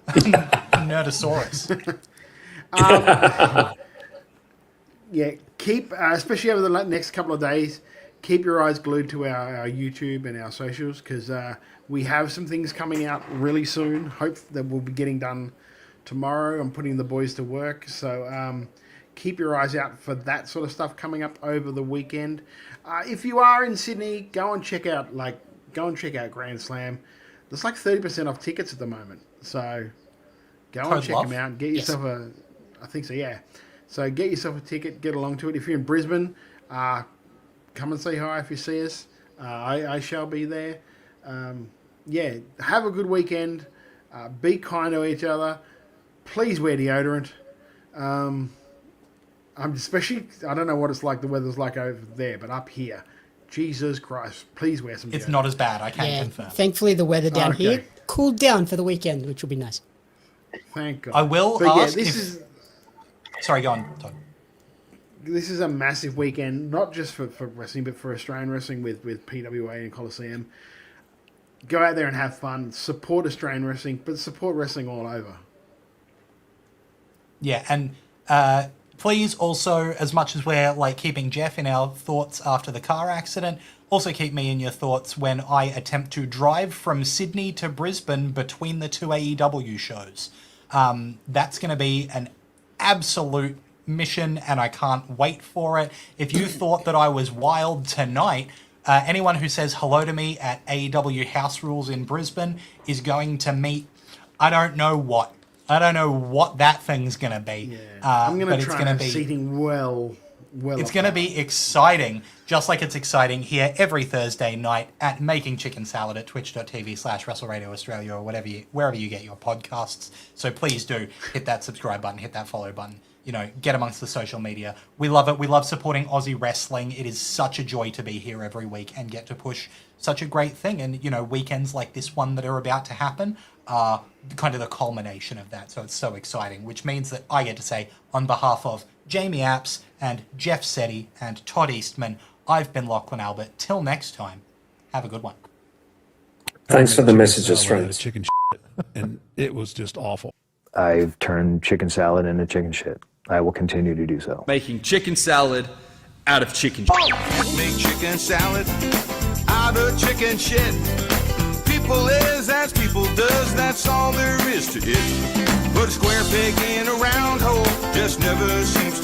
Nerdosaurus. Keep, especially over the next couple of days, keep your eyes glued to our YouTube and our socials because we have some things coming out really soon. Hope that we'll be getting done tomorrow. I'm putting the boys to work, so keep your eyes out for that sort of stuff coming up over the weekend. If you are in Sydney, go and check out Grand Slam. There's like 30% off tickets at the moment, so go and check them out. Get yourself I think so, yeah. So get yourself a ticket, get along to it. If you're in Brisbane, come and say hi if you see us. I shall be there. Have a good weekend. Be kind to each other. Please wear deodorant. I don't know what it's like, the weather's like over there, but up here, Jesus Christ, please wear some deodorant. It's not as bad, I can confirm. Thankfully, the weather down here cooled down for the weekend, which will be nice. Thank God. I will ask Sorry, go on, Todd. This is a massive weekend, not just for wrestling, but for Australian wrestling with PWA and Colosseum. Go out there and have fun. Support Australian wrestling, but support wrestling all over. Yeah, and please also, as much as we're keeping Jeff in our thoughts after the car accident, also keep me in your thoughts when I attempt to drive from Sydney to Brisbane between the two AEW shows. That's going to be an absolute mission, and I can't wait for it. If you thought that I was wild tonight, anyone who says hello to me at AEW House Rules in Brisbane is going to meet, I don't know what that thing's going to be. I'm going to try seating well well. It's going to be exciting, just like it's exciting here every Thursday night at Making Chicken Salad at twitch.tv/WrestleRadio Australia or wherever you get your podcasts. So please do hit that subscribe button, hit that follow button. You know, get amongst the social media. We love it. We love supporting Aussie wrestling. It is such a joy to be here every week and get to push such a great thing. And, you know, weekends like this one that are about to happen are kind of the culmination of that. So it's so exciting, which means that I get to say, on behalf of Jamie Apps and Jeff Setti and Todd Eastman, I've been Lachlan Albert. Till next time, have a good one. Thanks for the Chicken messages, salad out of friends. chicken and it was just awful. I've turned chicken salad into chicken shit. I will continue to do so. Making chicken salad out of chicken Make chicken salad out of chicken shit. People is as people does, that's all there is to it. Put a square peg in a round hole, just never seems to